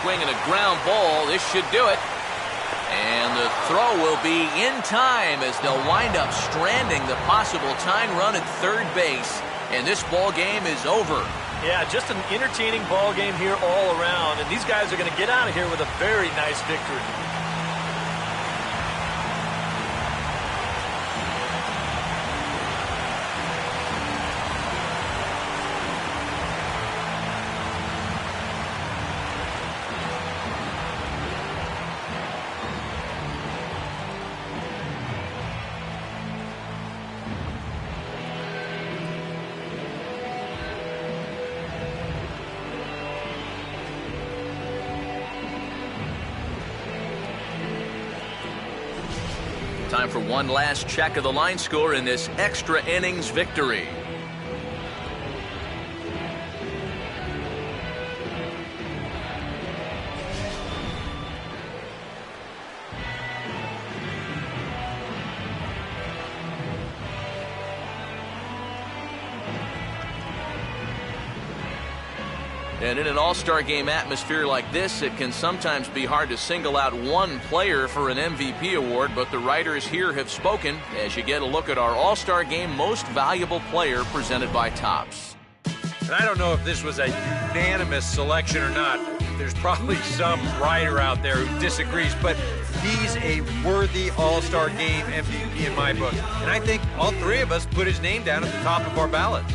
Swing and a ground ball. This should do it. And the throw will be in time as they'll wind up stranding the possible tying run at third base. And this ball game is over. Yeah, just an entertaining ball game here all around. And these guys are going to get out of here with a very nice victory. Time for one last check of the line score in this extra innings victory. And in an all-star game atmosphere like this, it can sometimes be hard to single out one player for an MVP award, but the writers here have spoken as you get a look at our all-star game most valuable player presented by Topps. And I don't know if this was a unanimous selection or not. There's probably some writer out there who disagrees, but he's a worthy all-star game MVP in my book. And I think all three of us put his name down at the top of our ballots.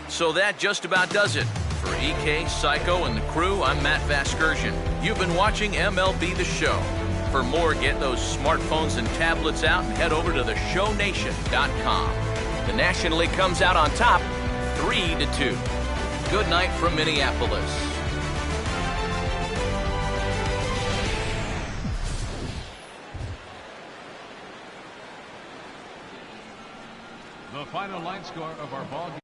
So that just about does it. For EK, Psycho, and the crew, I'm Matt Vasgersian. You've been watching MLB The Show. For more, get those smartphones and tablets out and head over to theshownation.com. The National League comes out on top, 3-2. Good night from Minneapolis. The final line score of our ball game.